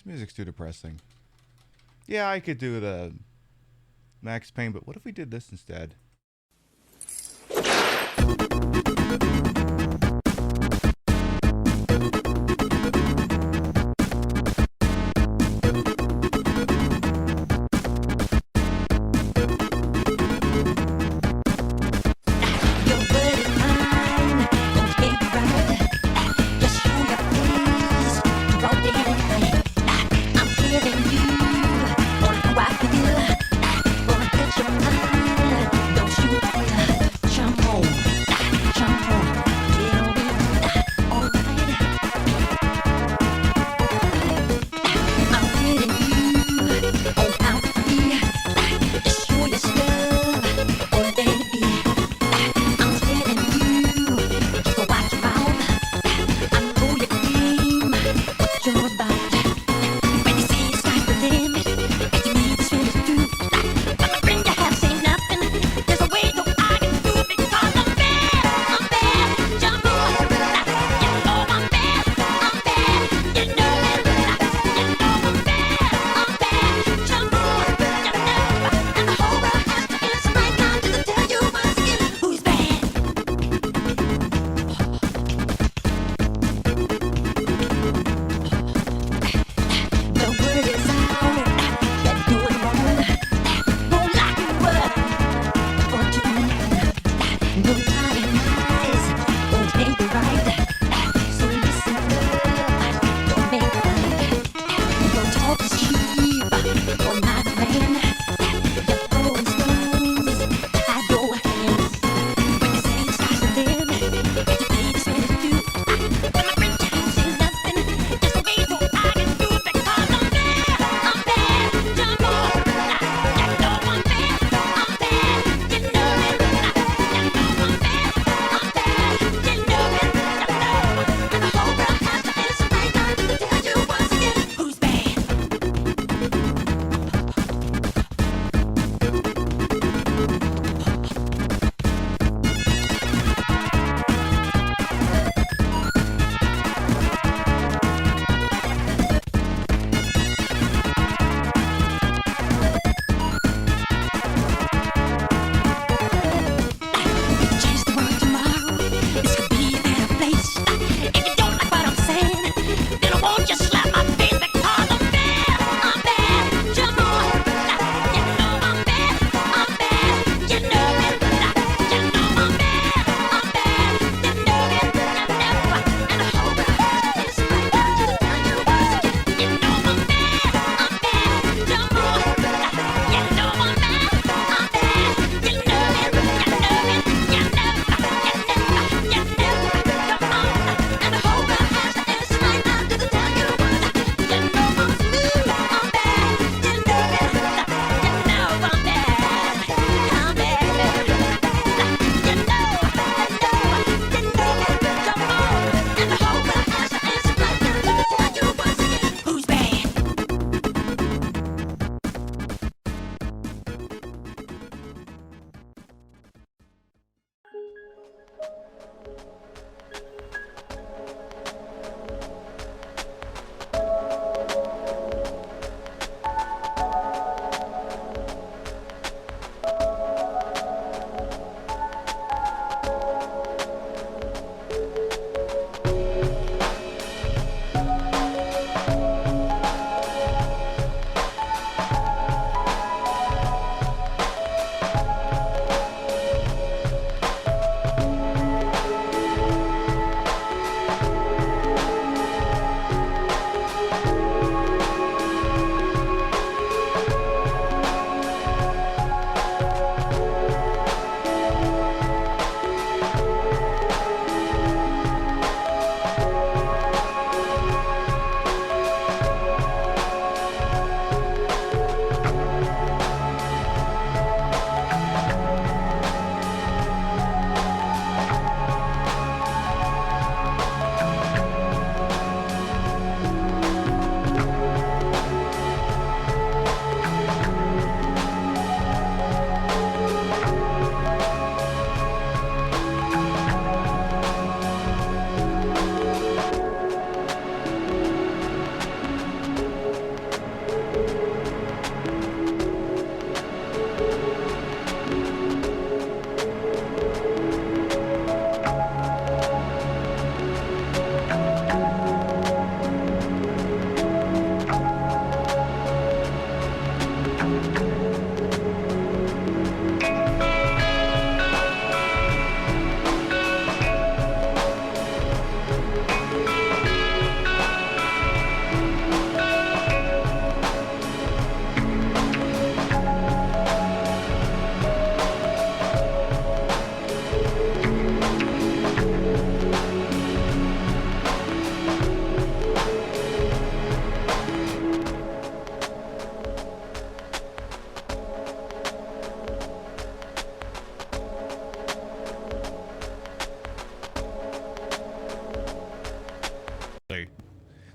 music's too depressing. Yeah, I could do the Max Payne, but what if we did this instead? Don't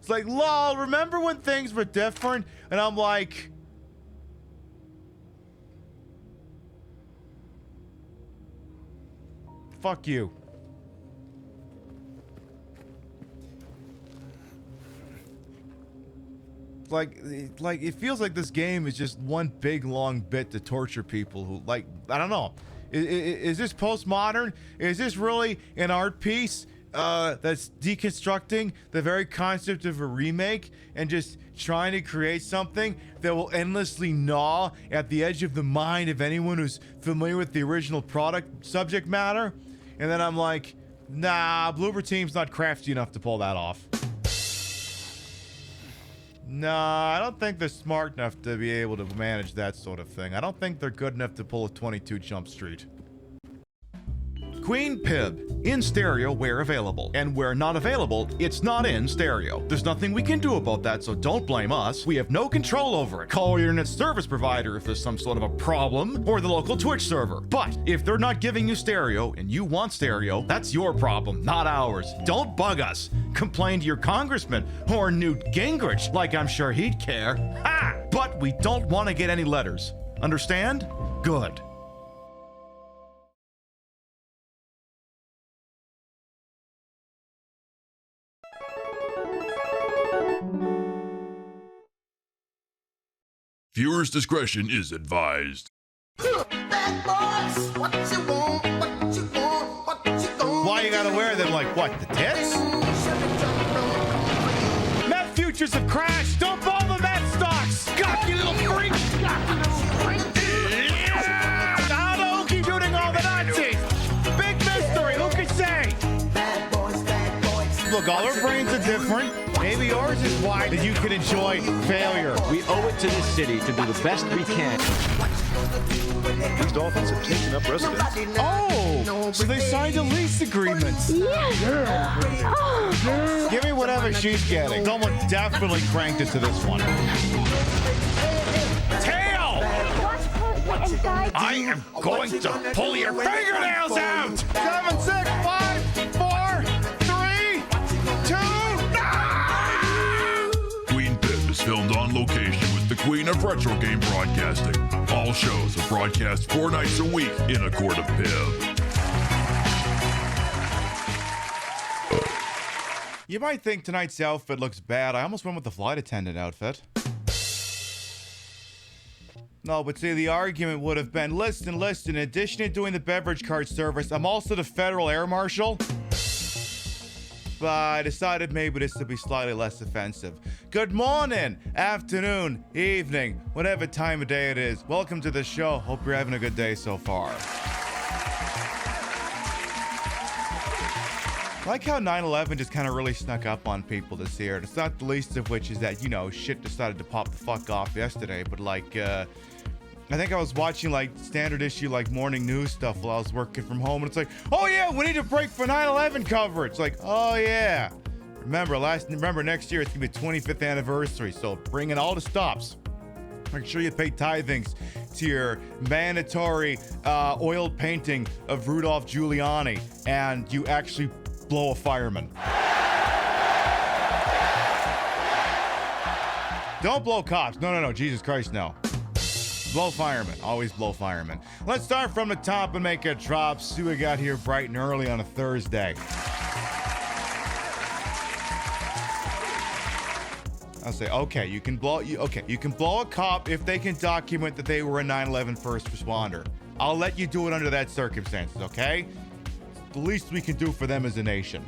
It's like, lol, remember when things were different? And I'm like, fuck you. Like it feels like this game is just one big long bit to torture people who, like, I don't know. Is this postmodern? Is this really an art piece that's deconstructing the very concept of a remake and just trying to create something that will endlessly gnaw at the edge of the mind of anyone who's familiar with the original product subject matter? And then I'm like, nah, Bloober Team's not crafty enough to pull that off. Nah, I don't think they're smart enough to be able to manage that sort of thing. I don't think they're good enough to pull a 22 Jump Street. Queen Pib, in stereo where available, and where not available, it's not in stereo. There's nothing we can do about that, so don't blame us. We have no control over it. Call your internet service provider if there's some sort of a problem, or the local Twitch server. But if they're not giving you stereo and you want stereo, that's your problem, not ours. Don't bug us. Complain to your congressman or Newt Gingrich, like I'm sure he'd care. Ha! But we don't want to get any letters. Understand? Good. Viewers' discretion is advised. Why you gotta wear them like what, the tits? Met futures have crashed! Don't follow the Met stocks! Cock, you little freak! How the hell keep doing all the Nazis? Big mystery, who can say? Look, all our brains are different. Maybe yours is why that you can enjoy failure. We owe it to this city to do the best we can. These dolphins have taken up residence. Oh, so they signed a lease agreement. Yeah. Oh. Give me whatever she's getting. Someone definitely cranked it to this one. Tail! I am going to pull your fingernails out! 7, 6, 5, 4, 3, 2, Queen Pib is filmed on location with the Queen of Retro Game Broadcasting. All shows are broadcast 4 nights a week in a court of Pib. You might think tonight's outfit looks bad. I almost went with the flight attendant outfit. No, but see, the argument would have been, listen, in addition to doing the beverage cart service, I'm also the federal air marshal. But I decided maybe this would be slightly less offensive. Good morning, afternoon, evening, whatever time of day it is. Welcome to the show. Hope you're having a good day so far. I like how 9/11 just kind of really snuck up on people this year. And it's not the least of which is that, you know, shit decided to pop the fuck off yesterday. But like, I think I was watching like standard issue like morning news stuff while I was working from home. And it's like, oh yeah, we need a break for 9/11 coverage. Like, oh yeah. Remember next year it's gonna be the 25th anniversary. So bring in all the stops. Make sure you pay tithings to your mandatory oil painting of Rudolph Giuliani. And you actually blow a fireman. Don't blow cops. No. Jesus Christ, no. Blow firemen. Always blow firemen. Let's start from the top and make it drop. See what we got here bright and early on a Thursday. I'll say, okay, you can blow a cop if they can document that they were a 9/11 first responder. I'll let you do it under that circumstances, okay? The least we can do for them as a nation.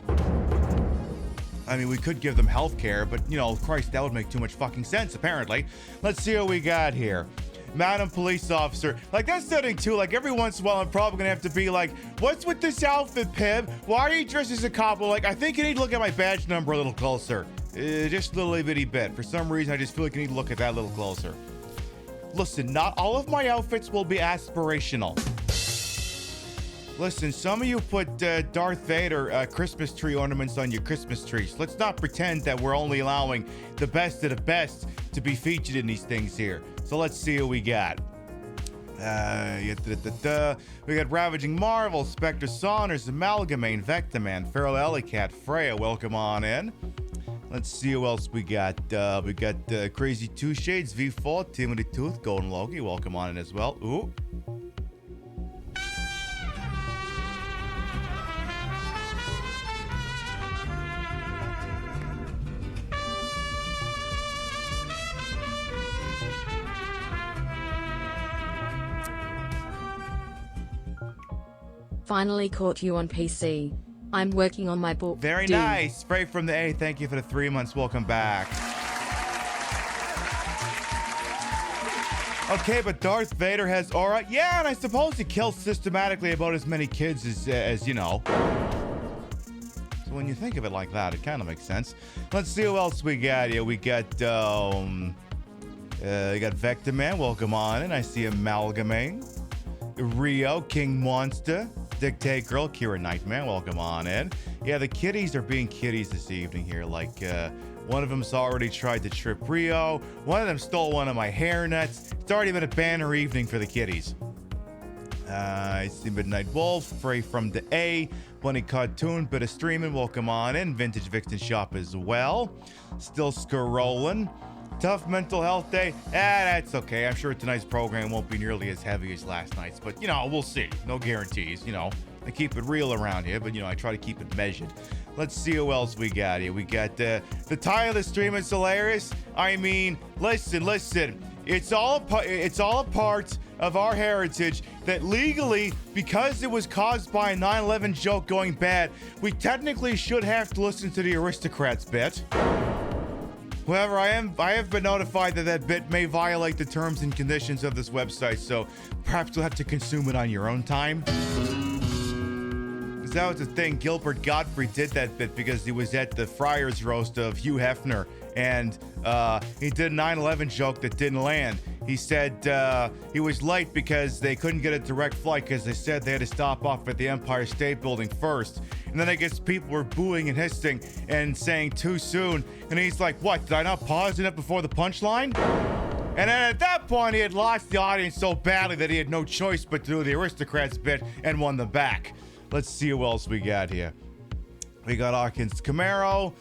I mean, we could give them health care, but, you know, Christ, that would make too much fucking sense, apparently. Let's see what we got here. Madam Police Officer. Like, that's the thing, too. Like, every once in a while, I'm probably gonna have to be like, what's with this outfit, Pib? Why are you dressed as a cop? Well, like, I think you need to look at my badge number a little closer. Just a little bitty bit. For some reason, I just feel like you need to look at that a little closer. Listen, not all of my outfits will be aspirational. Listen, some of you put Darth Vader Christmas tree ornaments on your Christmas trees. Let's not pretend that we're only allowing the best of the best to be featured in these things here. So let's see what we got. We got Ravaging Marvel, Spectre Saunders, Amalgamane, Vectaman, Feral Ellie Cat, Freya, welcome on in. Let's see who else we got. We got Crazy Two Shades, V4, Timothy Tooth, Golden Logie. Welcome on in as well. Ooh. Finally caught you on PC. I'm working on my book. Very dude. nice. Spray from the A. Thank you for the 3 months. Welcome back. Okay, but Darth Vader has aura. Yeah, and I suppose he kills systematically about as many kids as you know. So when you think of it like that, it kind of makes sense. Let's see who else we got here. We got Vector Man. Welcome on in. I see Amalgamate. Rio, King Monster. Dictate Girl, Kira Nightmare, welcome on in. Yeah, the kitties are being kitties this evening here. Like, one of them's already tried to trip Rio. One of them stole one of my hair nets. It's already been a banner evening for the kitties. I see Midnight Wolf, Frey from the A, Bunny Cartoon, bit of streaming, welcome on in. Vintage Vixen Shop as well. Still scrolling. Tough mental health day. That's okay. I'm sure tonight's program won't be nearly as heavy as last night's, but you know, we'll see. No guarantees, you know. I keep it real around here, but you know, I try to keep it measured. Let's see who else we got here. We got the title of the stream is hilarious. I mean, listen. It's all a part of our heritage that legally, because it was caused by a 9/11 joke going bad, we technically should have to listen to the Aristocrats bit. However, I have been notified that bit may violate the terms and conditions of this website, so perhaps you'll have to consume it on your own time. Because that was the thing, Gilbert Gottfried did that bit because he was at the Friars roast of Hugh Hefner, and he did a 9/11 joke that didn't land. He said he was late because they couldn't get a direct flight because they said they had to stop off at the Empire State Building first. And then I guess people were booing and hissing and saying too soon. And he's like, what, did I not pause enough before the punchline? And then at that point, he had lost the audience so badly that he had no choice but to do the Aristocrats bit and won them back. Let's see who else we got here. We got Hawkins Camaro,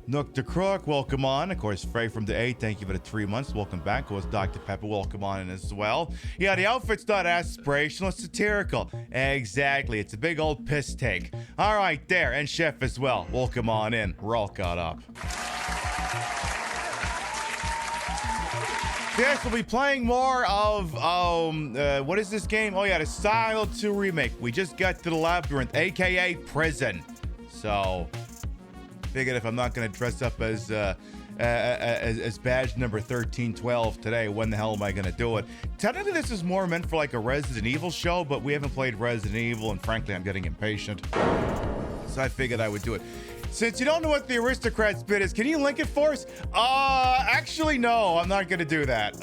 Nook the Crook, welcome on. Of course, Frey from the 8, thank you for the 3 months. Welcome back. Of course, Dr. Pepper, welcome on in as well. Yeah, the outfit's not aspirational, it's satirical. Exactly, it's a big old piss take. All right, there, and Chef as well. Welcome on in. We're all caught up. Yes, we'll be playing more of, what is this game? Oh yeah, the Silent 2 Remake. We just got to the Labyrinth, aka Prison. So, figured if I'm not going to dress up as badge number 1312 today, when the hell am I going to do it? Technically, this is more meant for like a Resident Evil show, but we haven't played Resident Evil, and frankly, I'm getting impatient. So I figured I would do it. Since you don't know what the Aristocrats bit is, can you link it for us? Actually, no, I'm not going to do that.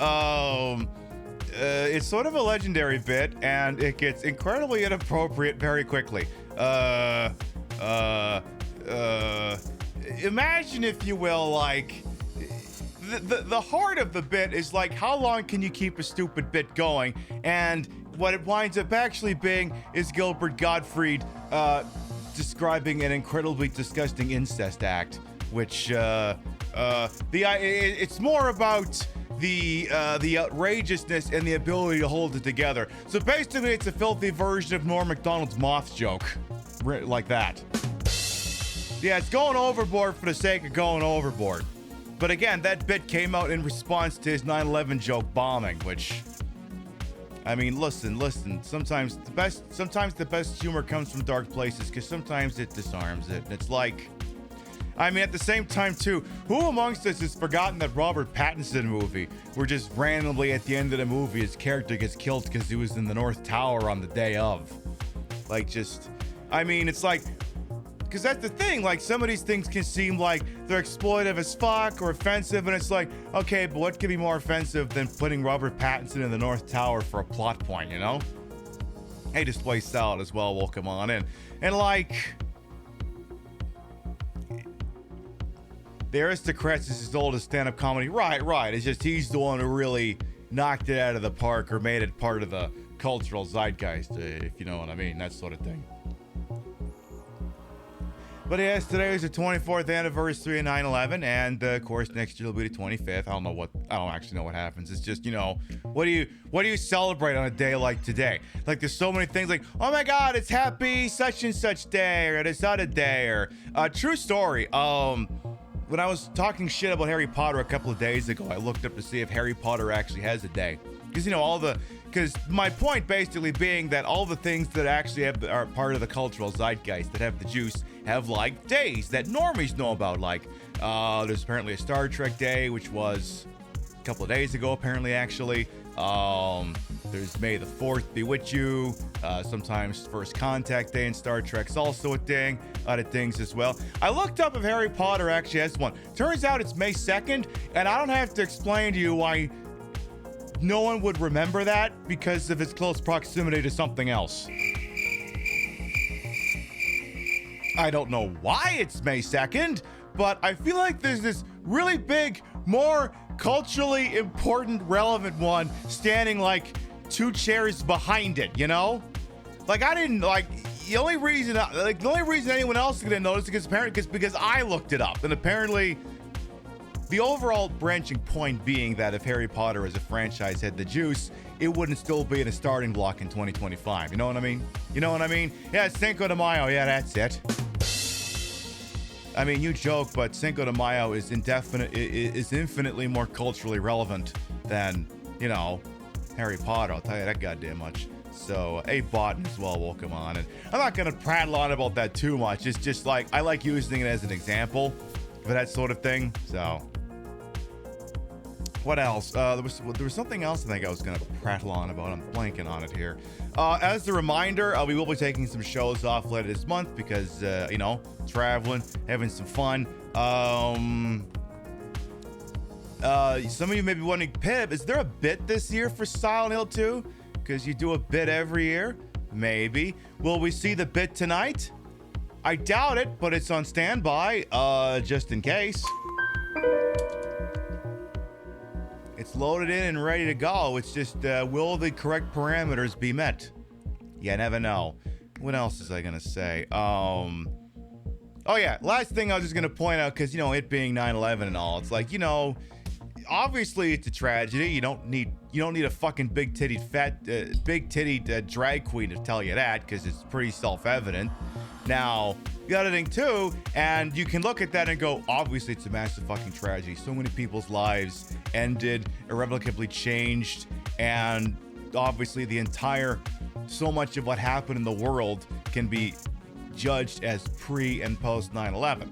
It's sort of a legendary bit, and it gets incredibly inappropriate very quickly. Imagine, if you will, like, the heart of the bit is like, how long can you keep a stupid bit going? And what it winds up actually being is Gilbert Gottfried describing an incredibly disgusting incest act, which it's more about the outrageousness and the ability to hold it together. So basically, it's a filthy version of Norm Macdonald's moth joke, like that. Yeah, it's going overboard for the sake of going overboard. But again, that bit came out in response to his 9/11 joke bombing, which, I mean, listen. Sometimes the best humor comes from dark places, because sometimes it disarms it. And it's like, I mean, at the same time too, who amongst us has forgotten that Robert Pattinson movie, where just randomly at the end of the movie his character gets killed because he was in the North Tower on the day of? Like, just, I mean, it's like, because that's the thing, like, some of these things can seem like they're exploitive as fuck or offensive, and it's like, okay, but what could be more offensive than putting Robert Pattinson in the North Tower for a plot point, you know? Hey, Display Salad as well, welcome on in. And like, the Aristocrats is his oldest stand-up comedy. Right. It's just he's the one who really knocked it out of the park or made it part of the cultural zeitgeist, if you know what I mean, that sort of thing. But yes, today is the 24th anniversary of 9/11, and of course next year will be the 25th. I don't actually know what happens. It's just, what do you celebrate on a day like today? Like, there's so many things like, oh my God, it's happy such and such day, or this other day, or true story. When I was talking shit about Harry Potter a couple of days ago, I looked up to see if Harry Potter actually has a day, because my point basically being that all the things that actually are part of the cultural zeitgeist that have the juice have like days that normies know about. Like, there's apparently a Star Trek day, which was a couple of days ago, apparently, actually. There's May the 4th be with you. Sometimes First Contact Day in Star Trek's also a thing. Other things as well. I looked up if Harry Potter actually has one. Turns out it's May 2nd, and I don't have to explain to you why no one would remember that, because of its close proximity to something else. I don't know why it's May 2nd, but I feel like there's this really big, more culturally important, relevant one standing like 2 chairs behind it, Like, I didn't, the only reason anyone else didn't notice is because I looked it up, and apparently the overall branching point being that if Harry Potter as a franchise had the juice, it wouldn't still be in a starting block in 2025. You know what I mean? Yeah, it's Cinco de Mayo. Yeah, that's it. I mean, you joke, but Cinco de Mayo is infinitely more culturally relevant than, Harry Potter. I'll tell you that goddamn much. So, Abe Botten as well will come on. And I'm not going to prattle on about that too much. It's just like, I like using it as an example for that sort of thing. So, what else? There was something else I think I was going to prattle on about. I'm blanking on it here. As a reminder, we will be taking some shows off later this month because, traveling, having some fun. Some of you may be wondering, Pib, is there a bit this year for Silent Hill 2? Because you do a bit every year. Maybe. Will we see the bit tonight? I doubt it, but it's on standby, just in case. It's loaded in and ready to go. It's just, will the correct parameters be met? You never know. What else is I gonna say? Oh yeah, last thing I was just gonna point out, because, it being 9/11 and all, it's like, obviously it's a tragedy. You don't need a fucking big tittied drag queen to tell you that, because it's pretty self-evident. Now, the other thing too, and you can look at that and go, obviously it's a massive fucking tragedy. So many people's lives ended, irrevocably changed, and obviously so much of what happened in the world can be judged as pre and post 9/11.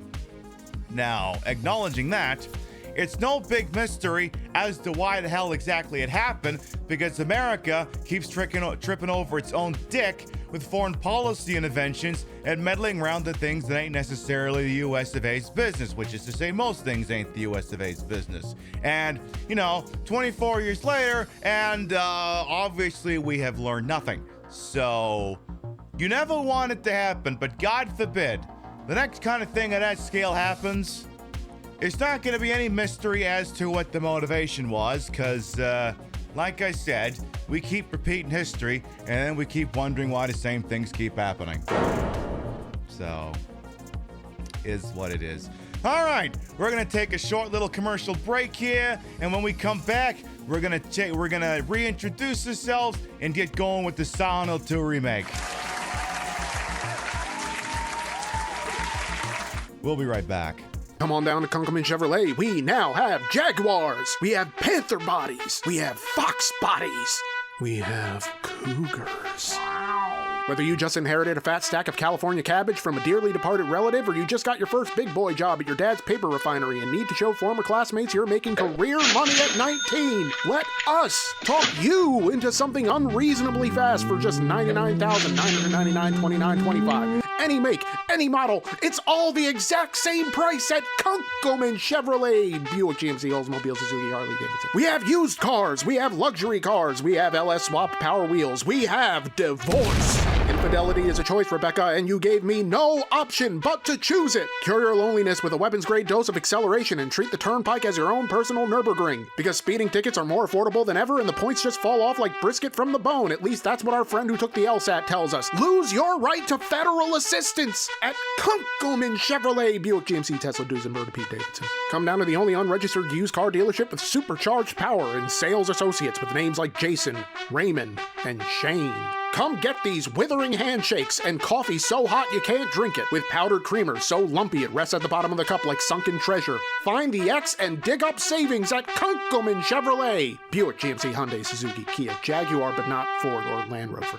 Now, acknowledging that, it's no big mystery as to why the hell exactly it happened, because America keeps tripping over its own dick with foreign policy interventions and meddling around the things that ain't necessarily the US of A's business, which is to say most things ain't the US of A's business. And, 24 years later, and obviously we have learned nothing. So, you never want it to happen, but God forbid, the next kind of thing of that scale happens, it's not going to be any mystery as to what the motivation was, because, like I said, we keep repeating history, and then we keep wondering why the same things keep happening. So, is what it is. All right, we're going to take a short little commercial break here, and when we come back, we're going to reintroduce ourselves and get going with the Silent Hill 2 remake. We'll be right back. Come on down to Kunkelman Chevrolet. We now have Jaguars. We have Panther bodies. We have Fox bodies. We have Cougars. Whether you just inherited a fat stack of California cabbage from a dearly departed relative, or you just got your first big boy job at your dad's paper refinery and need to show former classmates you're making career money at 19, let us talk you into something unreasonably fast for just $99,999.29.25. Any make, any model, it's all the exact same price at Kunkelman Chevrolet. Buick, GMC, Oldsmobile, Suzuki, Harley, Davidson. We have used cars, we have luxury cars, we have LS swap power wheels, we have divorce. Infidelity is a choice, Rebecca, and you gave me no option but to choose it. Cure your loneliness with a weapons-grade dose of acceleration and treat the Turnpike as your own personal Nürburgring. Because speeding tickets are more affordable than ever and the points just fall off like brisket from the bone. At least that's what our friend who took the LSAT tells us. Lose your right to federal assistance at Kunkelman Chevrolet, Buick, GMC, Tesla, Duesenberg, Pete Davidson. Come down to the only unregistered used car dealership with supercharged power and sales associates with names like Jason, Raymond, and Shane. Come get these withering handshakes and coffee so hot you can't drink it, with powdered creamer so lumpy it rests at the bottom of the cup like sunken treasure. Find the X and dig up savings at Kunkelman Chevrolet, Buick, GMC, Hyundai, Suzuki, Kia, Jaguar, but not Ford or Land Rover.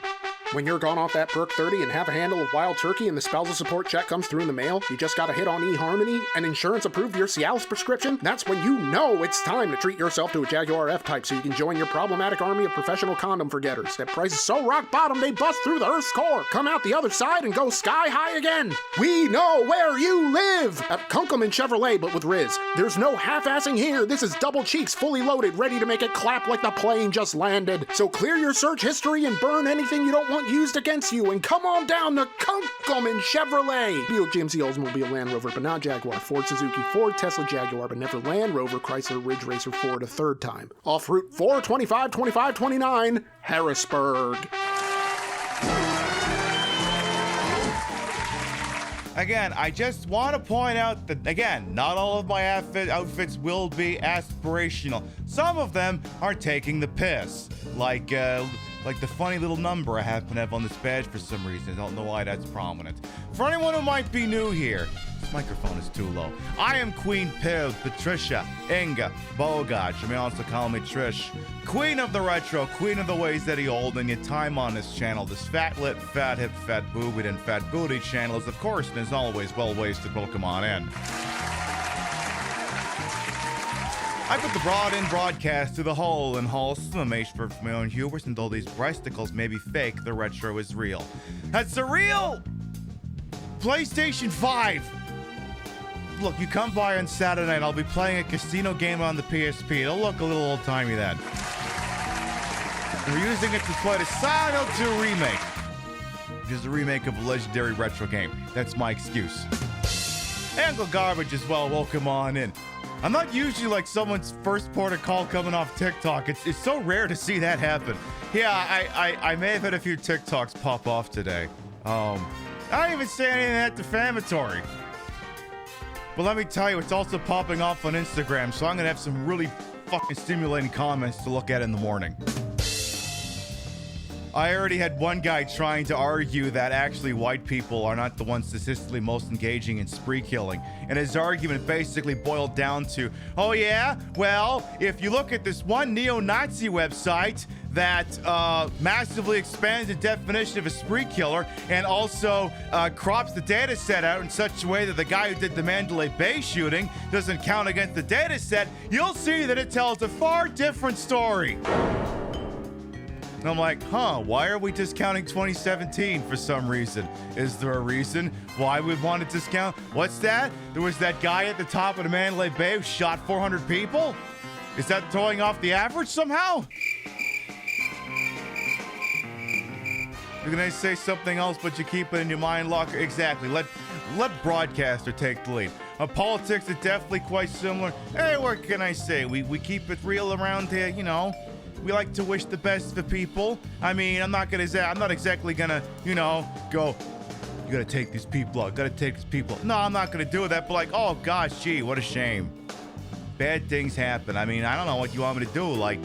When you're gone off that perk 30 and have a handle of wild turkey and the spousal support check comes through in the mail, you just gotta hit on eHarmony and insurance approved your Cialis prescription, that's when you know it's time to treat yourself to a Jaguar F-Type so you can join your problematic army of professional condom forgetters. That price is so rock bottom they bust through the Earth's core, come out the other side and go sky high again. We know where you live! At Kunkelman Chevrolet, but with Riz. There's no half-assing here. This is double cheeks, fully loaded, ready to make it clap like the plane just landed. So clear your search history and burn anything you don't want used against you and come on down to Kunkelman Chevrolet. Buick, GMC, Oldsmobile, Land Rover, but not Jaguar. Ford, Suzuki, Ford, Tesla, Jaguar, but never Land Rover, Chrysler, Ridge Racer, Ford a third time. Off Route 425, 25, 29, Harrisburg. Again, I just want to point out that, again, not all of my outfits will be aspirational. Some of them are taking the piss. Like the funny little number I happen to have on this badge for some reason. I don't know why that's prominent. For anyone who might be new here, this microphone is too low. I am Queen Pib, Patricia, Inga, Bogart. You may also call me Trish. Queen of the retro, queen of the ways that he old, and your time on this channel. This fat lip, fat hip, fat boobied, and fat booty channel is, of course, and as always, well-wasted. Welcome on in. I put the broad in broadcast to the whole and wholesome amazement for my own hubris, and though these breasticles may be fake, the retro is real. That's a real PlayStation 5. Look, you come by on Saturday night, I'll be playing a casino game on the PSP. It'll look a little old-timey then. We're using it to play the Silent Hill 2 Remake, which is a remake of a legendary retro game. That's my excuse. Angle Garbage as well, welcome on in. I'm not usually like someone's first port of call coming off TikTok. It's so rare to see that happen. Yeah, I may have had a few TikToks pop off today. I don't even say anything that defamatory. But let me tell you, it's also popping off on Instagram, so I'm gonna have some really fucking stimulating comments to look at in the morning. I already had one guy trying to argue that actually white people are not the ones statistically most engaging in spree killing. And his argument basically boiled down to, oh yeah, well, if you look at this one neo-Nazi website that massively expands the definition of a spree killer and also crops the data set out in such a way that the guy who did the Mandalay Bay shooting doesn't count against the data set, you'll see that it tells a far different story. And I'm like, why are we discounting 2017 for some reason? Is there a reason why we want to discount? What's that? There was that guy at the top of the Mandalay Bay who shot 400 people? Is that throwing off the average somehow? You're gonna say something else, but you keep it in your mind locker. Exactly. Let broadcaster take the lead. Politics are definitely quite similar. Hey, what can I say? We keep it real around here, you know. We like to wish the best for people. I mean, I'm not exactly gonna, go, you gotta take these people out, gotta take these people out. No, I'm not gonna do that, but like, oh gosh, gee, what a shame. Bad things happen. I mean, I don't know what you want me to do. Like,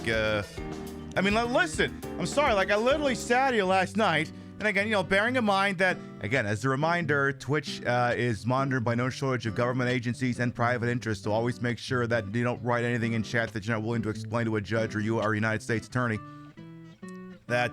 listen, I'm sorry, like I literally sat here last night, and again, bearing in mind that, again, as a reminder, Twitch is monitored by no shortage of government agencies and private interests, so always make sure that you don't write anything in chat that you're not willing to explain to a judge or you are a United States attorney. That,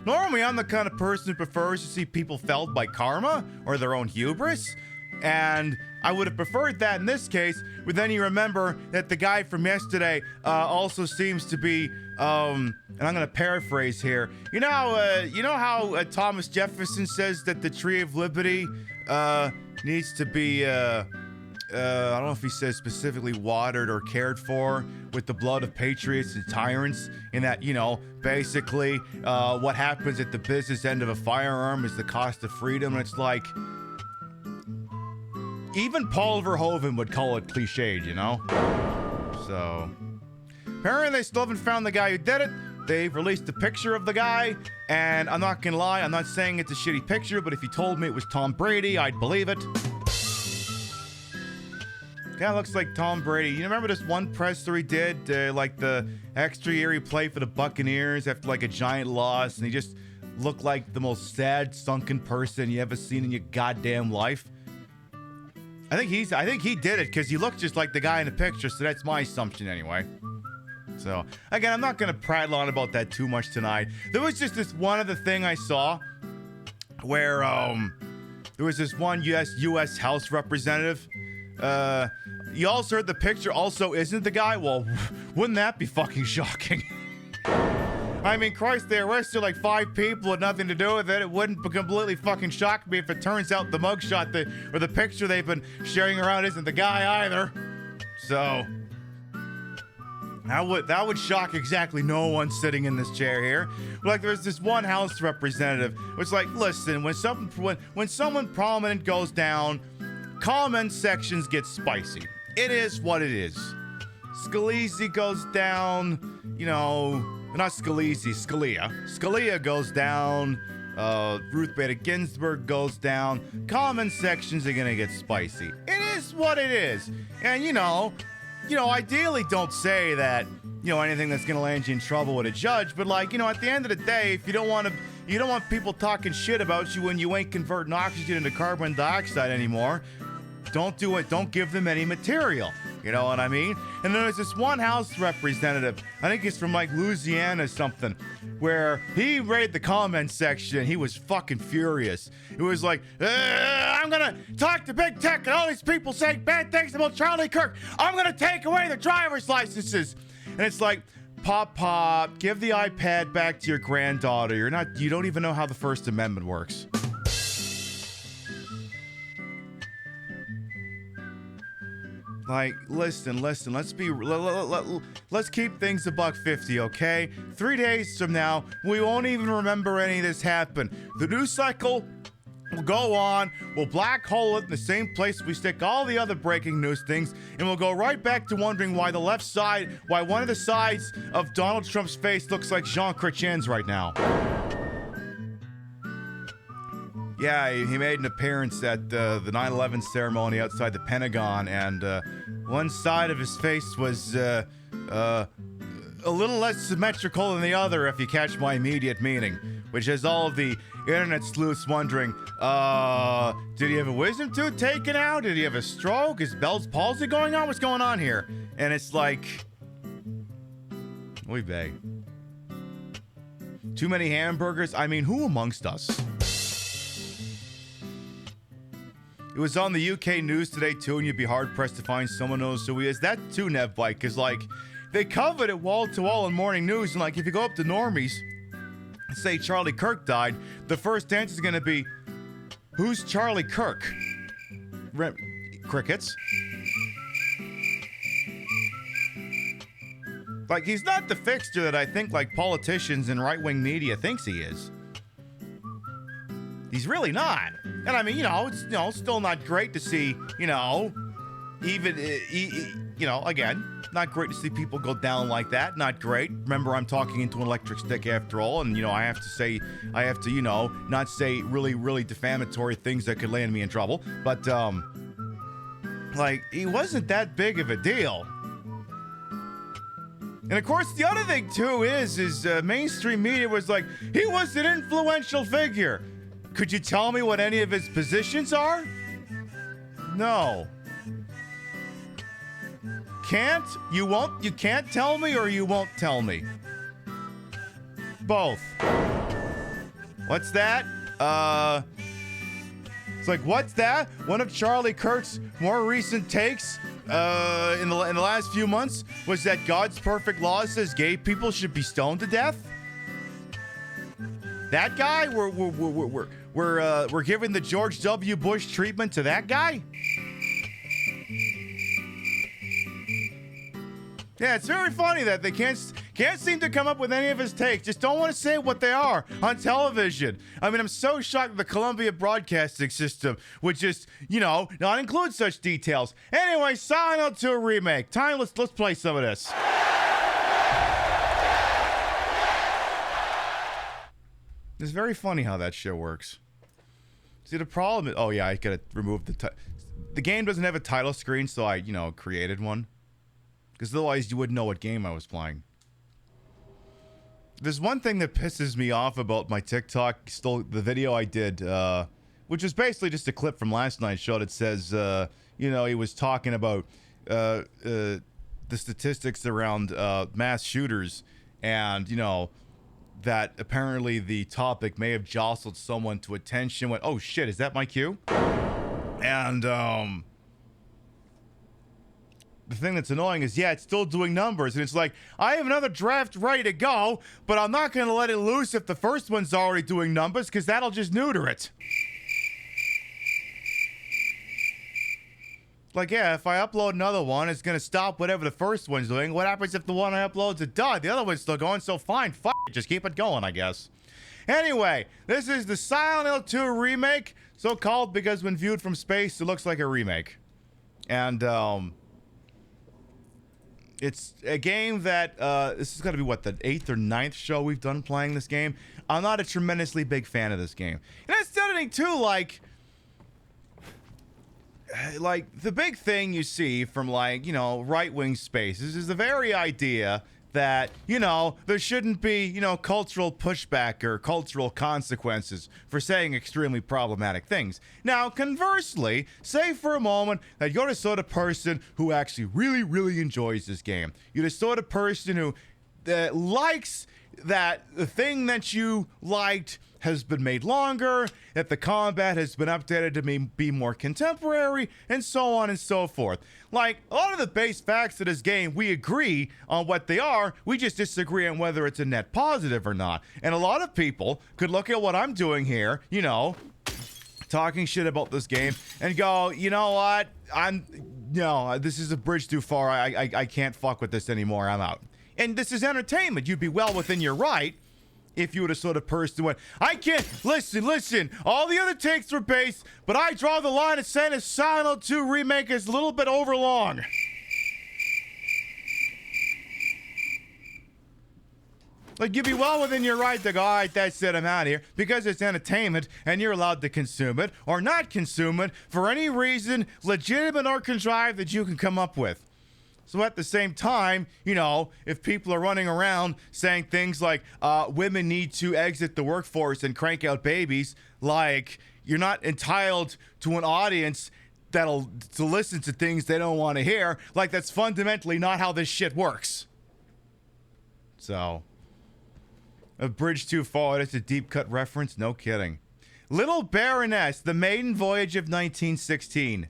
normally I'm the kind of person who prefers to see people felled by karma or their own hubris, and I would have preferred that in this case, but then you remember that the guy from yesterday also seems to be, and I'm going to paraphrase here. You know how Thomas Jefferson says that the Tree of Liberty needs to be I don't know if he says specifically watered or cared for with the blood of patriots and tyrants, in that, you know, basically what happens at the business end of a firearm is the cost of freedom. And it's like, even Paul Verhoeven would call it cliched, you know? So, apparently they still haven't found the guy who did it. They've released a picture of the guy, and I'm not gonna lie, I'm not saying it's a shitty picture, but if you told me it was Tom Brady, I'd believe it. Kind of looks like Tom Brady. You remember this one presser he did, like the extra year he played for the Buccaneers after like a giant loss, and he just looked like the most sad, sunken person you ever seen in your goddamn life? I think he did it because he looked just like the guy in the picture, so that's my assumption anyway. So, again, I'm not going to prattle on about that too much tonight. There was just this one other thing I saw where there was this one U.S. House representative. You also heard the picture also isn't the guy? Well, wouldn't that be fucking shocking? I mean, Christ, they arrested like 5 people with nothing to do with it. It wouldn't completely fucking shock me if it turns out the mugshot or the picture they've been sharing around isn't the guy either. So... That would shock exactly no one sitting in this chair here. Like, there's this one House representative. It's like, listen, when someone prominent goes down, comment sections get spicy. It is what it is. Scalise goes down, you know, not Scalise, Scalia. Scalia goes down. Ruth Bader Ginsburg goes down. Comment sections are gonna get spicy. It is what it is. And you know, ideally don't say that, you know, anything that's going to land you in trouble with a judge, but like, you know, at the end of the day, if you don't want people talking shit about you when you ain't converting oxygen into carbon dioxide anymore, don't do it. Don't give them any material. You know what I mean? And then there's this one House representative, I think he's from like Louisiana or something, where he read the comment section and he was fucking furious. It was like, I'm gonna talk to big tech and all these people saying bad things about Charlie Kirk. I'm gonna take away their driver's licenses. And it's like, Pop, give the iPad back to your granddaughter. You don't even know how the First Amendment works. Like, listen, let's keep things $1.50, okay? 3 days from now, we won't even remember any of this happened. The news cycle will go on, we'll black hole it in the same place we stick all the other breaking news things, and we'll go right back to wondering why one of the sides of Donald Trump's face looks like Jean Chrétien's right now. Yeah, he made an appearance at the 9/11 ceremony outside the Pentagon, and one side of his face was a little less symmetrical than the other, if you catch my immediate meaning, which has all of the internet sleuths wondering, did he have a wisdom tooth taken out? Did he have a stroke? Is Bell's palsy going on? What's going on here? And it's like, oy vey. Too many hamburgers? I mean, who amongst us? It was on the UK news today, too, and you'd be hard-pressed to find someone who knows who he is. That, too, Nevbike, because, like, they covered it wall-to-wall in morning news, and, like, if you go up to normies and say Charlie Kirk died, the first answer is going to be, who's Charlie Kirk? Crickets. Like, he's not the fixture that I think, like, politicians and right-wing media thinks he is. He's really not. And I mean, it's still not great to see, again, not great to see people go down like that. Not great. Remember, I'm talking into an electric stick after all, and, I have to, not say really, really defamatory things that could land me in trouble. But, he wasn't that big of a deal. And of course, the other thing, too, is mainstream media was like, he was an influential figure. Could you tell me what any of his positions are? No. Can't? You won't? You can't tell me, or you won't tell me? Both. What's that? It's like, what's that? One of Charlie Kirk's more recent takes in the last few months was that God's perfect law says gay people should be stoned to death? That guy? We're giving the George W. Bush treatment to that guy? Yeah, it's very funny that they can't seem to come up with any of his takes. Just don't want to say what they are on television. I mean, I'm so shocked that the Columbia Broadcasting System would just, not include such details. Anyway, Silent Hill 2 Remake. Time, let's play some of this. It's very funny how that shit works. See, the problem is, oh yeah, I gotta remove the game doesn't have a title screen, so I, created one. Because otherwise you wouldn't know what game I was playing. There's one thing that pisses me off about my TikTok, still the video I did, which is basically just a clip from last night's show that says, he was talking about the statistics around mass shooters, and, that apparently the topic may have jostled someone to attention, went, oh shit, is that my cue? And, the thing that's annoying is, yeah, it's still doing numbers, and it's like, I have another draft ready to go, but I'm not going to let it loose if the first one's already doing numbers, because that'll just neuter it. Like, yeah, if I upload another one, it's going to stop whatever the first one's doing. What happens if the one I upload's a dud? The other one's still going, so fine, fuck it, just keep it going, I guess. Anyway, this is the Silent Hill 2 remake, so called because when viewed from space, it looks like a remake. And, it's a game that, this is going to be, what, the 8th or 9th show we've done playing this game. I'm not a tremendously big fan of this game. And that's the other thing, too, like, the big thing you see from, right-wing spaces is the very idea that, there shouldn't be, cultural pushback or cultural consequences for saying extremely problematic things. Now, conversely, say for a moment that you're the sort of person who actually really, really enjoys this game. You're the sort of person who likes that the thing that you liked has been made longer, that the combat has been updated to be more contemporary, and so on and so forth. Like, a lot of the base facts of this game, we agree on what they are, we just disagree on whether it's a net positive or not. And a lot of people could look at what I'm doing here, talking shit about this game, and go, you know what, this is a bridge too far, I can't fuck with this anymore, I'm out. And this is entertainment, you'd be well within your right if you were the sort of person who went, I can't, listen, all the other takes were base, but I draw the line at saying a Silent Hill 2 remake is a little bit overlong. Like, you'd be well within your right to go, all right, that's it, I'm out of here, because it's entertainment, and you're allowed to consume it, or not consume it, for any reason, legitimate or contrived, that you can come up with. So at the same time, if people are running around saying things like, women need to exit the workforce and crank out babies, like, you're not entitled to an audience to listen to things they don't want to hear, like, that's fundamentally not how this shit works. So, a bridge too far, it's a deep cut reference, no kidding. Little Baroness, The Maiden Voyage of 1916.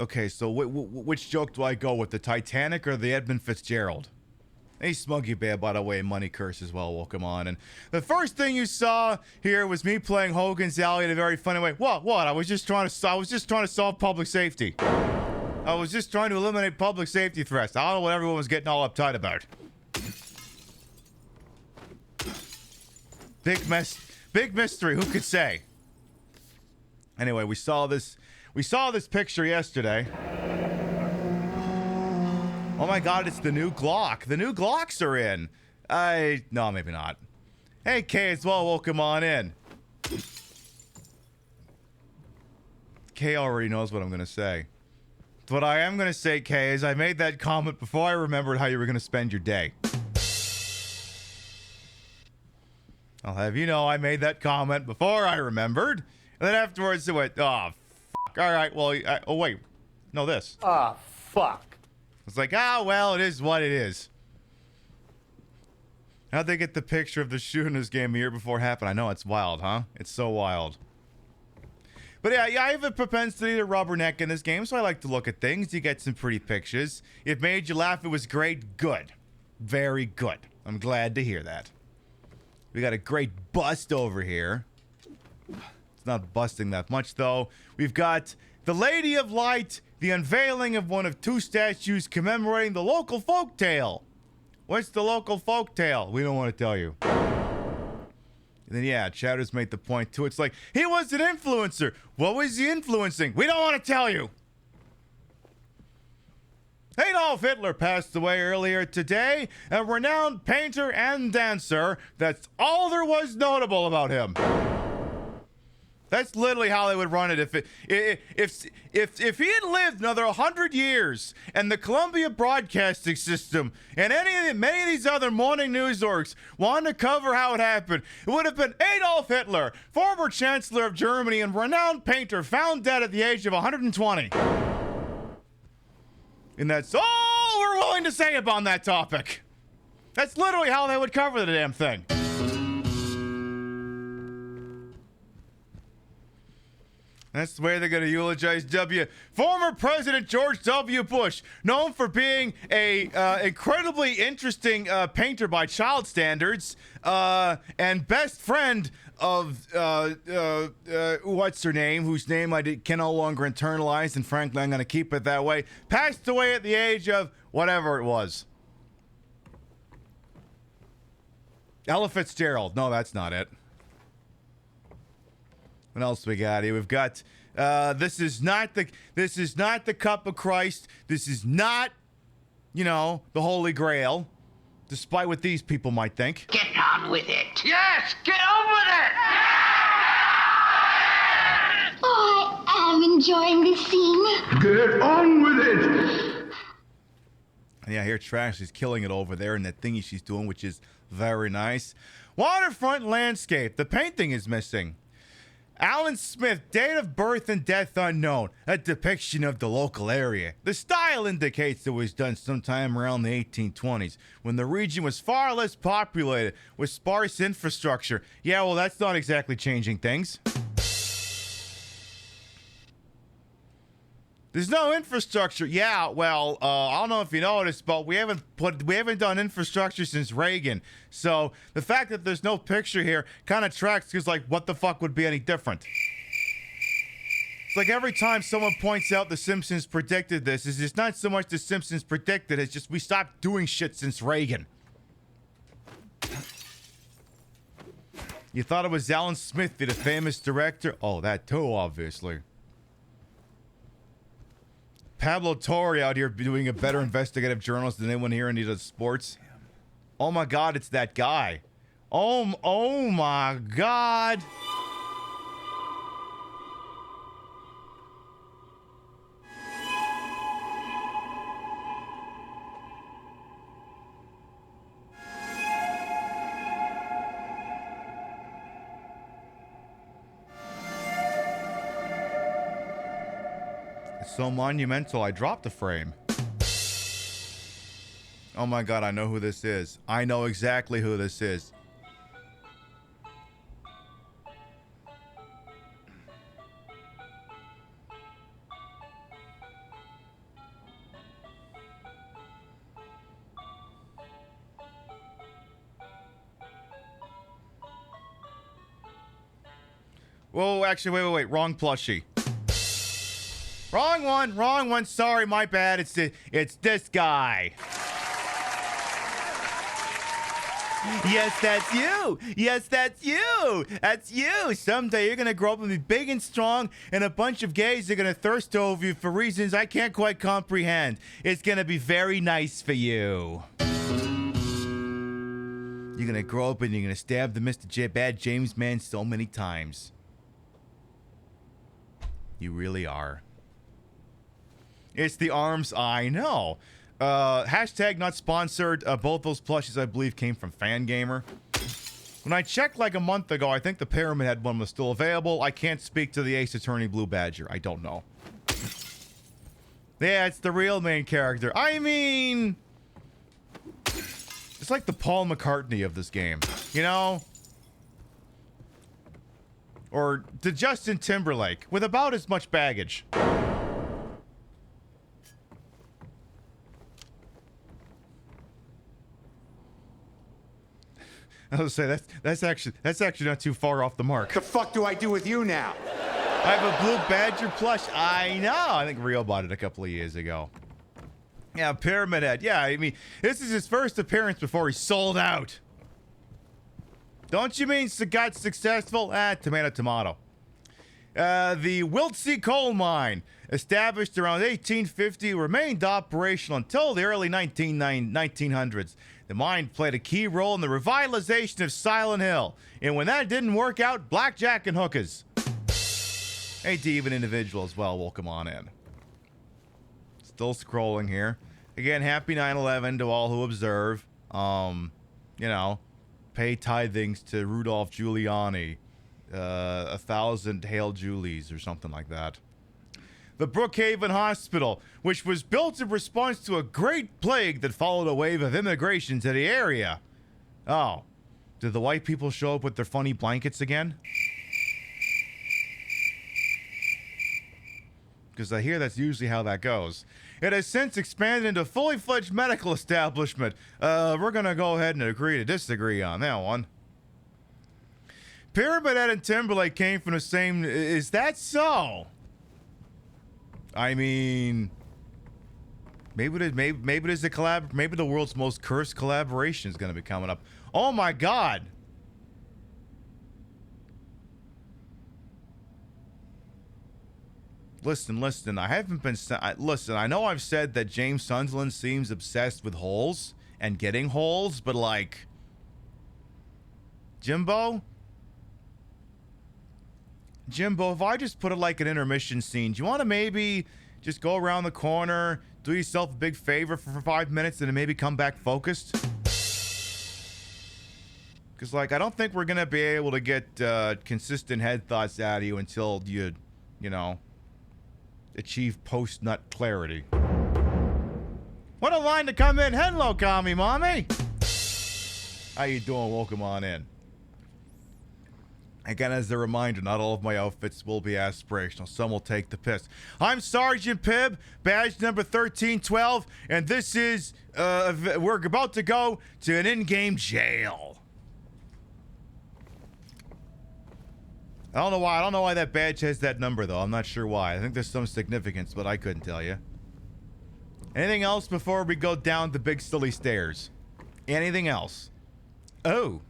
Okay, so which joke do I go with, the Titanic or the Edmund Fitzgerald? Hey, Smuggy Bear, by the way, Money Curse as well, welcome on. And the first thing you saw here was me playing Hogan's Alley in a very funny way. What? I was just trying to solve public safety. I was just trying to eliminate public safety threats. I don't know what everyone was getting all uptight about. Big mystery, who could say? Anyway, we saw this picture yesterday. Oh my god, it's the new Glock. The new Glocks are in. No, maybe not. Hey, Kay, as well, welcome on in. Kay already knows what I'm going to say. What I am going to say, Kay, is I made that comment before I remembered how you were going to spend your day. I'll have you know I made that comment before I remembered. And then afterwards it went, oh, fuck. All right, well, oh, wait. No, this. Ah, fuck. It's like, well, it is what it is. How'd they get the picture of the shooting this game a year before it happened? I know, it's wild, huh? It's so wild. But yeah, I have a propensity to rubberneck in this game, so I like to look at things. You get some pretty pictures. It made you laugh. It was great. Good. Very good. I'm glad to hear that. We got a great bust over here. It's not busting that much, though. We've got The Lady of Light, the unveiling of one of 2 statues commemorating the local folktale. What's the local folktale? We don't want to tell you. And then, yeah, Chatters made the point, too. It's like, he was an influencer. What was he influencing? We don't want to tell you. Adolf Hitler passed away earlier today, a renowned painter and dancer. That's all there was notable about him. That's literally how they would run it. If he had lived another 100 years, and the Columbia Broadcasting System and many of these other morning news orgs wanted to cover how it happened, it would have been Adolf Hitler, former Chancellor of Germany and renowned painter, found dead at the age of 120. And that's all we're willing to say about that topic. That's literally how they would cover the damn thing. That's the way they're going to eulogize former President George W. Bush, known for being a incredibly interesting painter by child standards, and best friend of what's her name, whose name I can no longer internalize, and frankly I'm going to keep it that way, passed away at the age of whatever it was. Ella Fitzgerald. No, that's not it. What else we got here? We've got this is not the cup of Christ. This is not, the Holy Grail, despite what these people might think. Get on with it. Yes, get on with it. Oh, I am enjoying this scene. Get on with it. Yeah, here Trash is killing it over there in that thingy she's doing, which is very nice. Waterfront landscape. The painting is missing. Alan Smith, date of birth and death unknown, a depiction of the local area. The style indicates it was done sometime around the 1820s, when the region was far less populated, with sparse infrastructure. Yeah, well, that's not exactly changing things. There's no infrastructure. Yeah, well, I don't know if you noticed, but we haven't done infrastructure since Reagan. So the fact that there's no picture here kind of tracks, because like, what the fuck would be any different? It's like every time someone points out The Simpsons predicted this, it's not so much The Simpsons predicted, it's just we stopped doing shit since Reagan. You thought it was Alan Smith, the famous director? Oh, that too, obviously. Pablo Torre out here doing a better investigative journalist than anyone here in these sports. Oh my God, it's that guy. Oh my God. So monumental, I dropped the frame. Oh my God, I know who this is. I know exactly who this is. Whoa, actually, wait, wrong plushie. Wrong one. Sorry, my bad. It's this guy. Yes, that's you. That's you. Someday you're gonna grow up and be big and strong, and a bunch of gays are gonna thirst over you for reasons I can't quite comprehend. It's gonna be very nice for you. You're gonna grow up and you're gonna stab the Mr. Bad James man so many times. You really are. It's the arms, I know. Hashtag not sponsored. Both those plushies, I believe, came from Fangamer. When I checked like a month ago, I think the Pyramid Head one was still available. I can't speak to the Ace Attorney Blue Badger. I don't know. Yeah, it's the real main character. I mean, it's like the Paul McCartney of this game, you know? Or the Justin Timberlake with about as much baggage. I was say that's actually not too far off the mark. The fuck do I do with you now? I have a blue Badger plush. I know. I think Rio bought it a couple of years ago. Yeah, Pyramid Head. Yeah, I mean, this is his first appearance before he sold out. Don't you mean got successful? Tomato, tomato. The Wiltsey coal mine, established around 1850, remained operational until the early 1900s. The mine played a key role in the revitalization of Silent Hill. And when that didn't work out, blackjack and hookers. Hey, to even individuals, well, welcome on in. Still scrolling here. Again, happy 9/11 to all who observe. You know, pay tithings to Rudolph Giuliani. 1,000 Hail Julies or something like that. The Brookhaven Hospital, which was built in response to a great plague that followed a wave of immigration to the area. Oh, did the white people show up with their funny blankets again? Because I hear that's usually how that goes. It has since expanded into a fully fledged medical establishment. We're going to go ahead and agree to disagree on that one. Pyramid Head and Timberlake came from the same... Is that so? I mean... Maybe there's a collab... Maybe the world's most cursed collaboration is going to be coming up. Oh my god! Listen, I haven't been... Listen, I know I've said that James Sunderland seems obsessed with holes and getting holes, but like... Jimbo, if I just put it like an intermission scene, do you want to maybe just go around the corner, do yourself a big favor for 5 minutes, and then maybe come back focused? Because, like, I don't think we're going to be able to get consistent head thoughts out of you until you know, achieve post-nut clarity. What a line to come in. Hello, Kami Mommy. How you doing? Welcome on in. Again, as a reminder, not all of my outfits will be aspirational. Some will take the piss. I'm Sergeant Pibb, badge number 1312, and this is, we're about to go to an in-game jail. I don't know why that badge has that number, though. I'm not sure why. I think there's some significance, but I couldn't tell you. Anything else before we go down the big silly stairs? Anything else? Oh,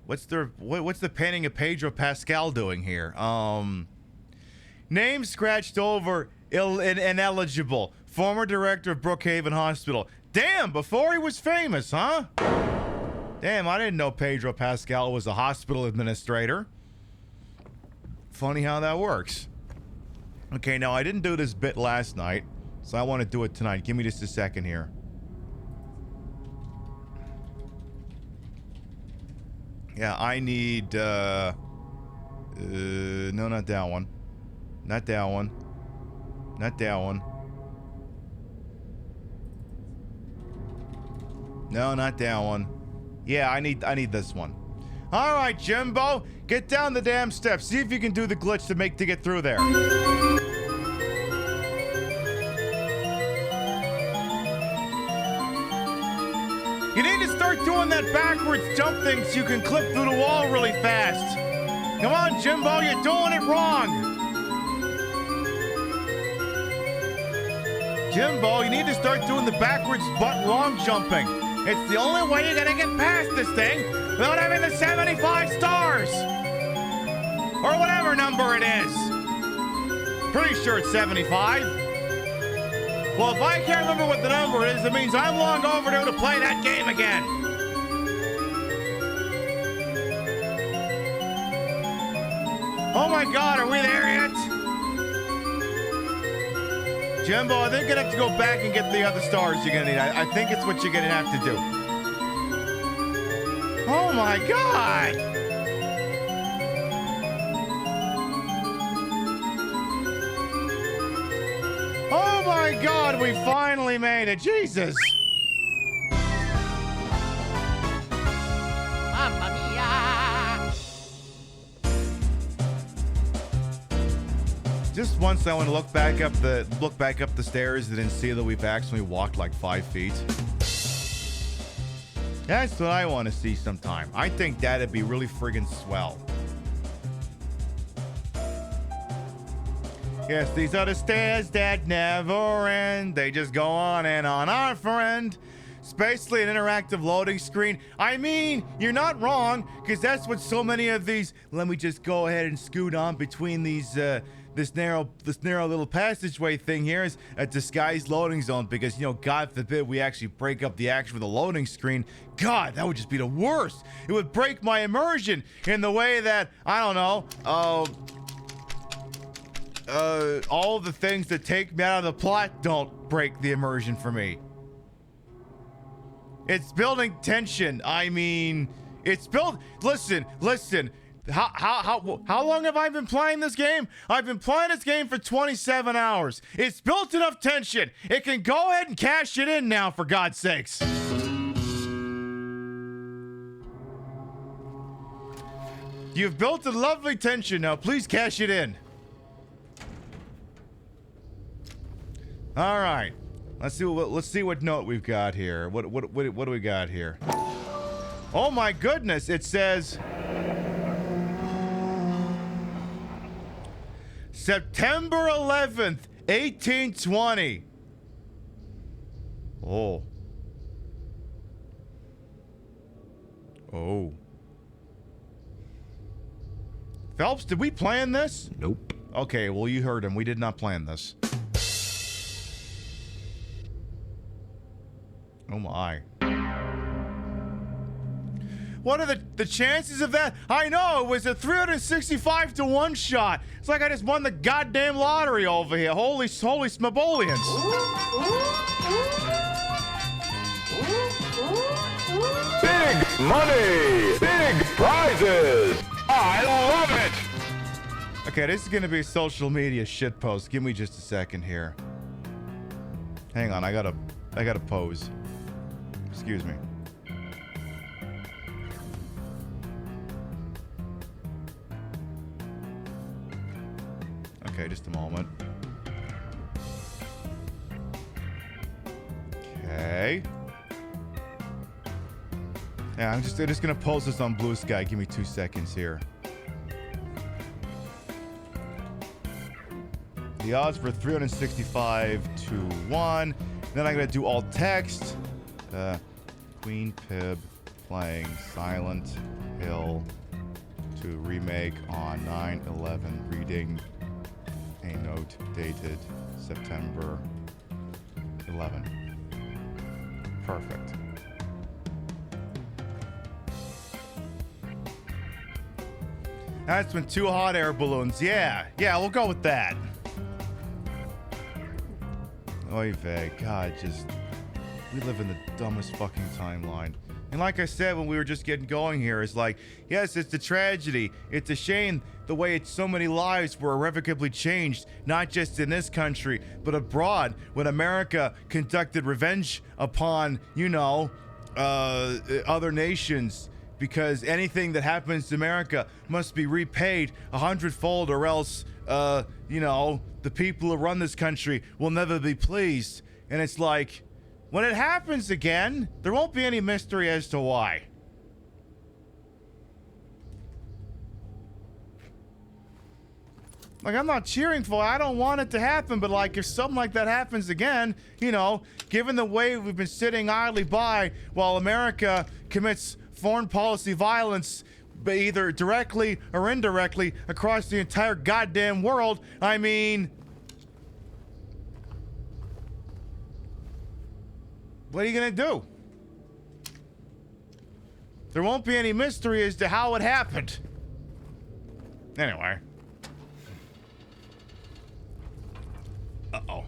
what's the painting of Pedro Pascal doing here? Name scratched over, ineligible. Former director of Brookhaven Hospital. Damn, before he was famous, huh? Damn, I didn't know Pedro Pascal was a hospital administrator. Funny how that works. Okay, now I didn't do this bit last night, so I want to do it tonight. Give me just a second here. Yeah, I need, no, not that one. Not that one. Not that one. No, not that one. Yeah, I need this one. All right, Jimbo, get down the damn steps. See if you can do the glitch to get through there. You need to start doing that backwards jump thing so you can clip through the wall really fast. Come on, Jimbo, you're doing it wrong. Jimbo, you need to start doing the backwards butt long jumping. It's the only way you're gonna get past this thing without having the 75 stars. Or whatever number it is. Pretty sure it's 75. Well, if I can't remember what the number is, it means I'm long overdue to play that game again. Oh my god, are we there yet? Jimbo, I think you're gonna have to go back and get the other stars you're gonna need. I think it's what you're gonna have to do. Oh my god! Oh my god, we finally made it. Jesus! Mamma mia! Just once I want to look back up the stairs and then see that we've actually walked like 5 feet. That's what I want to see sometime. I think that'd be really friggin' swell. Yes, these are the stairs that never end. They just go on and on, our friend. It's basically an interactive loading screen. I mean, you're not wrong, because that's what so many of these... Let me just go ahead and scoot on between these, this narrow little passageway thing here is a disguised loading zone, because, you know, God forbid we actually break up the action with a loading screen. God, that would just be the worst. It would break my immersion in the way that, I don't know, all the things that take me out of the plot don't break the immersion for me. It's building tension. I mean, it's built. Listen. How long have I been playing this game? I've been playing this game for 27 hours. It's built enough tension. It can go ahead and cash it in now, for God's sakes. You've built a lovely tension. Now, please cash it in. All right. Let's see what note we've got here. What do we got here? Oh my goodness! It says September 11th, 1820. Oh. Phelps, did we plan this? Nope. Okay, well, you heard him. We did not plan this. Oh my. What are the chances of that? I know, it was a 365 to 1 shot. It's like I just won the goddamn lottery over here. Holy smabolians. Big money! Big prizes! I love it! Okay, this is gonna be a social media shitpost. Give me just a second here. Hang on, I gotta pose. Excuse me. Okay, just a moment. Okay. Yeah, I'm just gonna post this on Blue Sky. Give me 2 seconds here. The odds were 365 to 1. Then I'm gonna do alt text. Queen Pib playing Silent Hill to remake on 9/11, reading a note dated September 11. Perfect. That's been 2 hot air balloons. Yeah, we'll go with that. Oy vey, God, we live in the dumbest fucking timeline. And like I said when we were just getting going here, it's like, yes, it's a tragedy. It's a shame the way so many lives were irrevocably changed, not just in this country, but abroad, when America conducted revenge upon, other nations, because anything that happens to America must be repaid 100-fold, or else, the people who run this country will never be pleased. And it's like, when it happens again, there won't be any mystery as to why. Like, I'm not cheering for it. I don't want it to happen, but like, if something like that happens again, given the way we've been sitting idly by while America commits foreign policy violence, either directly or indirectly, across the entire goddamn world, I mean, what are you gonna do? There won't be any mystery as to how it happened. Anyway. Uh-oh.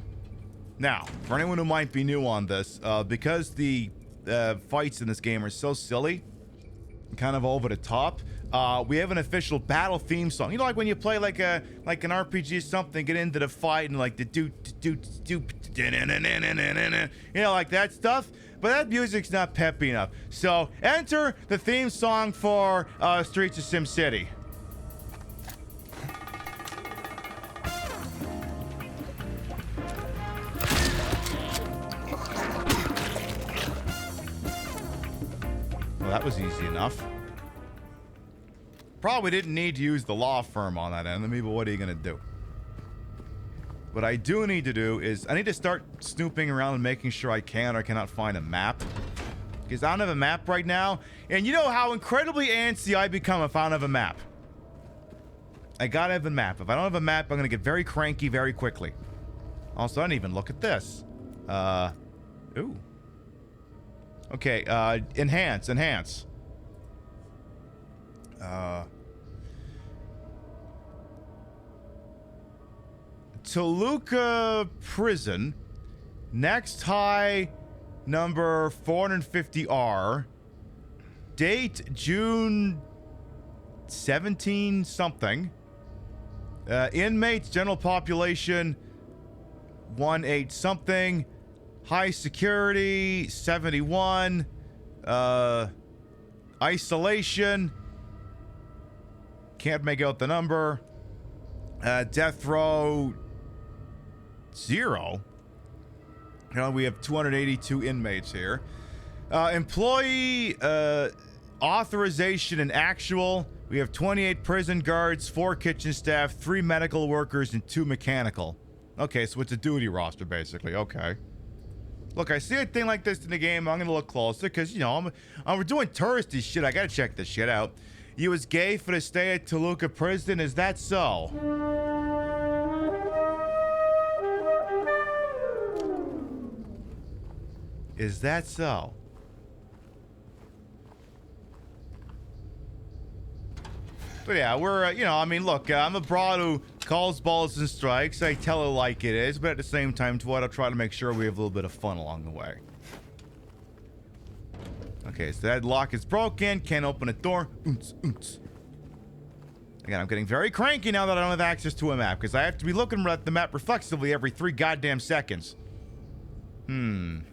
Now, for anyone who might be new on this, because the fights in this game are so silly, kind of over the top, we have an official battle theme song. Like when you play like an RPG or something, get into the fight and like the like that stuff. But that music's not peppy enough. So enter the theme song for Streets of Sim City. Well, that was easy enough. Probably didn't need to use the law firm on that enemy, but what are you gonna do? What I do need to do is I need to start snooping around and making sure I can or cannot find a map. Because I don't have a map right now. And you know how incredibly antsy I become if I don't have a map. I gotta have a map. If I don't have a map, I'm gonna get very cranky very quickly. Also, I didn't even look at this. Ooh. Okay, enhance. Toluca Prison. Next high, number 450R. Date, June 17 something. Inmates, general population, 18 something. High security, 71. Isolation. Can't make out the number. Death row, 0. We have 282 inmates here. Employee authorization and actual. We have 28 prison guards, 4 kitchen staff, 3 medical workers, and 2 mechanical. Okay, so it's a duty roster, basically. Okay. Look, I see a thing like this in the game. I'm gonna look closer because, you know, we're doing touristy shit. I gotta check this shit out. You was gay for the stay at Toluca Prison. Is that so? Is that so? But yeah, we're, you know, I mean, look, I'm a broad who calls balls and strikes. I tell it like it is, but at the same time, I'll try to make sure we have a little bit of fun along the way. Okay, so that lock is broken. Can't open a door. Again, I'm getting very cranky now that I don't have access to a map, because I have to be looking at the map reflexively every 3 goddamn seconds. Game,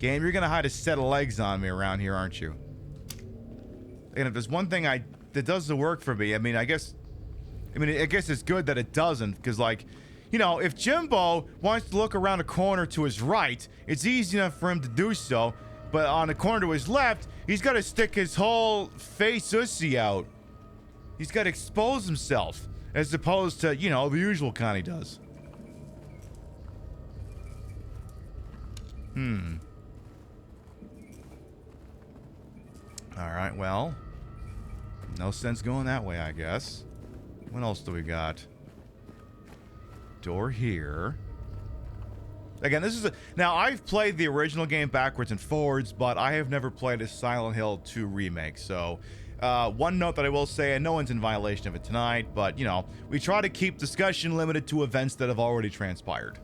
you're gonna hide a set of legs on me around here, aren't you? And if there's one thing that does the work for me, I guess it's good that it doesn't, because, like, you know, if Jimbo wants to look around a corner to his right, it's easy enough for him to do so, but on the corner to his left, he's got to stick his whole face ussy out. He's got to expose himself, as opposed to, you know, the usual kind he does. Alright, well, no sense going that way, I guess. What else do we got? Door here. Again, this is a... Now, I've played the original game backwards and forwards, but I have never played a Silent Hill 2 remake, so... one note that I will say, and no one's in violation of it tonight, but, you know, we try to keep discussion limited to events that have already transpired.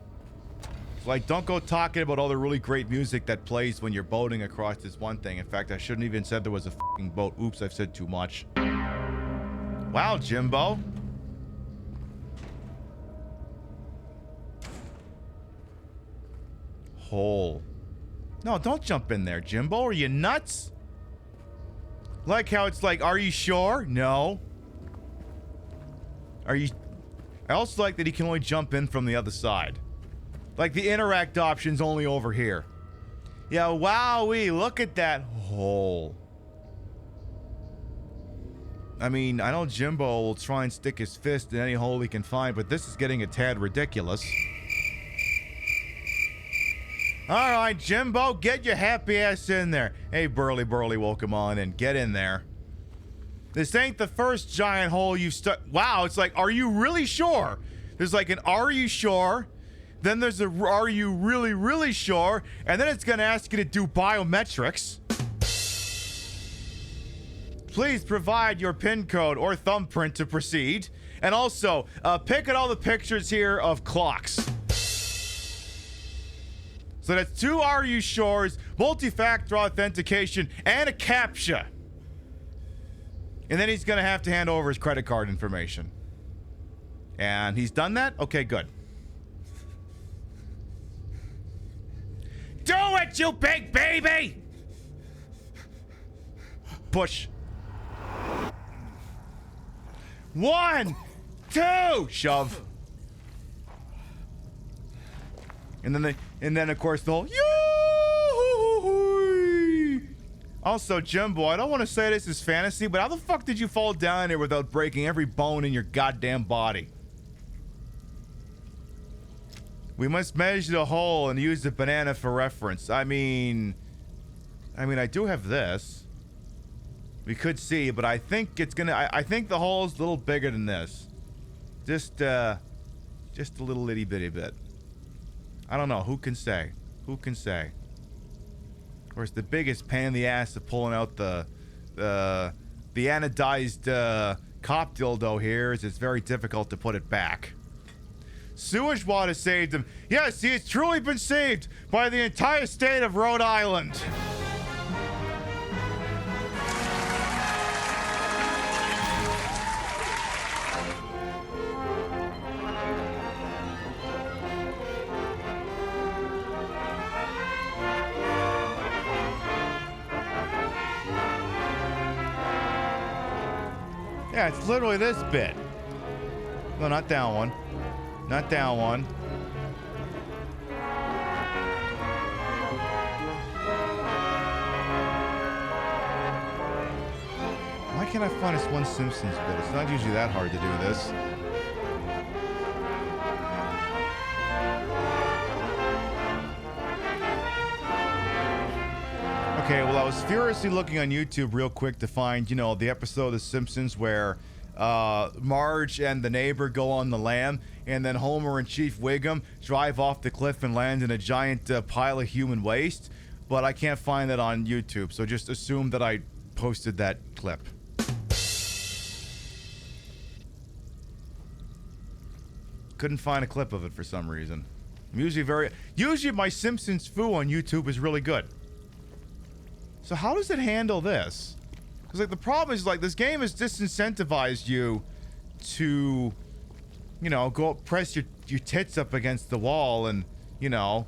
Like, don't go talking about all the really great music that plays when you're boating across this one thing. In fact, I shouldn't even said there was a fucking boat. Oops, I've said too much. Wow, Jimbo. Hole. No, don't jump in there, Jimbo. Are you nuts? Like how it's like, are you sure? No. Are you... I also like that he can only jump in from the other side. Like, the interact option's only over here. Yeah, wowee, look at that hole. I mean, I know Jimbo will try and stick his fist in any hole he can find, but this is getting a tad ridiculous. Alright, Jimbo, get your happy ass in there. Hey, Burly, welcome on in. Get in there. This ain't the first giant hole you've stuck. Wow, it's like, are you really sure? There's like an, are you sure? Then there's a, are you really, really sure? And then it's going to ask you to do biometrics. Please provide your PIN code or thumbprint to proceed. And also, pick at all the pictures here of clocks. So that's 2 are you sure's, multi-factor authentication, and a CAPTCHA. And then he's going to have to hand over his credit card information. And he's done that? Okay, good. Do it, you big baby! Push. 1, 2, shove. And then of course the whole yoo-hoo-hoo-hoo. Also, Jimbo, I don't want to say this is fantasy, but how the fuck did you fall down here without breaking every bone in your goddamn body? We must measure the hole and use the banana for reference. I mean, I do have this. We could see, but I think it's gonna. I think the hole's a little bigger than this. Just a little itty bitty bit. I don't know. Who can say? Who can say? Of course, the biggest pain in the ass of pulling out the anodized cop dildo here is it's very difficult to put it back. Sewage water saved him. Yes, he has truly been saved by the entire state of Rhode Island. Yeah, it's literally this bit. No, not that one. Not that one. Why can't I find this one Simpsons bit? It's not usually that hard to do this. Okay, well, I was furiously looking on YouTube real quick to find, you know, the episode of The Simpsons where Marge and the neighbor go on the lam, and then Homer and Chief Wiggum drive off the cliff and land in a giant pile of human waste. But I can't find that on YouTube, so just assume that I posted that clip. Couldn't find a clip of it for some reason. I'm usually my Simpsons foo on YouTube is really good. So how does it handle this? Because, like, the problem is, like, this game has disincentivized you to, you know, go press your tits up against the wall and, you know,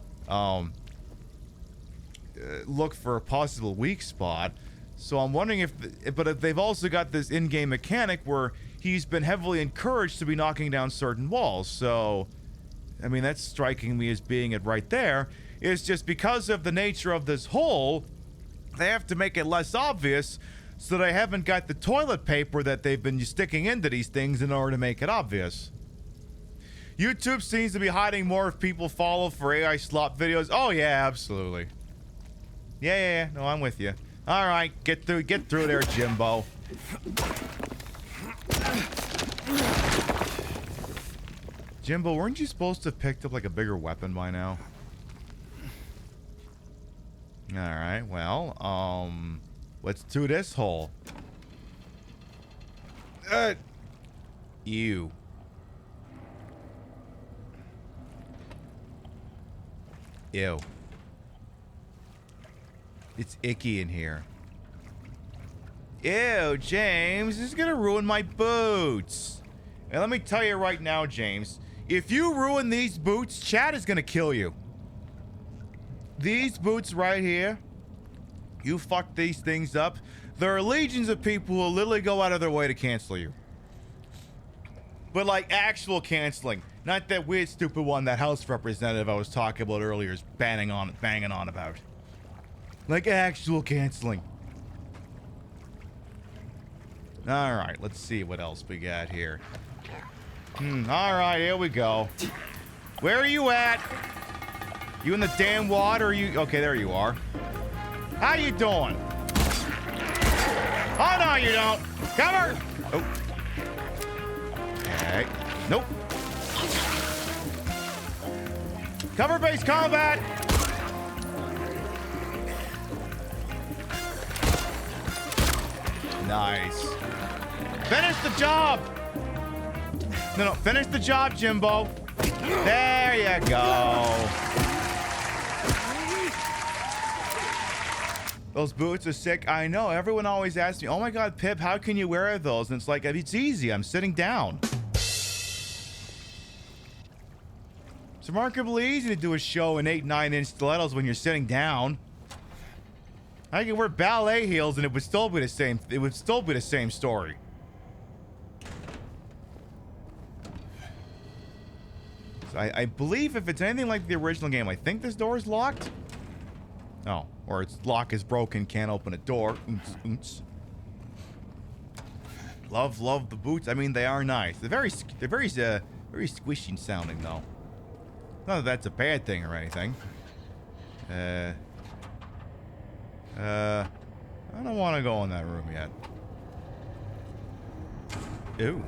look for a possible weak spot. So I'm wondering if they've also got this in-game mechanic where he's been heavily encouraged to be knocking down certain walls. So, I mean, that's striking me as being it right there. It's just because of the nature of this hole, they have to make it less obvious, so they haven't got the toilet paper that they've been sticking into these things in order to make it obvious. YouTube seems to be hiding more if people follow for AI slop videos. Oh yeah, absolutely. Yeah. No, I'm with you. All right, get through there, Jimbo. Jimbo, weren't you supposed to have picked up like a bigger weapon by now? Alright, well, let's do this hole. Ew. Ew. It's icky in here. Ew, James, this is gonna ruin my boots. And let me tell you right now, James, if you ruin these boots, Chad is gonna kill you. These boots right here, you fuck these things up, there are legions of people who will literally go out of their way to cancel you. But like actual canceling, not that weird stupid one that House representative I was talking about earlier is banging on about. Like actual canceling. Alright, let's see what else we got here. Alright, here we go. Where are you at? You in the damn water? Or you okay? There you are. How you doing? Oh no, you don't. Cover. Oh. Okay. Nope. Cover-based combat. Nice. Finish the job. No, finish the job, Jimbo. There you go. Those boots are sick. I know. Everyone always asks me, oh my God, Pip, how can you wear those? And it's like, it's easy. I'm sitting down. It's remarkably easy to do a show in 8-9-inch stilettos when you're sitting down. I can wear ballet heels and it would still be the same. It would still be the same story. So I believe if it's anything like the original game, I think this door is locked. Oh, Or its lock is broken, can't open a door. Oons, oons. Love the boots. I mean, they are nice. They're very squishy sounding, though. Not that that's a bad thing or anything. I don't want to go in that room yet. Ooh.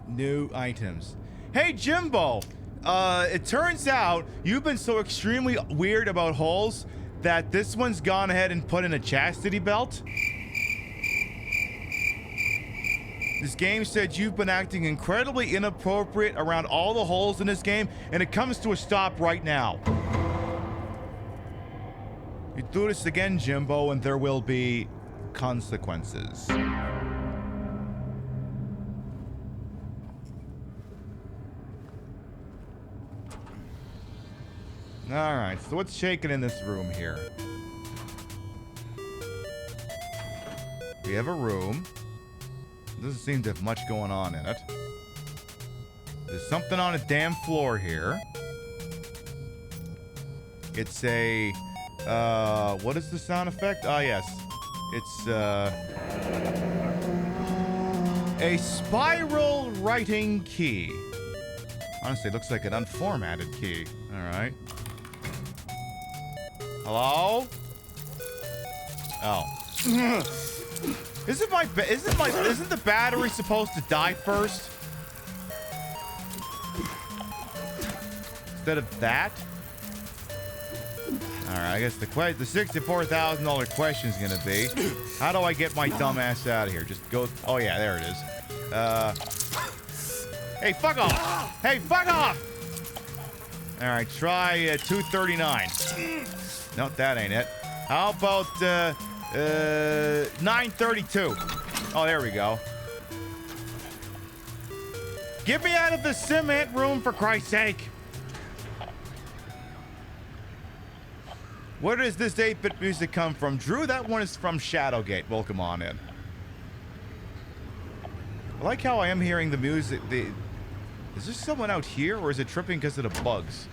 New items. Hey, Jimbo. It turns out you've been so extremely weird about holes that this one's gone ahead and put in a chastity belt. This game said you've been acting incredibly inappropriate around all the holes in this game, and it comes to a stop right now. You do this again, Jimbo, and there will be consequences. Alright, so what's shaking in this room here? We have a room. Doesn't seem to have much going on in it. There's something on a damn floor here. It's a... what is the sound effect? Ah, yes. It's, a spiral writing key. Honestly, it looks like an unformatted key. Alright. Hello? Oh. Isn't the battery supposed to die first? Instead of that? Alright, I guess the $64,000 question is gonna be, how do I get my dumb ass out of here? Just go, oh yeah, there it is. Hey, fuck off! Hey, fuck off! Alright, try 239. Nope, that ain't it. How about 932? Oh, there we go. Get me out of the cement room, for Christ's sake. Where does this 8-bit music come from? Drew, that one is from Shadowgate. Welcome on in. I like how I am hearing the music. Is there someone out here, or is it tripping because of the bugs?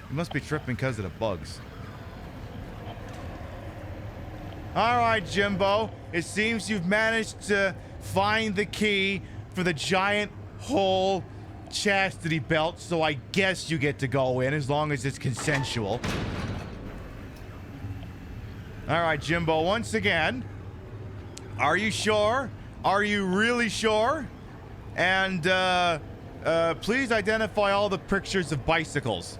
It must be tripping because of the bugs. Alright, Jimbo. It seems you've managed to find the key for the giant hole chastity belt, so I guess you get to go in as long as it's consensual. Alright, Jimbo, once again, are you sure? Are you really sure? And please identify all the pictures of bicycles.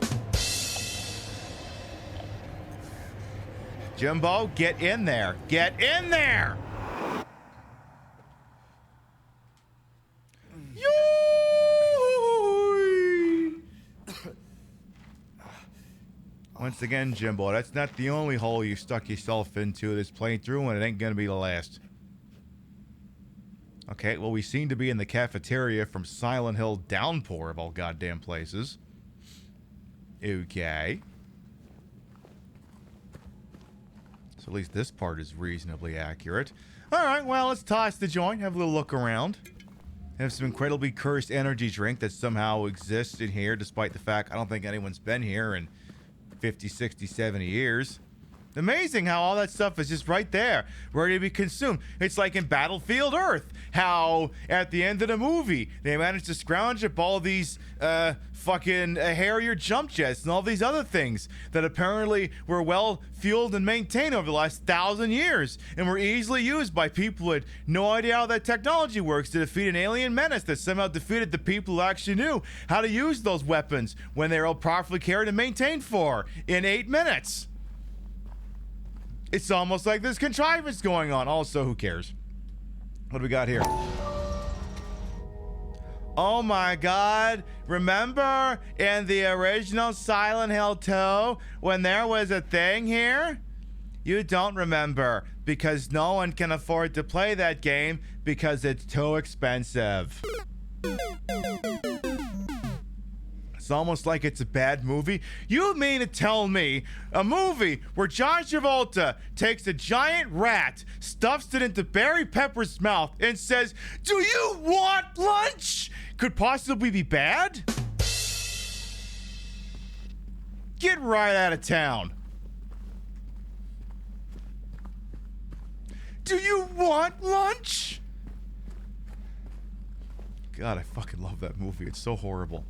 Jimbo, get in there. Get in there! Once again, Jimbo, that's not the only hole you stuck yourself into this playthrough, and it ain't gonna be the last. Okay, well, we seem to be in the cafeteria from Silent Hill Downpour of all goddamn places. Okay. So at least this part is reasonably accurate. Alright, well, let's toss the joint, have a little look around. Have some incredibly cursed energy drink that somehow exists in here, despite the fact I don't think anyone's been here in 50, 60, 70 years. Amazing how all that stuff is just right there, ready to be consumed. It's like in Battlefield Earth, how at the end of the movie, they managed to scrounge up all these fucking Harrier jump jets and all these other things that apparently were well fueled and maintained over the last 1,000 years and were easily used by people who had no idea how that technology works to defeat an alien menace that somehow defeated the people who actually knew how to use those weapons when they were all properly carried and maintained for in 8 minutes. It's almost like there's contrivance going on. Also, who cares? What do we got here? Oh my god. Remember in the original Silent Hill 2 when there was a thing here? You don't remember because no one can afford to play that game because it's too expensive. It's almost like it's a bad movie. You mean to tell me a movie where John Travolta takes a giant rat, stuffs it into Barry Pepper's mouth, and says, "Do you want lunch?" could possibly be bad? Get right out of town. Do you want lunch? God, I fucking love that movie. It's so horrible.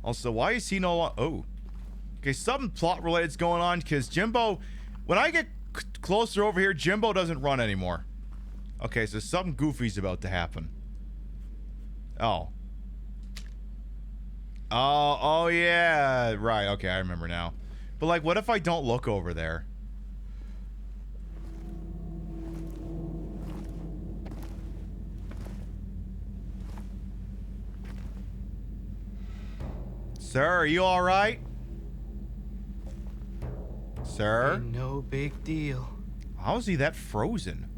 Also, why is he no longer... Oh. Okay, something plot related's going on because Jimbo... When I get closer over here, Jimbo doesn't run anymore. Okay, so something goofy's about to happen. Oh. Oh yeah. Right, okay, I remember now. But like, what if I don't look over there? Sir, are you alright? Sir? Ain't no big deal. How is he that frozen?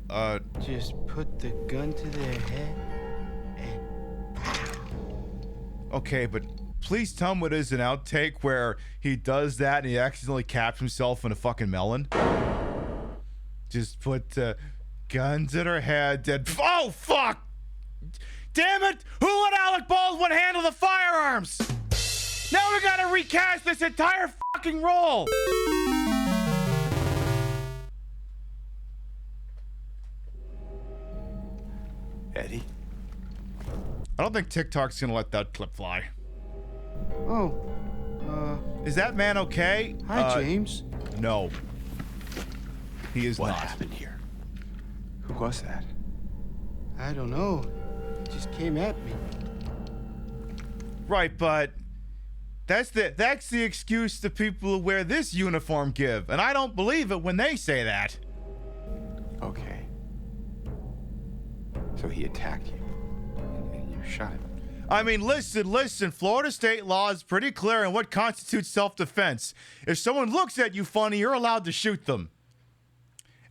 Just put the gun to their head and okay, but please tell me it is an outtake where he does that and he accidentally caps himself in a fucking melon. Just put gun to their head, dead. Oh, fuck! Damn it! Who let Alec Baldwin handle the firearms? Now we gotta recast this entire fucking role! Eddie? I don't think TikTok's gonna let that clip fly. Oh, is that man okay? Hi, James. No. He is What not. happened here? Who was that? I don't know. It just came at me. Right, but that's the excuse the people who wear this uniform give, and I don't believe it when they say that. Okay. So he attacked you, and you shot him. I mean, listen. Florida state law is pretty clear on what constitutes self-defense. If someone looks at you funny, you're allowed to shoot them.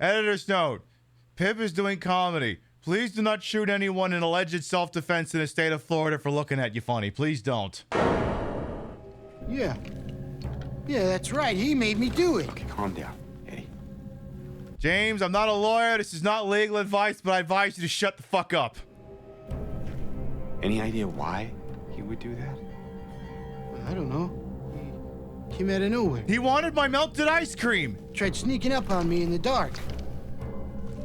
Editor's note. Pip is doing comedy. Please do not shoot anyone in alleged self-defense in the state of Florida for looking at you funny. Please don't. Yeah. Yeah, that's right. He made me do it. Okay, calm down, Eddie. James, I'm not a lawyer. This is not legal advice, but I advise you to shut the fuck up. Any idea why he would do that? I don't know. He came out of nowhere. He wanted my melted ice cream. Tried sneaking up on me in the dark.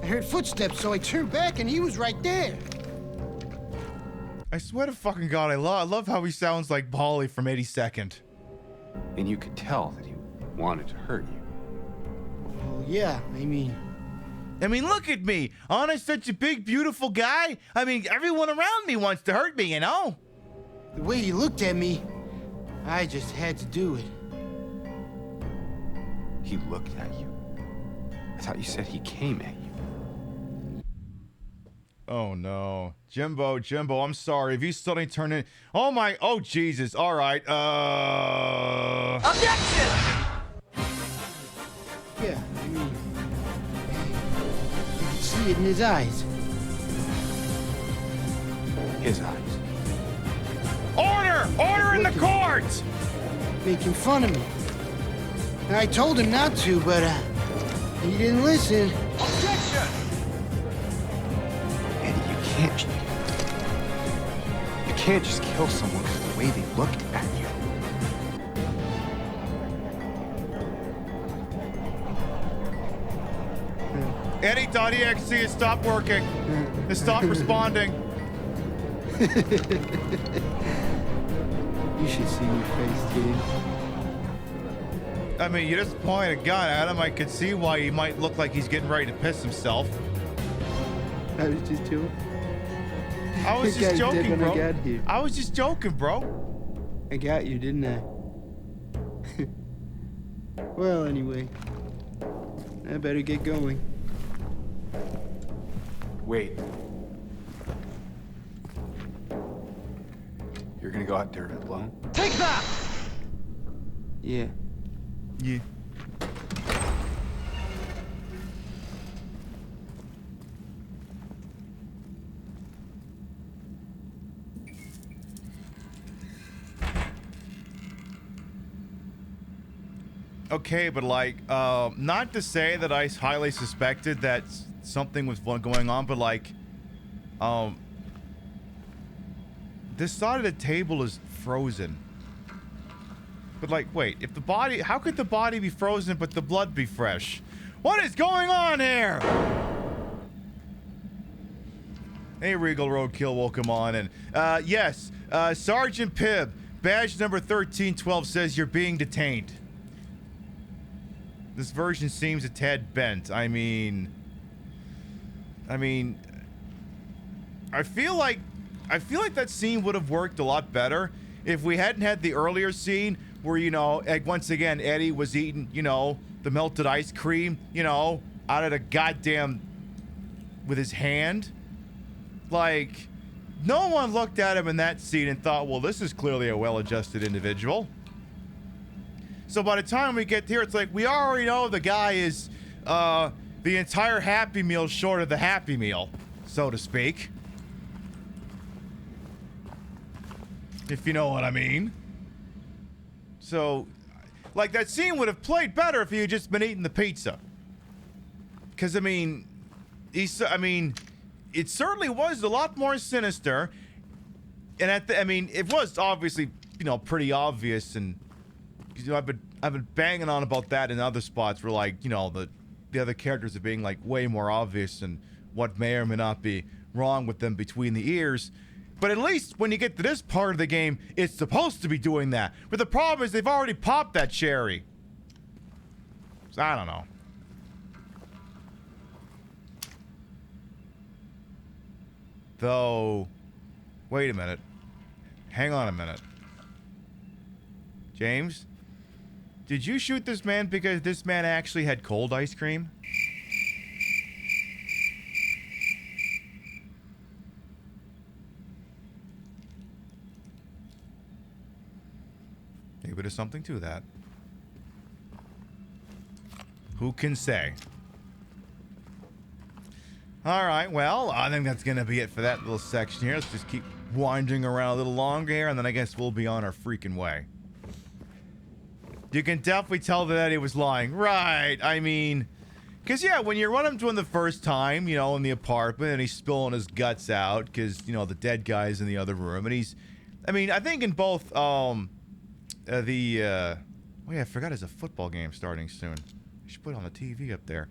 I heard footsteps, so I turned back and he was right there. I swear to fucking God, I love how he sounds like Polly from 82nd. And you could tell that he wanted to hurt you. Well, yeah, I mean, look at me. Aren't I such a big, beautiful guy? I mean, everyone around me wants to hurt me, you know? the way he looked at me, I just had to do it. He looked at you? I thought you said he came at you. Oh no. Jimbo, I'm sorry. If you suddenly turn in... Oh Jesus. All right. Objection! Yeah, I mean, you could see it in his eyes. His eyes. Order! Order in the court! Making fun of me. I told him not to, but he didn't listen. Objection! Eddie, you can't just kill someone because of the way they looked at you. Eddie.exe has stopped working. Has stopped responding. You should see your face, James. I mean, you just pointed a gun at him. I could see why he might look like he's getting ready to piss himself. I was just joking. I was just joking, bro. I got here. I was just joking, bro. I got you, didn't I? Well, anyway, I better get going. Wait. You're gonna go out there alone? Take that! Yeah. Yeah. Okay, but like, not to say that I highly suspected that something was going on, but like, this side of the table is frozen. But like, wait, if the body, how could the body be frozen but the blood be fresh? What is going on here? Hey, Regal Roadkill, welcome on. And yes, Sergeant Pib, badge number 1312 says you're being detained. This version seems a tad bent. I mean, I feel like that scene would have worked a lot better if we hadn't had the earlier scene where, you know, once again, Eddie was eating, you know, the melted ice cream, you know, out of the goddamn, with his hand. Like, no one looked at him in that scene and thought, well, this is clearly a well-adjusted individual. So by the time we get here, it's like, we already know the guy is the entire Happy Meal short of the Happy Meal, so to speak. If you know what I mean. So, like, that scene would have played better if he had just been eating the pizza. Because, I mean, it certainly was a lot more sinister. And it was obviously, you know, pretty obvious. And, you know, I've been banging on about that in other spots where, like, you know, the other characters are being, like, way more obvious and what may or may not be wrong with them between the ears. But at least when you get to this part of the game, it's supposed to be doing that. But the problem is they've already popped that cherry. So I don't know. Though, wait a minute. Hang on a minute. James, did you shoot this man because this man actually had cold ice cream? Maybe there's something to that. Who can say? Alright, well, I think that's going to be it for that little section here. Let's just keep winding around a little longer here, and then I guess we'll be on our freaking way. You can definitely tell that Eddie was lying. Right, I mean... Because, yeah, when you run into him the first time, you know, in the apartment, and he's spilling his guts out, because, you know, the dead guy's in the other room, and he's... I mean, I think in both, oh yeah, I forgot there's a football game starting soon. I should put it on the TV up there.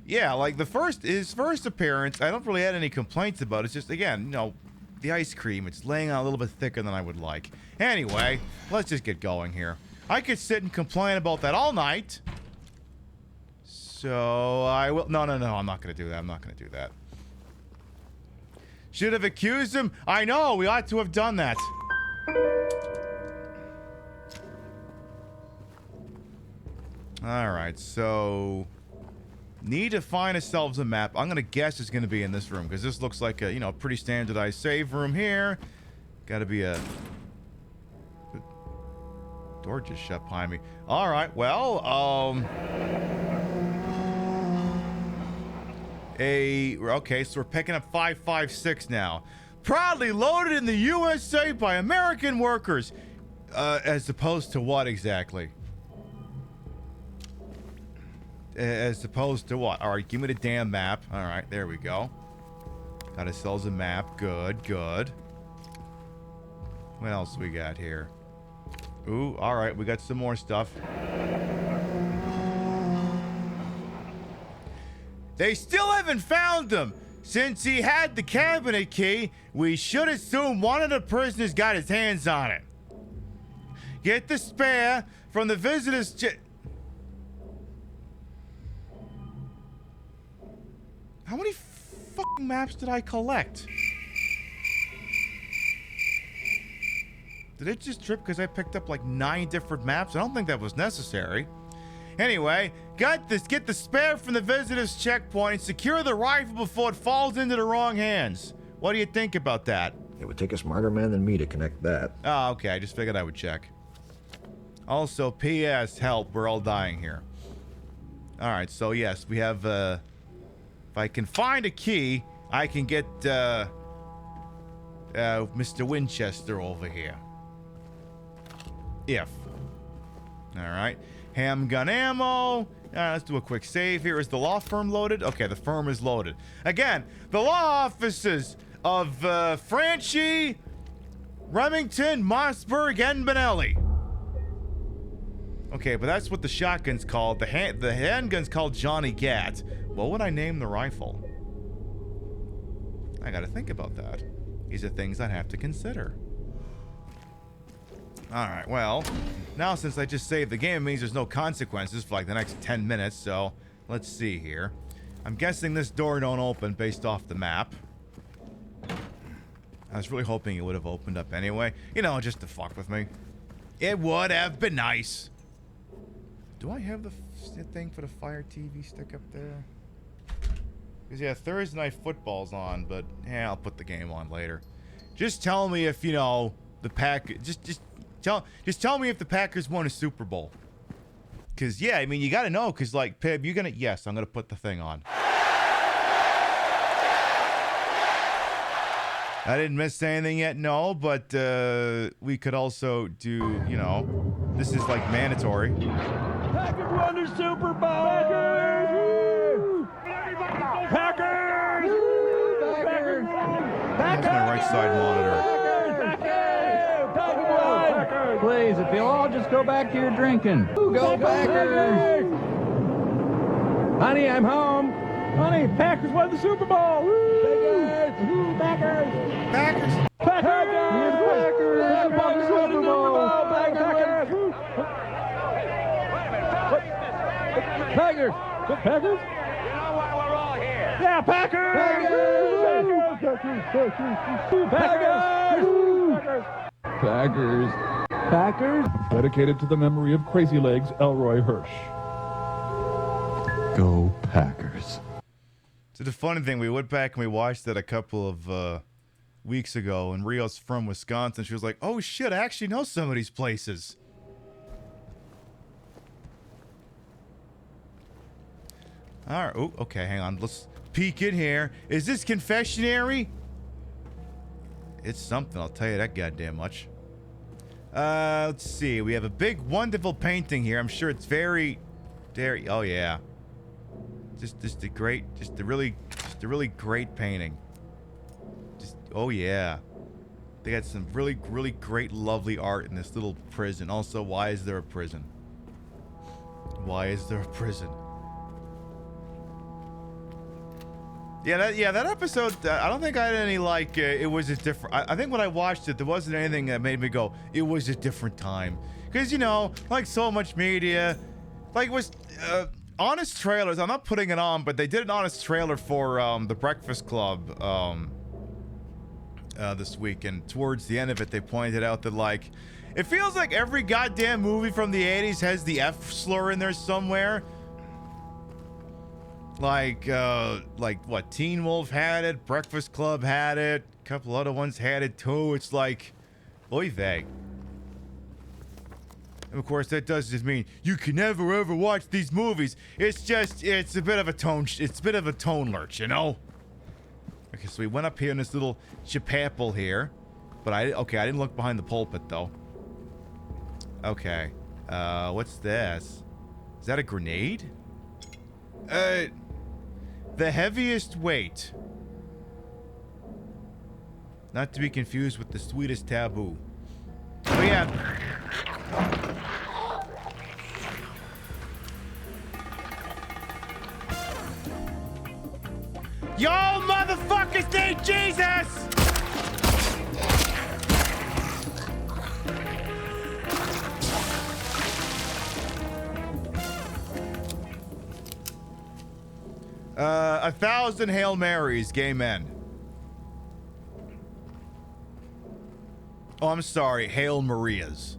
Yeah, like his first appearance, I don't really have any complaints about. It's just, again, you know, the ice cream, it's laying on a little bit thicker than I would like. Anyway, let's just get going here. I could sit and complain about that all night. So I will, no, I'm not going to do that. I'm not going to do that. Should have accused him. I know, we ought to have done that. Alright, so... Need to find ourselves a map. I'm going to guess it's going to be in this room, because this looks like a, you know, pretty standardized save room here. Gotta be a... The door just shut behind me. Alright, well, okay, so we're picking up 556 now. Proudly loaded in the USA by American workers. As opposed to what exactly? As opposed to what? Alright, give me the damn map. Alright, there we go. Got ourselves a map. Good, good. What else we got here? Ooh, alright, we got some more stuff. They still haven't found him. Since he had the cabinet key, we should assume one of the prisoners got his hands on it. Get the spare from the visitor's How many fucking maps did I collect? Did it just trip because I picked up like 9 different maps? I don't think that was necessary. Anyway, get the spare from the visitor's checkpoint and secure the rifle before it falls into the wrong hands. What do you think about that? It would take a smarter man than me to connect that. Oh, okay. I just figured I would check. Also, P.S. Help. We're all dying here. Alright, so yes, we have, if I can find a key, I can get, Mr. Winchester over here. If. All right. Handgun ammo. Let's do a quick save here. Is the law firm loaded? Okay, the firm is loaded. Again, the law offices of Franchi, Remington, Mossberg, and Benelli. Okay, but that's what the shotgun's called. The handgun's called Johnny Gat. What would I name the rifle? I gotta think about that. These are things I'd have to consider. Alright, well, now since I just saved the game, it means there's no consequences for like the next 10 minutes, so let's see here. I'm guessing this door don't open based off the map. I was really hoping it would have opened up anyway. You know, just to fuck with me. It would have been nice. Do I have the thing for the Fire TV stick up there? Because, yeah, Thursday Night Football's on, but, yeah, I'll put the game on later. Just tell me if, you know, the Just tell me if the Packers won a Super Bowl. Because, yeah, I mean, you got to know. Because, like, Pib, you're going to... Yes, I'm going to put the thing on. I didn't miss anything yet, no. But we could also do, you know... This is, like, mandatory. Packers won the Super Bowl! Packers! Packers! Packers! That's my right side monitor. Please, if you'll all just go back to your drinking. Go Packers! Honey, I'm home. Honey, Packers won the Super Bowl! Woo! Packers! Packers! Packers! Packers! Packers won the Super Bowl! Packers! Packers! Packers? You know why we're all here? Yeah, Packers! Packers! Packers. Packers? Dedicated to the memory of Crazy Legs Elroy Hirsch. Go Packers. So the funny thing, we went back and we watched that a couple of weeks ago, and Rio's from Wisconsin. She was like, oh shit, I actually know some of these places. All right. Oh, okay, hang on. Let's peek in here. Is this confessionary? It's something, I'll tell you that goddamn much. Let's see. We have a big, wonderful painting here. I'm sure it's very... Oh, yeah. Just a really great painting. Oh, yeah. They got some really, really great, lovely art in this little prison. Also, why is there a prison? Why is there a prison? Yeah, that episode, I don't think I had any, like, it was a different... I think when I watched it, there wasn't anything that made me go, it was a different time. Because, you know, like so much media, like, it was... honest trailers, I'm not putting it on, but they did an honest trailer for The Breakfast Club this week, and towards the end of it, they pointed out that, like, it feels like every goddamn movie from the 80s has the F slur in there somewhere. Like what, Teen Wolf had it, Breakfast Club had it, a couple other ones had it too. It's like, oy vey. And of course, that does just mean you can never ever watch these movies. It's a bit of a tone lurch, you know? Okay, so we went up here in this little chapel here. But I didn't look behind the pulpit, though. Okay. What's this? Is that a grenade? The heaviest weight. Not to be confused with the sweetest taboo. Oh, yeah. Y'all motherfuckers need Jesus! A 1,000 Hail Marys, gay men. Oh, I'm sorry, Hail Marias.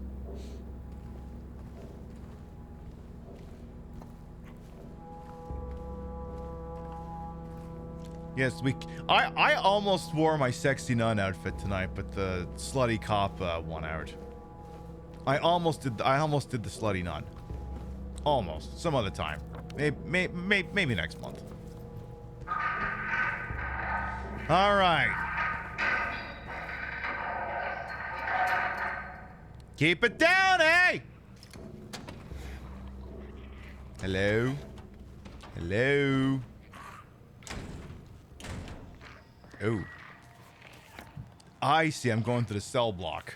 Yes, I almost wore my sexy nun outfit tonight, but the slutty cop won out. I almost did the slutty nun. Almost. Some other time. Maybe next month. All right. Keep it down, eh? Hello? Hello? Oh. I see. I'm going to the cell block.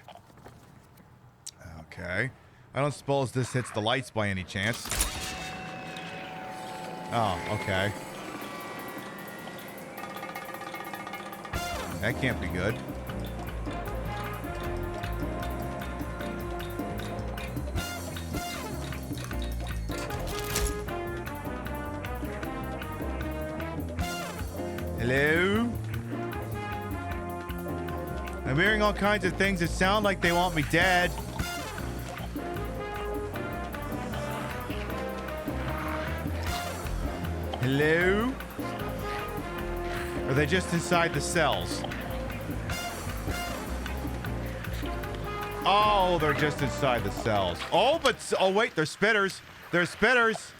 Okay. I don't suppose this hits the lights by any chance. Oh, okay. That can't be good. Hello? I'm hearing all kinds of things that sound like they want me dead. Hello? Or are they just inside the cells? Oh, they're just inside the cells. Oh, but... Oh, wait, they're spitters. They're spitters.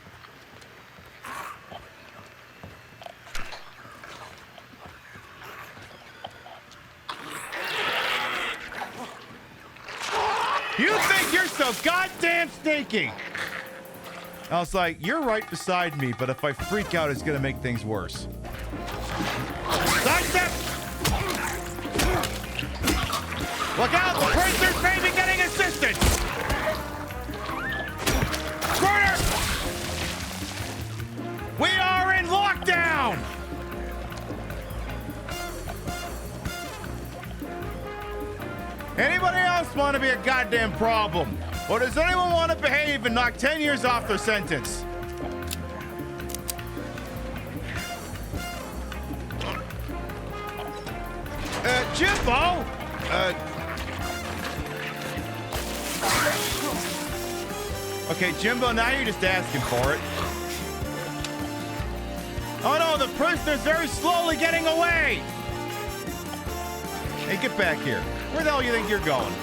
You think you're so goddamn sneaky? I was like, you're right beside me, but if I freak out, it's gonna make things worse. Sidestep! Look out, the prisoners may be getting assistance! Corner! We are in lockdown! Anybody else want to be a goddamn problem? Or does anyone want to behave and knock 10 years off their sentence? Jimbo! Okay, Jimbo, now you're just asking for it. Oh no, the prisoner's very slowly getting away! Hey, get back here. Where the hell do you think you're going?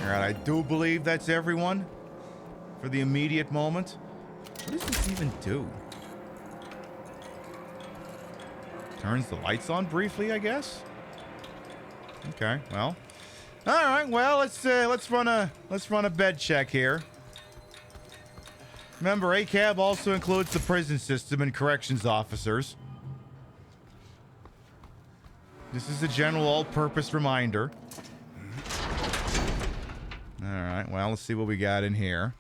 Alright, I do believe that's everyone for the immediate moment. What does this even do? Turns the lights on briefly, I guess. Okay, well. Alright, well, let's run a bed check here. Remember, ACAB also includes the prison system and corrections officers. This is a general all-purpose reminder. Alright, well, let's see what we got in here.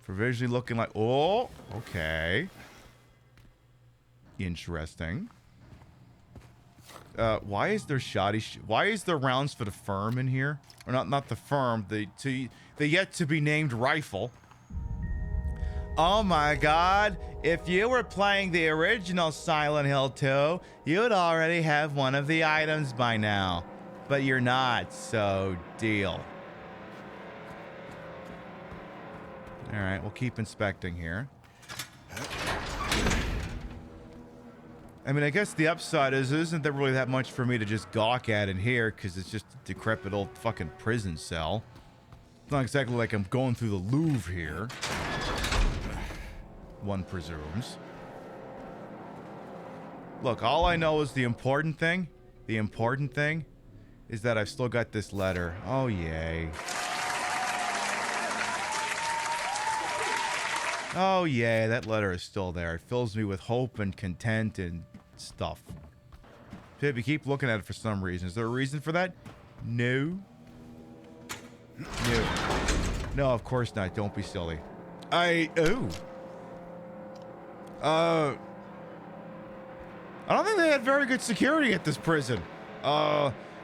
Provisionally looking like... Oh, okay. Interesting. Why is there why is there rounds for the firm in here? Or not the firm, the yet-to-be-named rifle. Oh my god, if you were playing the original Silent Hill 2, you'd already have one of the items by now. But you're not, so deal. Alright, we'll keep inspecting here. I mean, I guess the upside is, isn't there really that much for me to just gawk at in here, because it's just a decrepit old fucking prison cell. It's not exactly like I'm going through the Louvre here. One presumes. Look, all I know is the important thing is that I've still got this letter. Oh, yay. Oh, yeah, that letter is still there. It fills me with hope and content and stuff. Pibby, keep looking at it for some reason. Is there a reason for that? No. No. No, of course not. Don't be silly. I don't think they had very good security at this prison.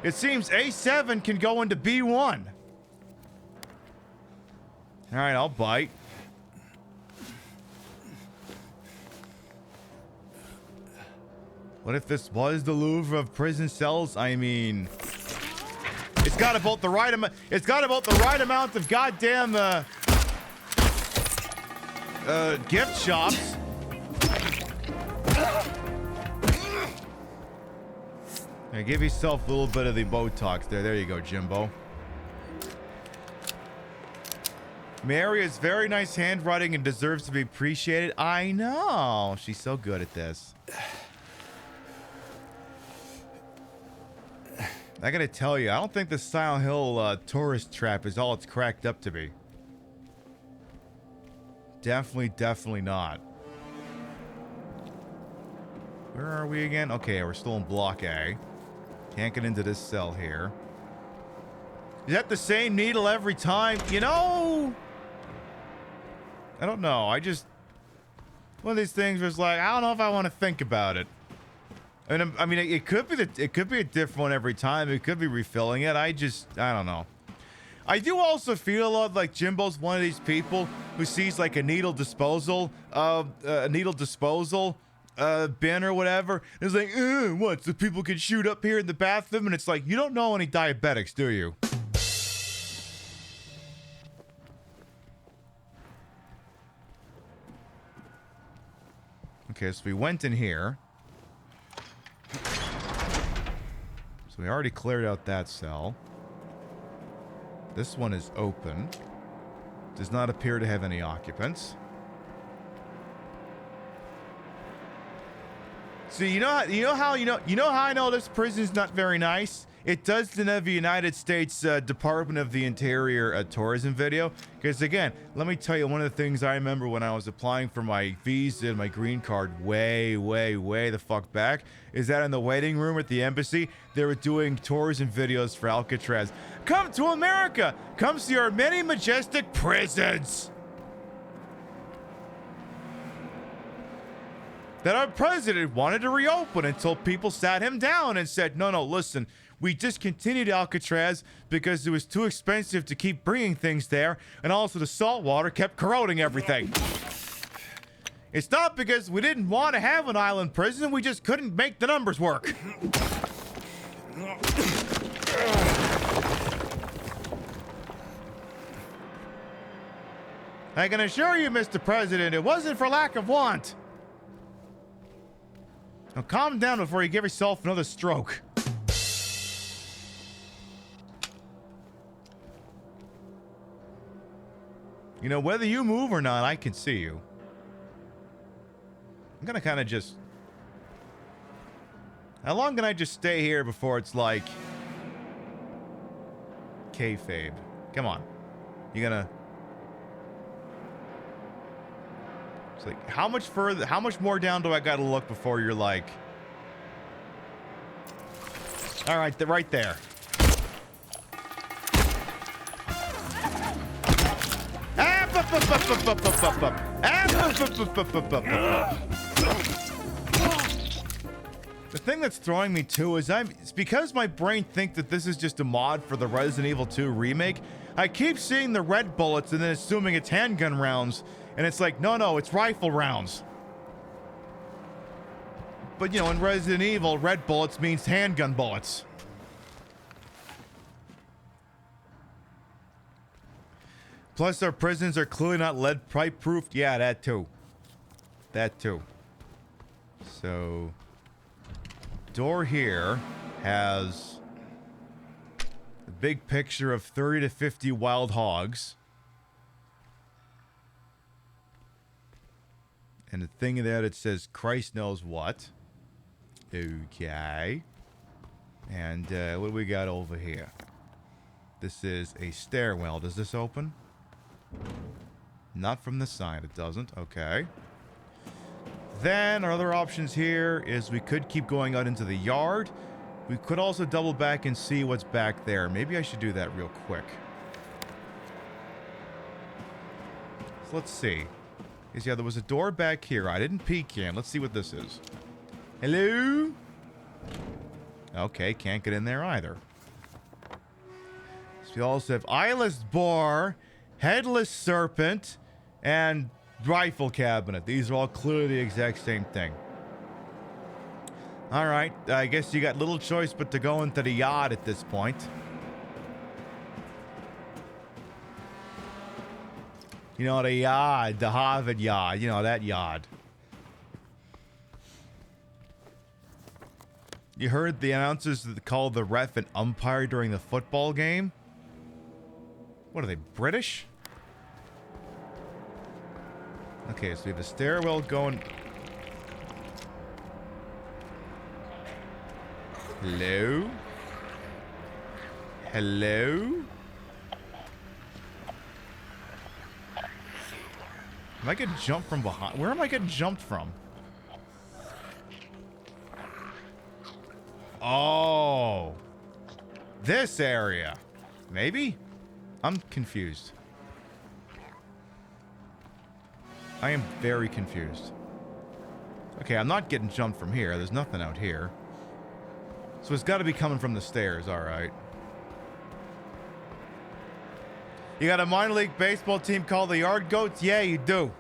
It seems A7 can go into B1. All right, I'll bite. What if this was the Louvre of prison cells? I mean, it's got about the right amount. It's got about the right amount of goddamn gift shops. Now give yourself a little bit of the Botox there. There you go, Jimbo. Mary has very nice handwriting and deserves to be appreciated. I know. She's so good at this. I gotta tell you, I don't think the Silent Hill tourist trap is all it's cracked up to be. Definitely not. Where are we again? Okay, we're still in Block A. Can't get into this cell here. Is that the same needle every time? You know, I don't know. I just... One of these things was like, I don't know if I want to think about it. I mean, it could be a different one every time. It could be refilling it. I don't know. I do also feel like Jimbo's one of these people who sees like a needle disposal bin or whatever. And it's like, what? So people can shoot up here in the bathroom? And it's like, you don't know any diabetics, do you? Okay, so we went in here. So we already cleared out that cell. This one is open. Does not appear to have any occupants. See, you know how I know this prison is not very nice? It does denote the United States Department of the Interior tourism video. Because again, let me tell you, one of the things I remember when I was applying for my visa and my green card way the fuck back, is that in the waiting room at the embassy, they were doing tourism videos for Alcatraz. Come to America! Come see our many majestic prisons! That our president wanted to reopen until people sat him down and said, no, listen, we discontinued Alcatraz because it was too expensive to keep bringing things there, and also the salt water kept corroding everything. It's not because we didn't want to have an island prison, we just couldn't make the numbers work. I can assure you, Mr. President, it wasn't for lack of want. Now calm down before you give yourself another stroke. You know, whether you move or not, I can see you. I'm gonna kind of just... How long can I just stay here before it's like... kayfabe? Come on. You gonna... It's like, how much more down do I gotta look before you're like... Alright, right there. The thing that's throwing me too is it's because my brain thinks that this is just a mod for the Resident Evil 2 remake. I keep seeing the red bullets and then assuming it's handgun rounds, and it's like, no, it's rifle rounds. But you know, in Resident Evil, red bullets means handgun bullets. Plus, our prisons are clearly not lead pipe proofed. Yeah, that too. That too. So, door here has a big picture of 30 to 50 wild hogs. And the thing that it says, Christ knows what. Okay. And what do we got over here? This is a stairwell. Does this open? Not from the side, it doesn't. Okay. Then our other options here is we could keep going out into the yard. We could also double back and see what's back there. Maybe I should do that real quick. So let's see. Yeah, there was a door back here. I didn't peek in. Let's see what this is. Hello? Okay, can't get in there either. So we also have eyeless bar, headless serpent, and rifle cabinet. These are all clearly the exact same thing. Alright, I guess you got little choice but to go into the yard at this point. You know, the yard, the Harvard yard, you know, that yard. You heard the announcers that called the ref an umpire during the football game? What are they, British? Okay, so we have a stairwell going... Hello? Hello? Am I getting jumped from behind? Where am I getting jumped from? Oh. This area. Maybe? I'm confused. I am very confused. Okay, I'm not getting jumped from here. There's nothing out here. So it's got to be coming from the stairs, alright. You got a minor league baseball team called the Yard Goats? Yeah, you do.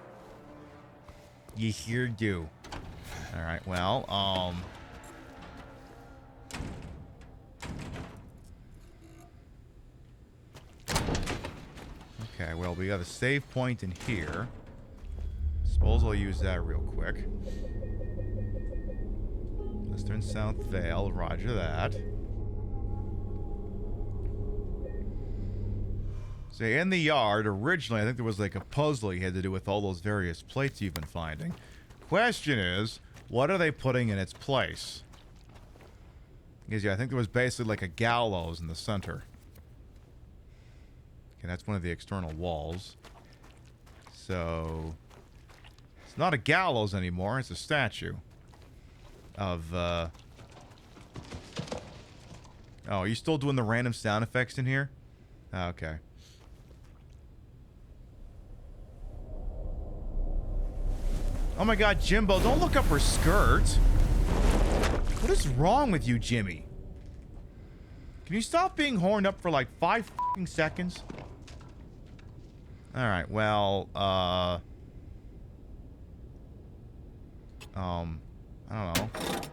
You sure do. Alright, well, okay, well, we got a save point in here. Suppose I'll use that real quick. Western South Vale, roger that. So in the yard, originally, I think there was like a puzzle you had to do with all those various plates you've been finding. Question is, what are they putting in its place? Because yeah, I think there was basically like a gallows in the center. Okay, that's one of the external walls. So it's not a gallows anymore, it's a statue of oh, are you still doing the random sound effects in here? Oh, okay. Oh my god, Jimbo, don't look up her skirt. What is wrong with you, Jimmy? Can you stop being horned up for like 5 fucking seconds? Alright, well, I don't know. Put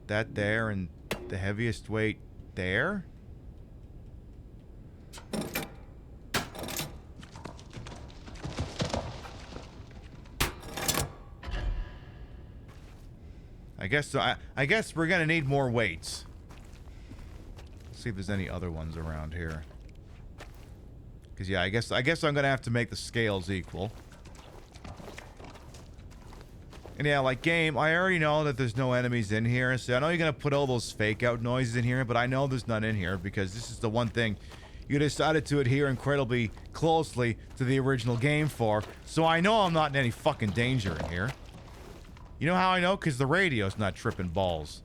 that there and the heaviest weight there? I guess so. I guess we're gonna need more weights. Let's see if there's any other ones around here. Cause yeah, I guess I'm gonna have to make the scales equal. And yeah, like game, I already know that there's no enemies in here. So I know you're gonna put all those fake out noises in here, but I know there's none in here because this is the one thing you decided to adhere incredibly closely to the original game for. So I know I'm not in any fucking danger in here. You know how I know? Because the radio's not tripping balls.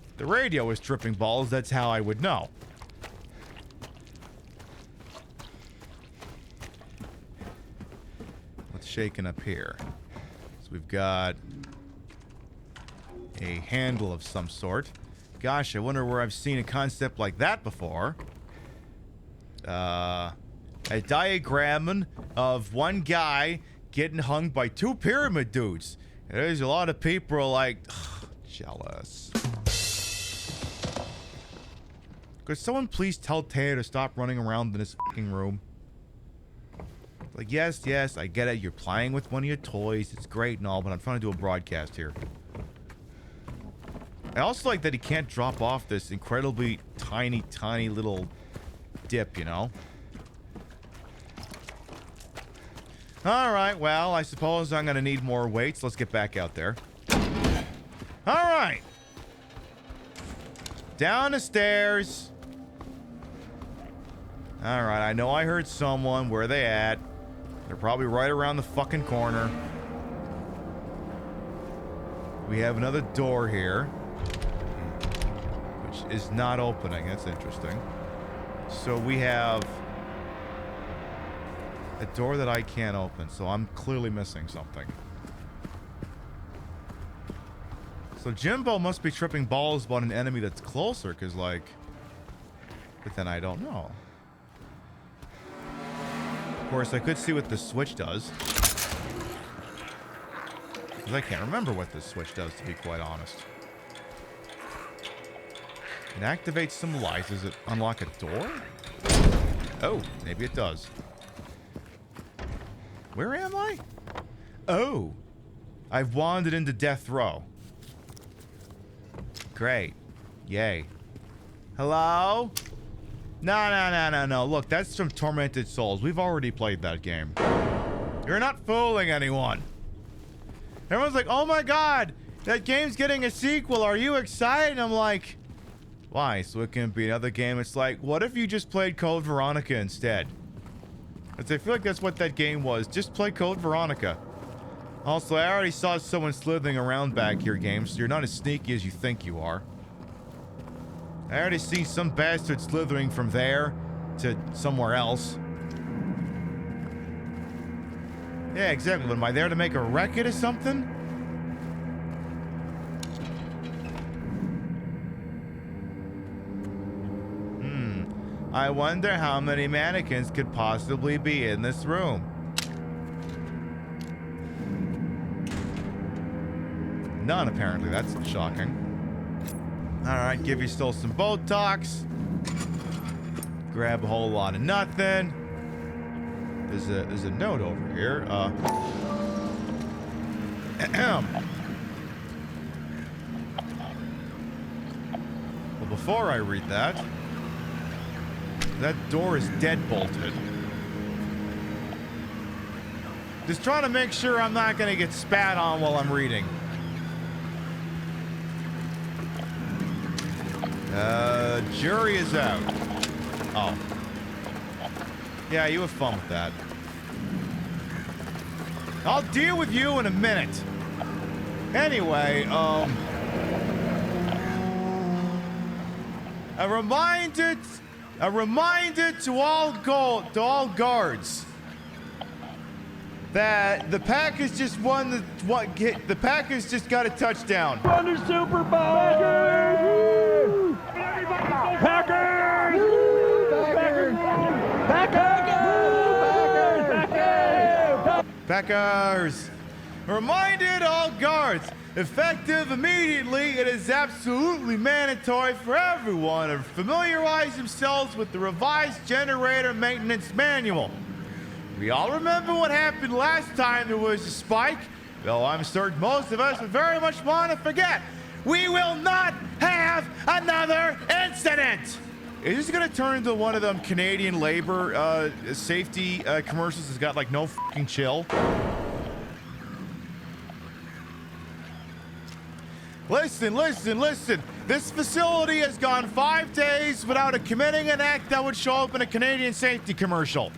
If the radio is tripping balls, that's how I would know. What's shaking up here? So we've got a handle of some sort. Gosh, I wonder where I've seen a concept like that before. A diagram of one guy getting hung by 2 pyramid dudes. There's a lot of people like, ugh, jealous. Could someone please tell Taylor to stop running around in this fucking room? Like, yes, I get it. You're playing with one of your toys. It's great and all, but I'm trying to do a broadcast here. I also like that he can't drop off this incredibly tiny little dip, you know? Alright, well, I suppose I'm gonna need more weights. Let's get back out there. Alright! Down the stairs. Alright, I know I heard someone. Where are they at? They're probably right around the fucking corner. We have another door here, which is not opening. That's interesting. So we have a door that I can't open, so I'm clearly missing something. So Jimbo must be tripping balls about an enemy that's closer, because, like... But then I don't know. Of course, I could see what this switch does. Because I can't remember what this switch does, to be quite honest. It activates some lights. Does it unlock a door? Oh, maybe it does. Where am I? Oh. I've wandered into death row. Great. Yay. Hello? No. Look, that's from Tormented Souls. We've already played that game. You're not fooling anyone. Everyone's like, oh my god, that game's getting a sequel. Are you excited? I'm like, Why? So it can be another game. It's like, what if you just played Code Veronica instead? I feel like that's what that game was. Just play Code Veronica. Also, I already saw someone slithering around back here, game, so you're not as sneaky as you think you are. I already see some bastard slithering from there to somewhere else. Yeah, exactly. But am I there to make a record or something? I wonder how many mannequins could possibly be in this room. None, apparently. That's shocking. Alright, give you still some Botox. Grab a whole lot of nothing. There's a note over here. Well, before I read that, that door is dead bolted. Just trying to make sure I'm not gonna get spat on while I'm reading. Jury is out. Oh. Yeah, you have fun with that. I'll deal with you in a minute. Anyway, a reminder to all guards that the Packers just won the Packers just got a touchdown. Won the Super Bowl! Packers! Packers! Packers! Packers! Packers! Reminded all guards, effective immediately, it is absolutely mandatory for everyone to familiarize themselves with the revised generator maintenance manual. We all remember what happened last time there was a spike, though I'm certain most of us would very much want to forget. We will not have another incident! Is this gonna turn into one of them Canadian labor safety commercials that's got like no fucking chill? Listen. This facility has gone 5 days without committing an act that would show up in a Canadian safety commercial.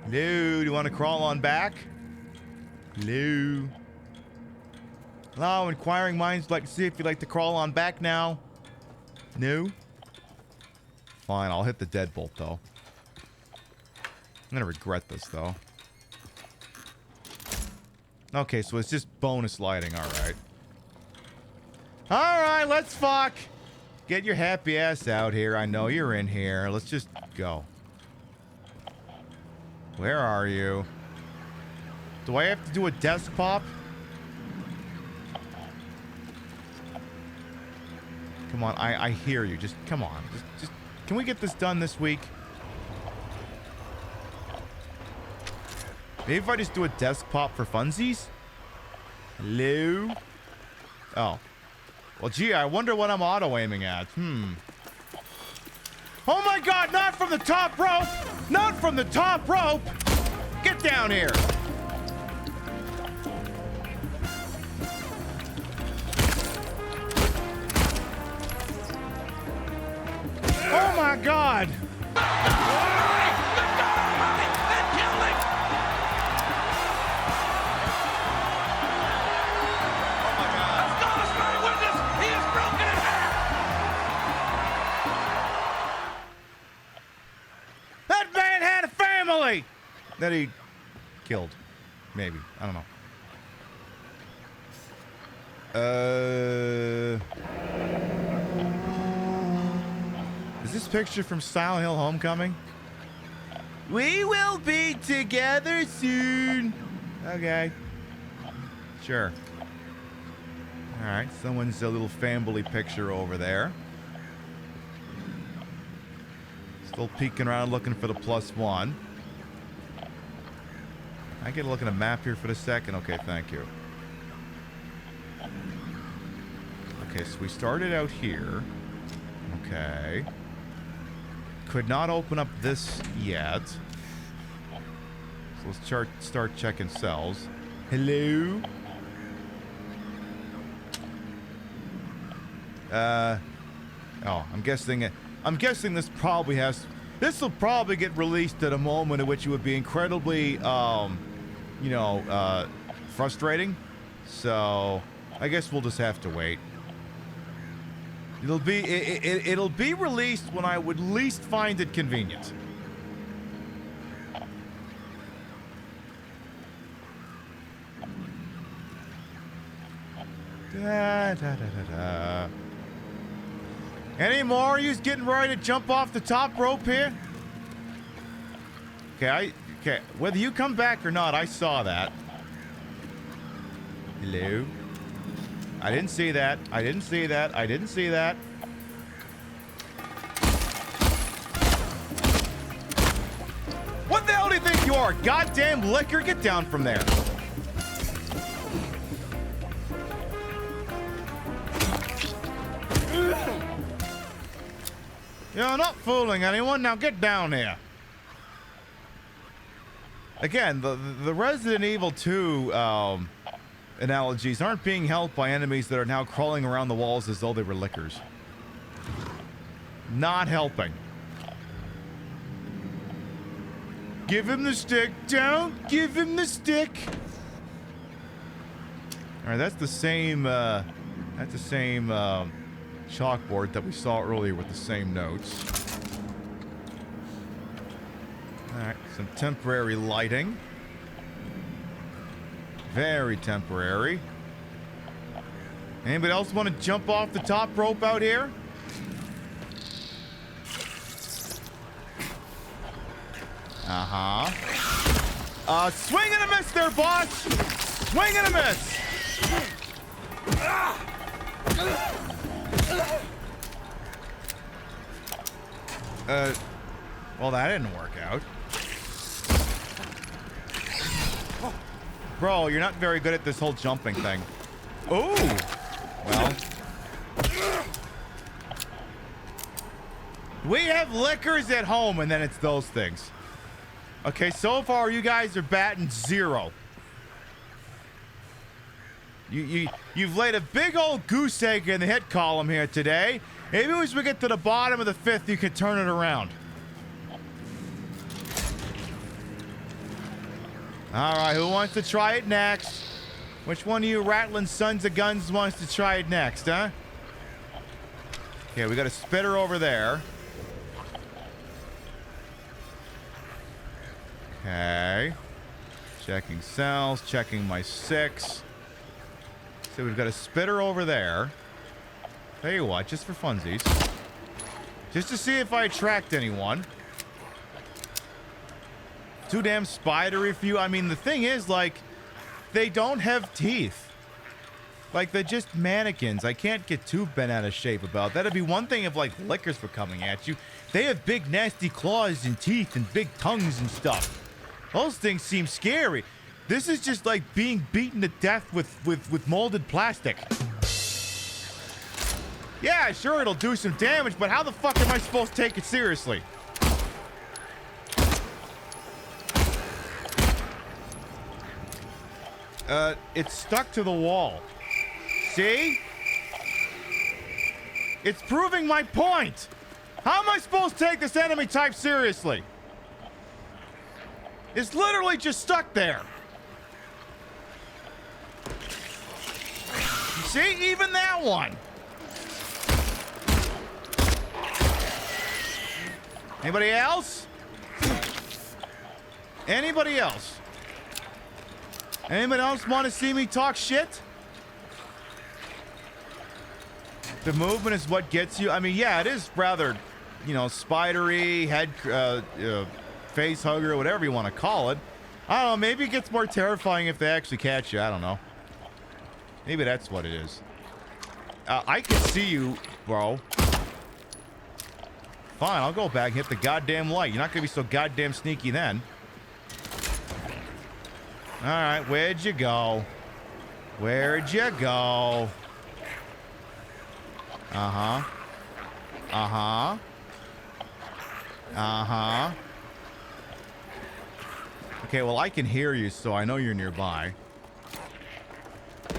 Hello, do you want to crawl on back? Hello. Hello, inquiring minds like to see if you'd like to crawl on back now. No? Fine, I'll hit the deadbolt, though. I'm gonna regret this, though. Okay, so it's just bonus lighting, alright. Alright, let's fuck! Get your happy ass out here. I know you're in here. Let's just go. Where are you? Do I have to do a desk pop? Come on, I hear you. Just come on. Just can we get this done this week? Maybe if I just do a desk pop for funsies? Hello? Oh. Well, gee, I wonder what I'm auto-aiming at. Oh my god, not from the top rope! Not from the top rope! Get down here! Oh my god! That he killed. Maybe. I don't know. Is this picture from Silent Hill Homecoming? We will be together soon. Okay. Sure. Alright, someone's a little family picture over there. Still peeking around looking for the +1. I get a look at a map here for a second. Okay, thank you. Okay, so we started out here. Okay. Could not open up this yet. So let's start checking cells. Hello? Oh, I'm guessing this probably has... This will probably get released at a moment at which it would be incredibly, frustrating. So, I guess we'll just have to wait. It'll be released when I would least find it convenient. Any more of you getting ready to jump off the top rope here? Okay, whether you come back or not, I saw that. Hello? I didn't see that. I didn't see that. I didn't see that. What the hell do you think you are? Goddamn liquor, get down from there. You're not fooling anyone. Now get down here. Again, the Resident Evil 2 analogies aren't being helped by enemies that are now crawling around the walls as though they were lickers. Not helping. Give him the stick. Don't give him the stick. All right, that's the same chalkboard that we saw earlier with the same notes. All right, some temporary lighting. Very temporary. Anybody else want to jump off the top rope out here? Swing and a miss there, boss! Swing and a miss! Well, that didn't work out. Bro, you're not very good at this whole jumping thing. Ooh! Well. We have liquors at home, and then it's those things. Okay, so far you guys are batting 0. You've laid a big old goose egg in the hit column here today. Maybe as we get to the bottom of the 5th, you can turn it around. All right, who wants to try it next? Which one of you rattling sons of guns wants to try it next, huh? Okay, we got a spitter over there. Okay. Checking cells, checking my 6. So we've got a spitter over there. Tell you what, just for funsies. Just to see if I attract anyone. Too damn spidery for you. I mean, the thing is, like, they don't have teeth. Like, they're just mannequins. I can't get too bent out of shape about that. It'd be one thing if, like, lickers were coming at you. They have big, nasty claws and teeth and big tongues and stuff. Those things seem scary. This is just like being beaten to death with molded plastic. Yeah, sure, it'll do some damage, but how the fuck am I supposed to take it seriously? It's stuck to the wall. See? It's proving my point. How am I supposed to take this enemy type seriously? It's literally just stuck there. See? Even that one. Anybody else? Anybody else? Anybody else want to see me talk shit? The movement is what gets you. I mean, yeah, it is rather, you know, spidery, head, face hugger, whatever you want to call it. I don't know. Maybe it gets more terrifying if they actually catch you. I don't know. Maybe that's what it is. I can see you, bro. Fine, I'll go back and hit the goddamn light. You're not going to be so goddamn sneaky then. All right, where'd you go? Where'd you go? Uh-huh. Uh-huh. Uh-huh. Okay, well, I can hear you, so I know you're nearby.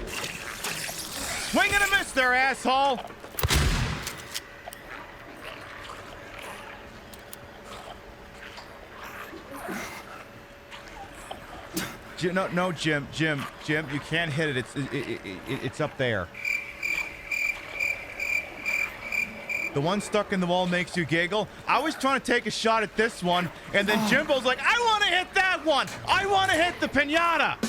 Swing and a miss there, asshole! No, Jim, you can't hit it. It's up there. The one stuck in the wall makes you giggle. I was trying to take a shot at this one, and then Jimbo's like, I want to hit that one. I want to hit the piñata.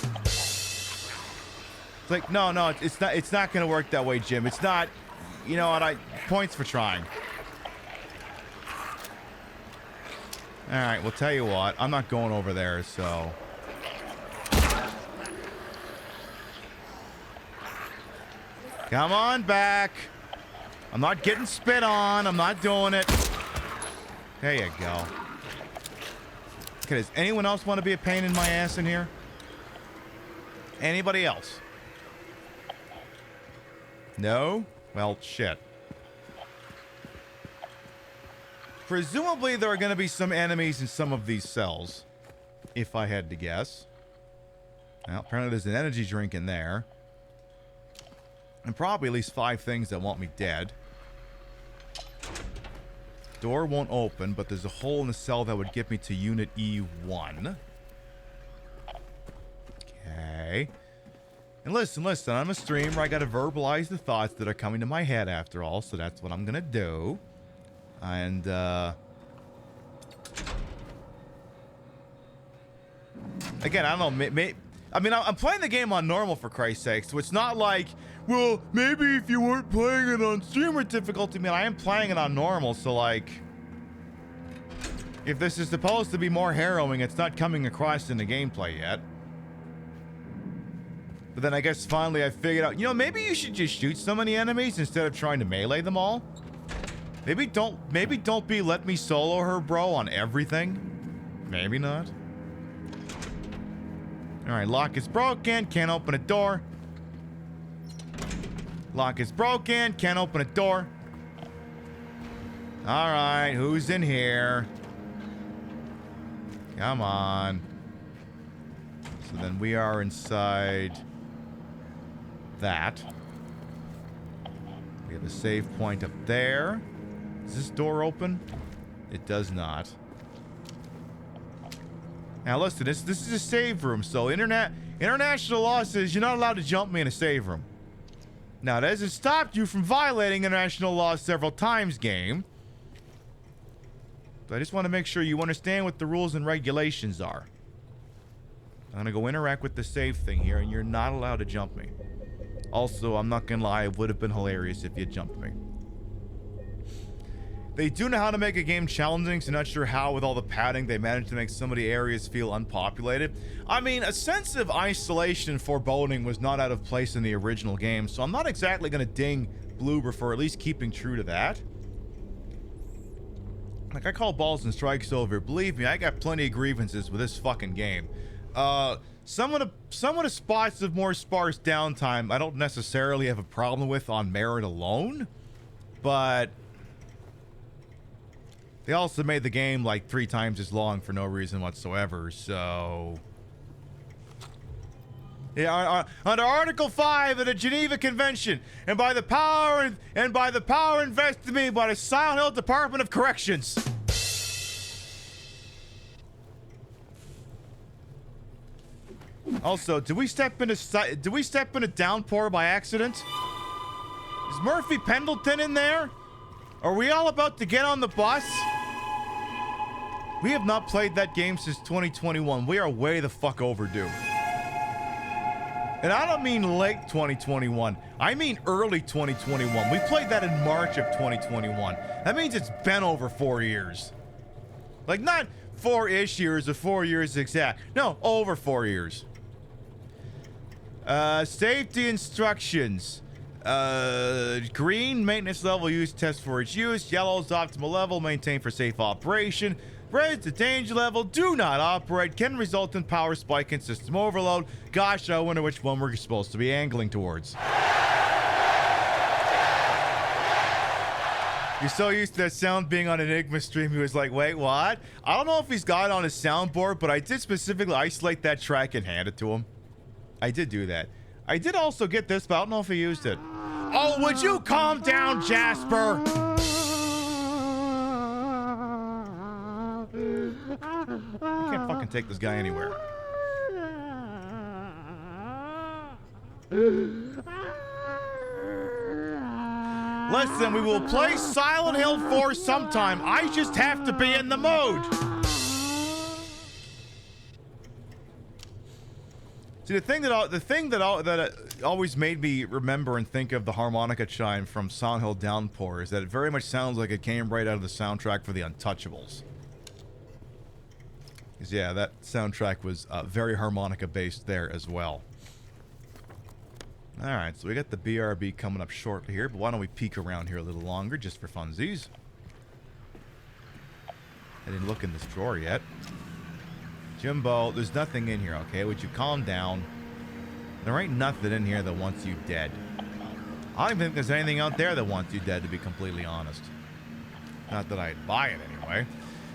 It's like, no, it's not going to work that way, Jim. It's not. You know what? Points for trying. All right, well, tell you what. I'm not going over there, so. Come on back. I'm not getting spit on. I'm not doing it. There you go. Okay, does anyone else want to be a pain in my ass in here? Anybody else? No? Well, shit. Presumably there are going to be some enemies in some of these cells. If I had to guess. Well, apparently there's an energy drink in there. And probably at least 5 things that want me dead. Door won't open, but there's a hole in the cell that would get me to Unit E1. Okay. And listen, I'm a streamer. I gotta verbalize the thoughts that are coming to my head after all, so that's what I'm gonna do. And, again, I don't know, I mean, I'm playing the game on normal, for Christ's sake, so it's not like, well, maybe if you weren't playing it on streamer difficulty, man, I am playing it on normal, so, like, if this is supposed to be more harrowing, it's not coming across in the gameplay yet. But then I guess finally I figured out, you know, maybe you should just shoot so many enemies instead of trying to melee them all. Maybe don't be let me solo her, bro, on everything. Maybe not. Alright, lock is broken. Can't open a door. Lock is broken. Can't open a door. Alright, who's in here? Come on. So then we are inside that. We have a save point up there. Does this door open? It does not. Now listen, this is a save room, so international law says you're not allowed to jump me in a save room. Now, that hasn't stopped you from violating international law several times, game. But I just want to make sure you understand what the rules and regulations are. I'm gonna go interact with the save thing here, and you're not allowed to jump me. Also, I'm not gonna lie, it would have been hilarious if you jumped me. They do know how to make a game challenging, so not sure how with all the padding they managed to make so many areas feel unpopulated. I mean, a sense of isolation and foreboding was not out of place in the original game, so I'm not exactly gonna ding Bloober for at least keeping true to that. Like, I call balls and strikes over. Believe me, I got plenty of grievances with this fucking game. Some of the spots of more sparse downtime I don't necessarily have a problem with on merit alone, but they also made the game like 3 times as long for no reason whatsoever, so yeah, under Article 5 of the Geneva Convention, and by the power invested in me by the Silent Hill Department of Corrections. Also, did we step into downpour by accident? Is Murphy Pendleton in there? Are we all about to get on the bus? We have not played that game since 2021. We are way the fuck overdue. And I don't mean late 2021. I mean early 2021. We played that in March of 2021. That means it's been over 4 years. Like, not 4-ish years or 4 years exact. No, over 4 years. Safety instructions. Green, maintenance level use, test for its use. Yellow is optimal level, maintain for safe operation. Red, the danger level, do not operate, can result in power spike and system overload. Gosh, I wonder which one we're supposed to be angling towards. You're so used to that sound being on Enigma stream, he was like, wait, what? I don't know if he's got it on his soundboard, but I did specifically isolate that track and hand it to him. I did do that. I did also get this, but I don't know if he used it. Oh, would you calm down, Jasper? I can't fucking take this guy anywhere. Listen, we will play Silent Hill 4 sometime. I just have to be in the mood. See, the thing that always made me remember and think of the harmonica chime from Silent Hill Downpour is that it very much sounds like it came right out of the soundtrack for The Untouchables. Because yeah, that soundtrack was very harmonica based there as well. Alright, so we got the BRB coming up shortly here, but why don't we peek around here a little longer just for funsies? I didn't look in this drawer yet. Jimbo, there's nothing in here, okay? Would you calm down? There ain't nothing in here that wants you dead. I don't even think there's anything out there that wants you dead, to be completely honest. Not that I'd buy it anyway.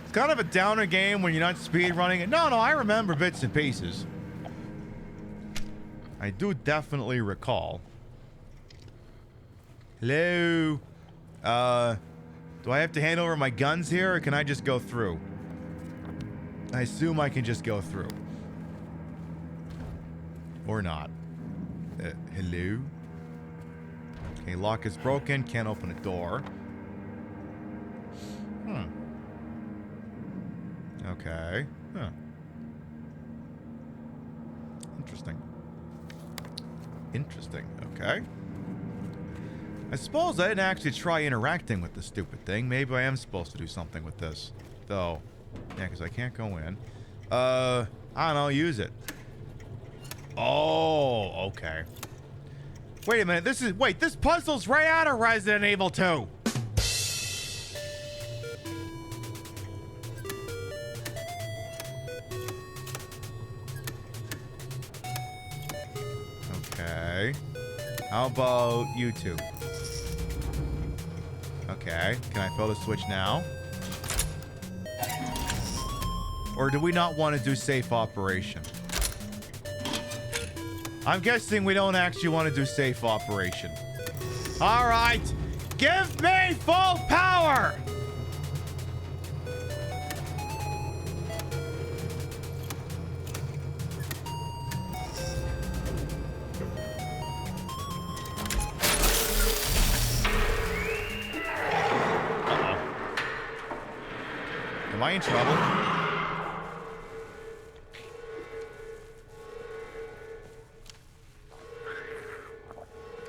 It's kind of a downer game when you're not speedrunning it. No, I remember bits and pieces. I do definitely recall. Hello? Do I have to hand over my guns here, or can I just go through? I assume I can just go through. Or not. Hello? Okay, lock is broken. Can't open a door. Okay. Huh. Interesting. Okay. I suppose I didn't actually try interacting with the stupid thing. Maybe I am supposed to do something with this. Though. Yeah, because I can't go in. I don't know. Use it. Oh, okay. Wait a minute. This puzzle's right out of Resident Evil 2. Okay. How about you two? Okay. Can I fill the switch now? Or do we not want to do safe operation? I'm guessing we don't actually want to do safe operation. All right. Give me full power! Am I in trouble?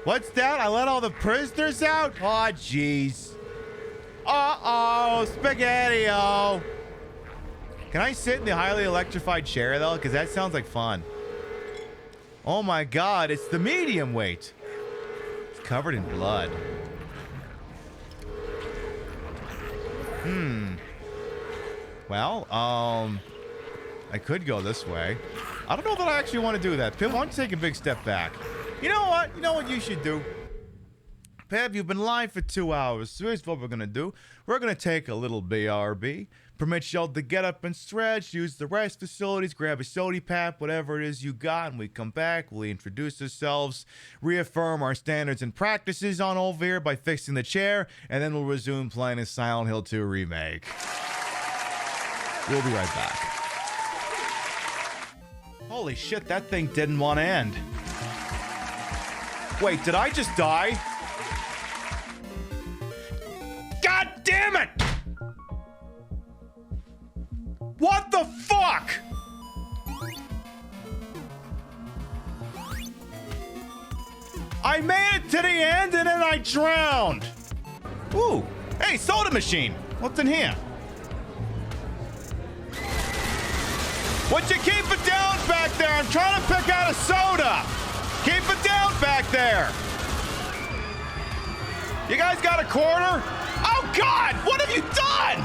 What's that? I let all the prisoners out? Oh, jeez. Uh-oh, Spaghetti-O. Can I sit in the highly electrified chair, though? Because that sounds like fun. Oh, my God. It's the medium weight. It's covered in blood. Well, I could go this way. I don't know that I actually want to do that. Pim, why don't you take a big step back? You know what? You know what you should do? Pev, you've been live for 2 hours. So here's what we're going to do. We're going to take a little BRB. Permit y'all to get up and stretch. Use the rest facilities. Grab a sody pap, whatever it is you got. And we come back. We introduce ourselves. Reaffirm our standards and practices on over here by fixing the chair. And then we'll resume playing a Silent Hill 2 remake. We'll be right back. Holy shit, that thing didn't want to end. Wait, did I just die? God damn it! What the fuck? I made it to the end and then I drowned. Ooh, hey, soda machine. What's in here? Would you keep it down back there? I'm trying to pick out a soda. Keep it down back there. You guys got a quarter? Oh, God! What have you done?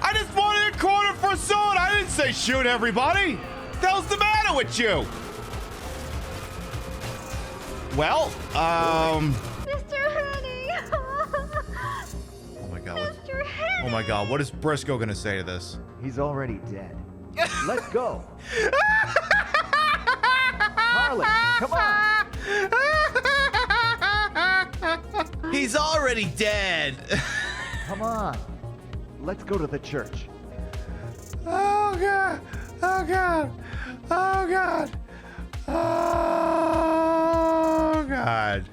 I just wanted a quarter for a soda. I didn't say shoot everybody. What the hell's the matter with you? Well, Mr. Oh my God, what is Briscoe gonna say to this? He's already dead. Let's go. Harley, come on. He's already dead. Come on. Let's go to the church. Oh God. Oh God. Oh God. Oh God.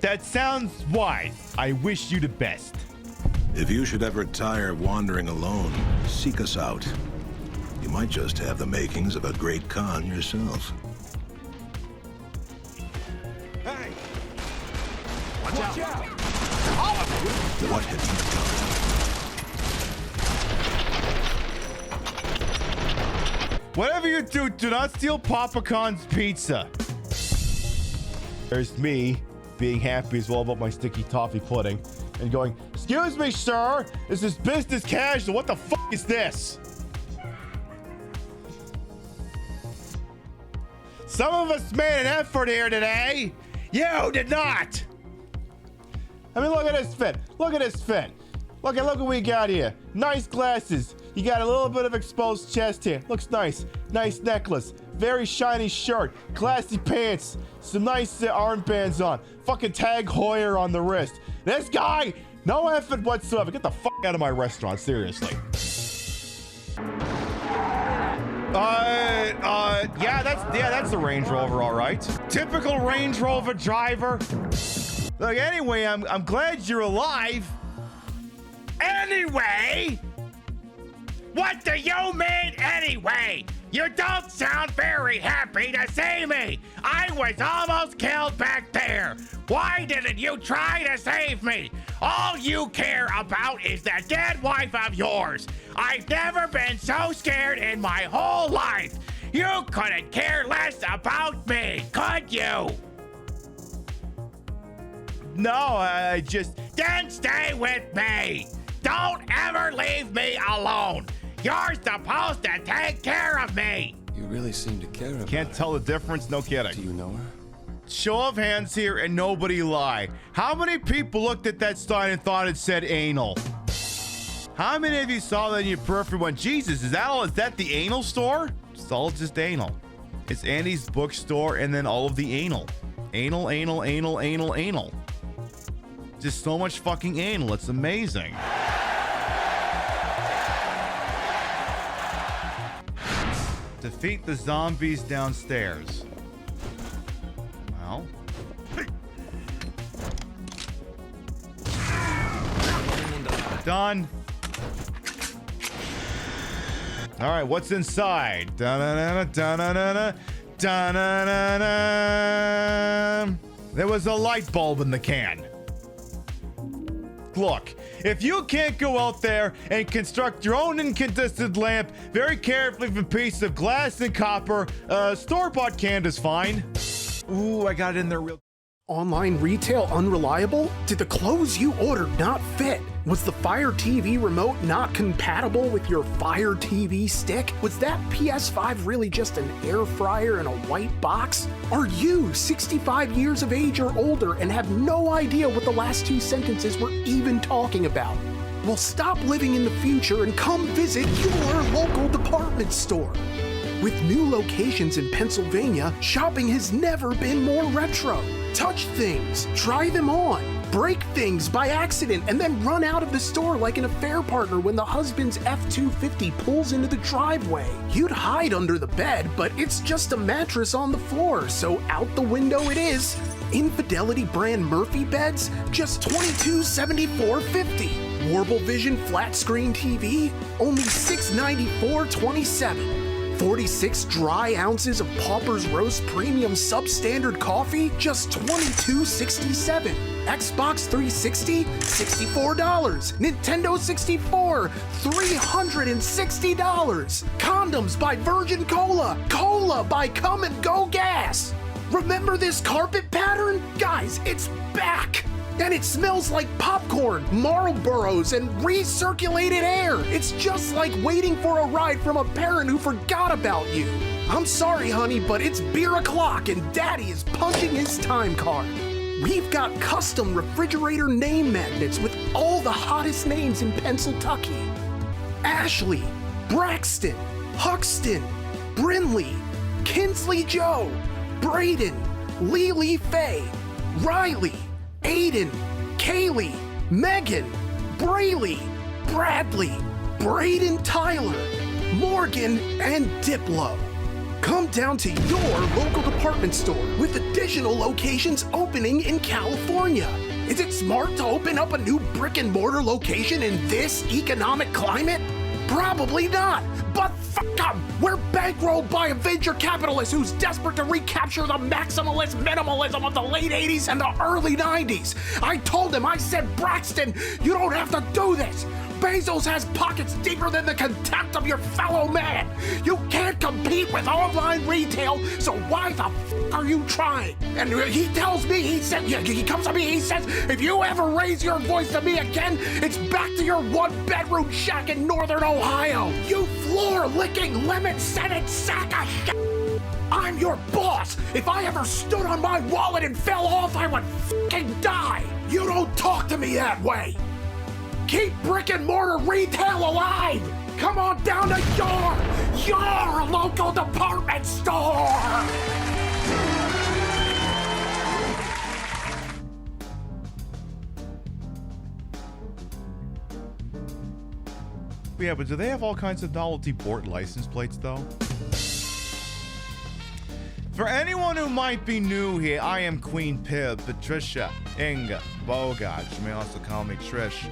That sounds wise. I wish you the best. If you should ever tire of wandering alone, seek us out. You might just have the makings of a great con yourself. Hey! Watch out! All of you! What have you done? Whatever you do, do not steal Papa Khan's pizza. There's me being happy as well about my sticky toffee pudding and going, excuse me, sir, this is business casual. What the fuck is this? Some of us made an effort here today. You did not. I mean, look at this fit. Look at this fit. Look at what we got here. Nice glasses. You got a little bit of exposed chest here. Looks nice. Nice necklace. Very shiny shirt. Classy pants. Some nice armbands on. Fucking Tag Heuer on the wrist. This guy, no effort whatsoever. Get the fuck out of my restaurant, seriously. Yeah, that's the Range Rover, all right. Typical Range Rover driver. Look, anyway, I'm glad you're alive. Anyway? What do you mean, anyway? You don't sound very happy to see me. I was almost killed back there. Why didn't you try to save me? All you care about is that dead wife of yours. I've never been so scared in my whole life. You couldn't care less about me, could you? No, I just... Then stay with me. Don't ever leave me alone. You're supposed to take care of me. You really seem to care about Can't tell the difference, no kidding. Do you know her? Show of hands here and nobody lie. How many people looked at that sign and thought it said anal? How many of you saw that in your periphery went, Jesus, is that the anal store? It's all just anal. It's Andy's bookstore and then all of the anal. Anal, anal, anal, anal, anal. Just so much fucking anal, it's amazing. Defeat the zombies downstairs. Well. Done. All right, what's inside? Da-na-na-na, da-na-na-na, da-na-na-na. There was a light bulb in the can. Look, if you can't go out there and construct your own incandescent lamp very carefully with a piece of glass and copper, store-bought can is fine. Ooh, I got it in there real. Online retail unreliable? Did the clothes you ordered not fit? Was the Fire TV remote not compatible with your Fire TV stick? Was that PS5 really just an air fryer in a white box? Are you 65 years of age or older and have no idea what the last two sentences were even talking about? Well, stop living in the future and come visit your local department store. With new locations in Pennsylvania, shopping has never been more retro. Touch things, try them on, break things by accident, and then run out of the store like an affair partner when the husband's F-250 pulls into the driveway. You'd hide under the bed, but it's just a mattress on the floor, so out the window it is. Infidelity brand Murphy beds, just $2274.50. Warble Vision flat screen TV, only $694.27. 46 dry ounces of Pauper's Roast Premium Substandard Coffee, just $22.67. Xbox 360, $64. Nintendo 64, $360. Condoms by Virgin Cola. Cola by Come and Go Gas. Remember this carpet pattern? Guys, it's back! And it smells like popcorn, Marlboros, and recirculated air. It's just like waiting for a ride from a parent who forgot about you. I'm sorry, honey, but it's beer o'clock and Daddy is punching his time card. We've got custom refrigerator name magnets with all the hottest names in Pennsylvania. Ashley, Braxton, Huxton, Brinley, Kinsley Joe, Braden, Lily Faye, Riley, Aiden, Kaylee, Megan, Brayley, Bradley, Braden Tyler, Morgan, and Diplo. Come down to your local department store with additional locations opening in California. Is it smart to open up a new brick and mortar location in this economic climate? Probably not, but fuck them! We're bankrolled by a venture capitalist who's desperate to recapture the maximalist minimalism of the late 80s and the early 90s. I told him, I said, Braxton, you don't have to do this. Bezos has pockets deeper than the contempt of your fellow man. You can't compete with online retail, so why the fuck are you trying? And he tells me, he comes to me, he says, if you ever raise your voice to me again, it's back to your one-bedroom shack in northern Ohio. You floor-licking, lemon-scented sack of shit. I'm your boss. If I ever stood on my wallet and fell off, I would fucking die. You don't talk to me that way. Keep brick and mortar retail alive! Come on down to your local department store! Yeah, but do they have all kinds of novelty port license plates, though? For anyone who might be new here, I am Queen Pib, Patricia Inga Bogart. You may also call me Trish.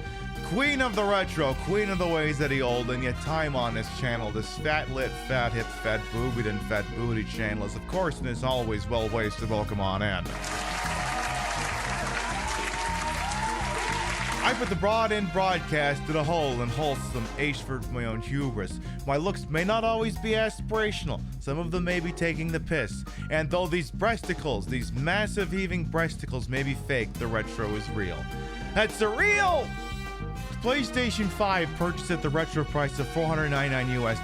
Queen of the retro, queen of the ways that he old, and yet time on this channel, this fat lit, fat hip, fat boobied, and fat booty channel is, of course, and is always well wasted. Welcome on in. I put the broad-in broadcast to the whole and wholesome Ashford my own hubris. My looks may not always be aspirational. Some of them may be taking the piss. And though these breasticles, these massive heaving breasticles may be fake, the retro is real. That's a real PlayStation 5 purchased at the retro price of $499 US.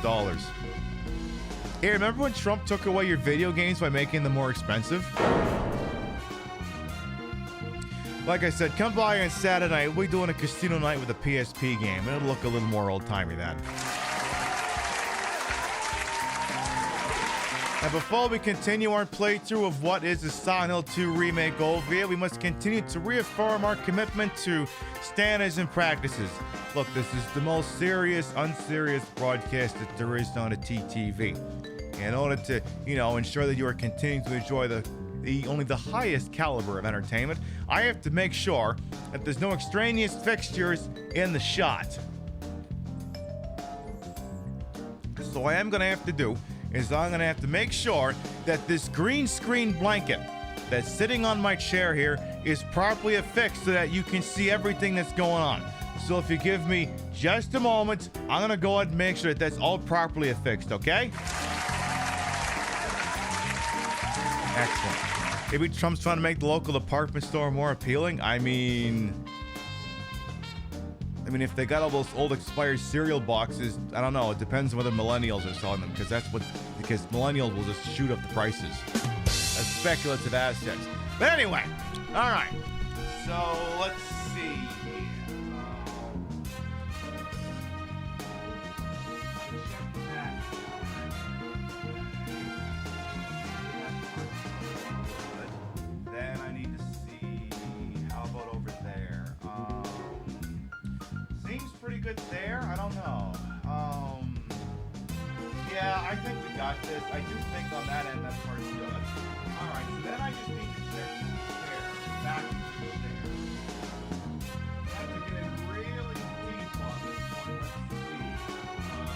Hey, remember when Trump took away your video games by making them more expensive? Like I said, come by on Saturday night. We're doing a casino night with a PSP game. It'll look a little more old-timey then. And before we continue our playthrough of what is the Silent Hill 2 Remake over, we must continue to reaffirm our commitment to standards and practices. Look, this is the most serious, unserious broadcast that there is on a TTV. In order to, ensure that you are continuing to enjoy only the highest caliber of entertainment, I have to make sure that there's no extraneous fixtures in the shot. So what I am going to have to do is I'm going to have to make sure that this green screen blanket that's sitting on my chair here is properly affixed so that you can see everything that's going on. So if you give me just a moment, I'm going to go ahead and make sure that that's all properly affixed, okay? Excellent. Maybe Trump's trying to make the local department store more appealing. I mean, if they got all those old expired cereal boxes, I don't know. It depends on whether millennials are selling them, because millennials will just shoot up the prices as speculative assets. But anyway, all right. So let's see here. Then I need to see, how about over there? Seems pretty good there. I don't know. Yeah, I think we got this. I do think on that end that part's good. All right, so then I just need to check the chair. Back to the chair. I have to get in really deep on this one. Let's see. Okay.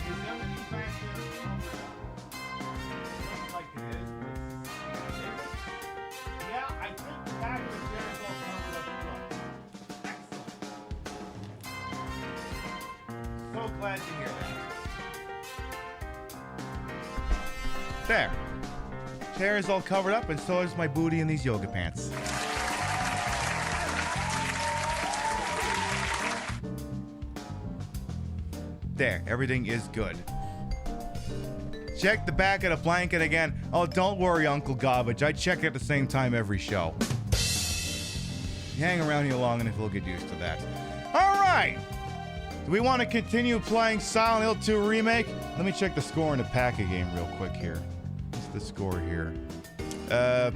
Is everything back there over? Looks like it is. Let's see. Yeah, I think the back of the chair is all covered up front. So glad to hear that. There. Chair is all covered up, and so is my booty in these yoga pants. There, everything is good. Check the back of the blanket again. Oh, don't worry, Uncle Garbage. I check at the same time every show. hang around here long enough, we'll get used to that. All right. Do we want to continue playing Silent Hill 2 Remake? Let me check the score in the Packer game real quick here. What's the score here?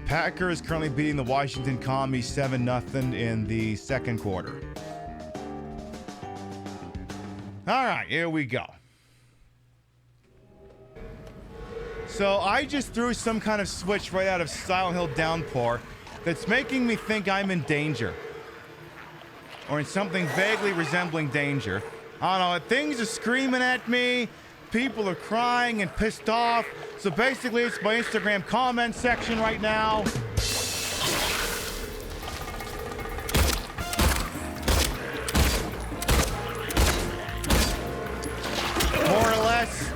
Packer is currently beating the Washington Commies 7-0 in the second quarter. All right, here we go. So I just threw some kind of switch right out of Silent Hill Downpour that's making me think I'm in danger. Or in something vaguely resembling danger. I don't know, things are screaming at me, people are crying and pissed off, so basically it's my Instagram comment section right now. More or less.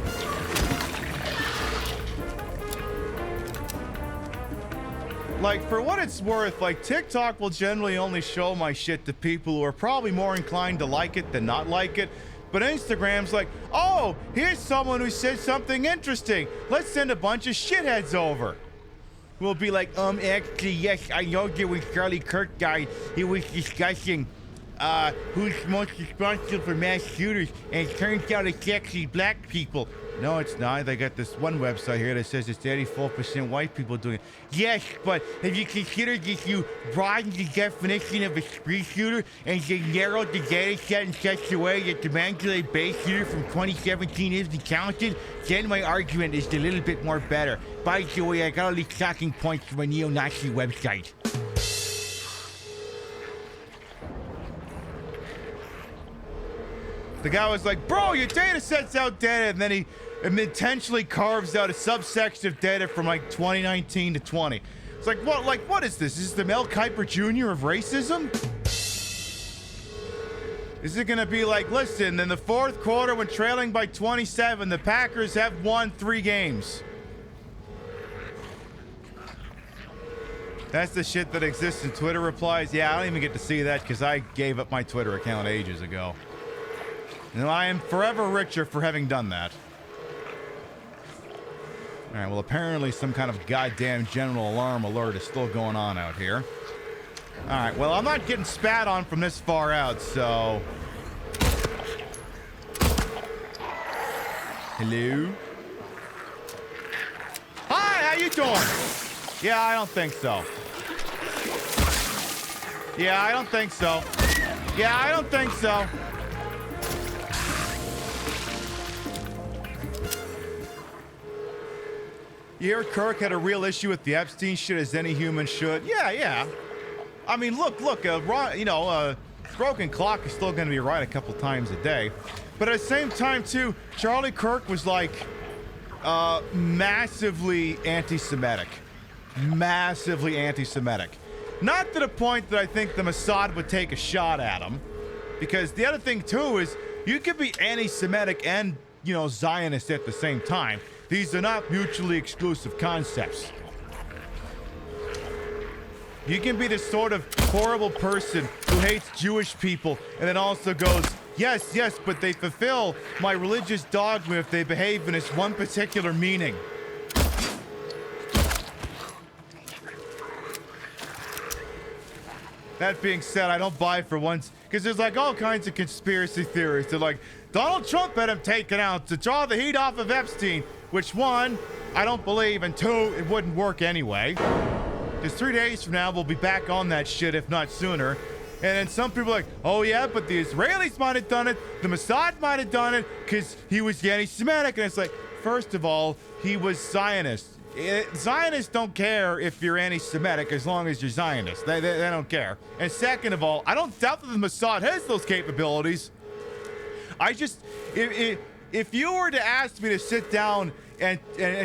Like, for what it's worth, like, TikTok will generally only show my shit to people who are probably more inclined to like it than not like it. But Instagram's like, oh, here's someone who said something interesting. Let's send a bunch of shitheads over. We'll be like, actually, yes, I know there was Charlie Kirk guy. He was discussing who's most responsible for mass shooters, and it turns out it's actually black people. No, it's not. They got this one website here that says it's 84% white people doing it. Yes, but have you considered if you broaden the definition of a street shooter and you narrowed the data set in such a way that the Mandalay Bay shooter from 2017 isn't counted? Then my argument is a little bit more better. By the way, I got all these talking points from a neo-Nazi website. The guy was like, bro, your data set's outdated, and then he intentionally carves out a subsection of data from like 2019 to 20. It's like, what is this? Is this the Mel Kiper Jr. of racism? Is it gonna be like, listen, in the fourth quarter when trailing by 27, the Packers have won 3 games? That's the shit that exists in Twitter replies. Yeah, I don't even get to see that because I gave up my Twitter account ages ago. And I am forever richer for having done that. All right, well, apparently some kind of goddamn general alarm alert is still going on out here. All right, well, I'm not getting spat on from this far out, so... Hello? Hi, how you doing? Yeah, I don't think so. Yeah, I don't think so. Yeah, I don't think so. You hear Kirk had a real issue with the Epstein shit, as any human should? Yeah. I mean, look, broken clock is still going to be right a couple times a day. But at the same time, too, Charlie Kirk was like massively anti-Semitic. Massively anti-Semitic. Not to the point that I think the Mossad would take a shot at him. Because the other thing, too, is you could be anti-Semitic and, Zionist at the same time. These are not mutually exclusive concepts. You can be this sort of horrible person who hates Jewish people and then also goes, yes, but they fulfill my religious dogma if they behave in this one particular meaning. That being said, I don't buy for once, because there's like all kinds of conspiracy theories. They're like, Donald Trump had him taken out to draw the heat off of Epstein, which one, I don't believe, and 2, it wouldn't work anyway. Because 3 days from now, we'll be back on that shit, if not sooner. And then some people are like, oh yeah, but the Israelis might have done it, the Mossad might have done it, because he was anti-Semitic. And it's like, first of all, he was Zionist. Zionists don't care if you're anti-Semitic as long as you're Zionist. They don't care. And second of all, I don't doubt that the Mossad has those capabilities. I just, if you were to ask me to sit down and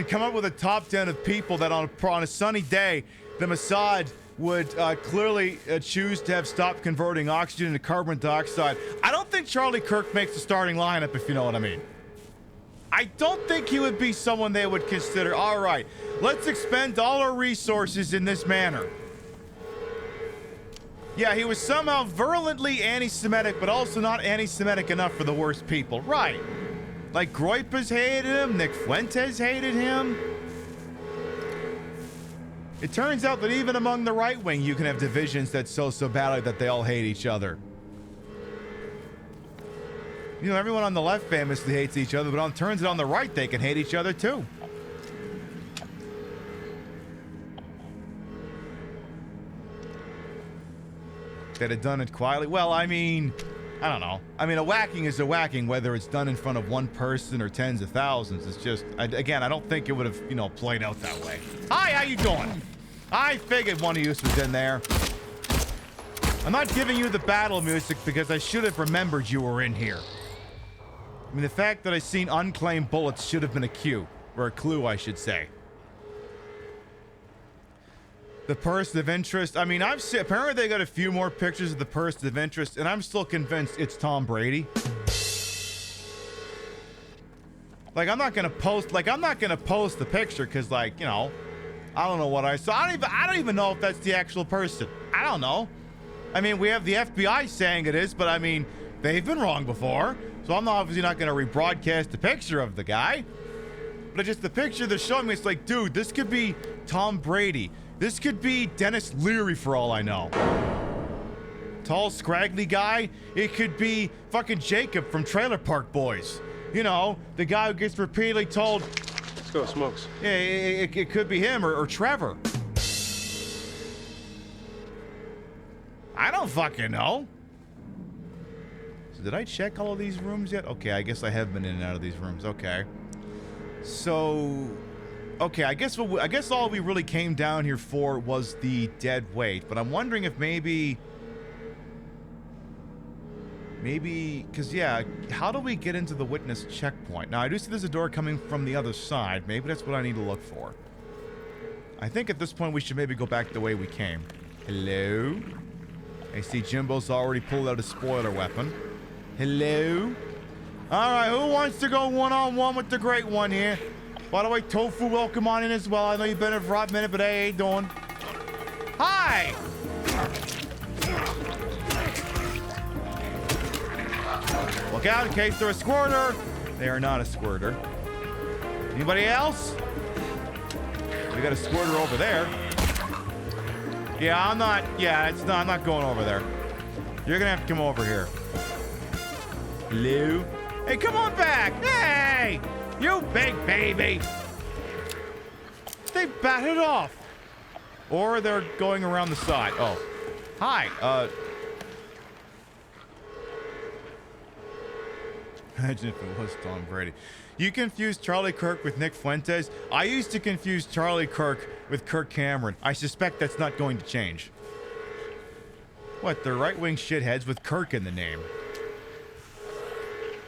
come up with a top 10 of people that on a sunny day, the Mossad would clearly choose to have stopped converting oxygen into carbon dioxide, I don't think Charlie Kirk makes the starting lineup, if you know what I mean. I don't think he would be someone they would consider, all right, let's expend all our resources in this manner. Yeah, he was somehow virulently anti-Semitic, but also not anti-Semitic enough for the worst people. Right. Like Groypers hated him, Nick Fuentes hated him. It turns out that even among the right wing, you can have divisions that so badly that they all hate each other. You know, everyone on the left famously hates each other, but turns out on the right, they can hate each other too. That had done it quietly. Well, I mean, I don't know. I mean, a whacking is a whacking, whether it's done in front of one person or tens of thousands. It's just, again, I don't think it would have, you know, played out that way. Hi, how you doing? I figured one of you was in there. I'm not giving you the battle music because I should have remembered you were in here. I mean, the fact that I seen unclaimed bullets should have been a cue, or a clue, I should say. The person of interest. I mean, I've seen, apparently they got a few more pictures of the person of interest, and I'm still convinced it's Tom Brady. Like, I'm not gonna post the picture because, like, you know, I don't know what I saw. I don't even know if that's the actual person. I don't know. I mean, we have the FBI saying it is, but I mean, they've been wrong before, so I'm obviously not gonna rebroadcast the picture of the guy. But just the picture they're showing me, it's like, dude, this could be Tom Brady. This could be Dennis Leary for all I know. Tall, scraggly guy. It could be fucking Jacob from Trailer Park Boys. You know, the guy who gets repeatedly told, let's go, Smokes. Yeah, it could be him or Trevor. I don't fucking know. So did I check all of these rooms yet? Okay, I guess I have been in and out of these rooms. Okay. So... okay, I guess all we really came down here for was the dead weight, but I'm wondering if maybe, because yeah, how do we get into the witness checkpoint? Now, I do see there's a door coming from the other side. Maybe that's what I need to look for. I think at this point we should maybe go back the way we came. Hello? I see Jimbo's already pulled out a spoiler weapon. Hello? All right, who wants to go one-on-one with the great one here? By the way, Tofu, welcome on in as well. I know you've been here for a hot minute, but hey, how you doing? Hi! Look out in case they're a squirter. They are not a squirter. Anybody else? We got a squirter over there. Yeah, I'm not going over there. You're gonna have to come over here. Hello? Hey, come on back! Hey! You big baby! They batted off. Or they're going around the side. Oh. Hi. Imagine if it was Tom Brady. You confused Charlie Kirk with Nick Fuentes? I used to confuse Charlie Kirk with Kirk Cameron. I suspect that's not going to change. What, they're right-wing shitheads with Kirk in the name.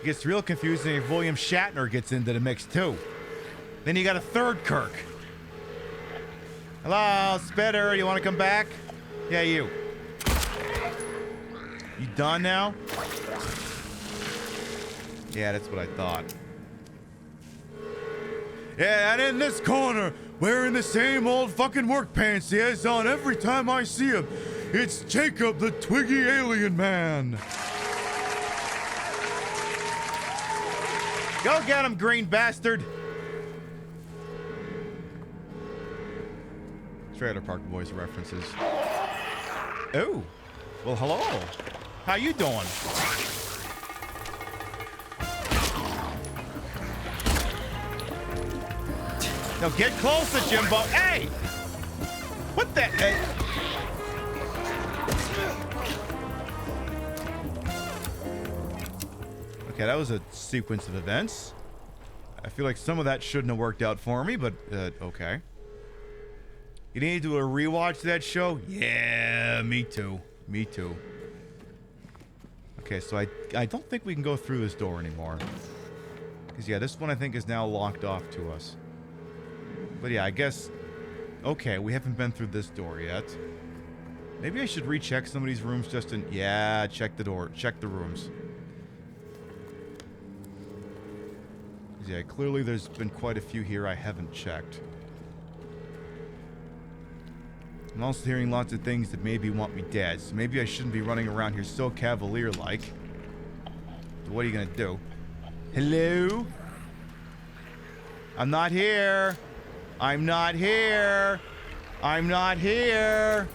It gets real confusing if William Shatner gets into the mix too. Then you got a third Kirk. Hello, Spitter, you want to come back? Yeah, you. You done now? Yeah, that's what I thought. Yeah, and in this corner, wearing the same old fucking work pants he has on every time I see him, it's Jacob the Twiggy Alien Man. Go get him, green bastard! Trailer Park Boys references. Oh, well, hello. How you doing? Now get closer, Jimbo. Hey! What the? Hey. Okay, that was a sequence of events. I feel like some of that shouldn't have worked out for me, but okay. You need to do a rewatch to that show? Yeah, me too. Me too. Okay, so I don't think we can go through this door anymore. Because, yeah, this one I think is now locked off to us. But, yeah, I guess... okay, we haven't been through this door yet. Maybe I should recheck some of these rooms just in... yeah, check the door. Check the rooms. Yeah, clearly there's been quite a few here I haven't checked. I'm also hearing lots of things that maybe want me dead, so maybe I shouldn't be running around here so cavalier-like. So what are you gonna do? Hello? I'm not here. I'm not here. I'm not here.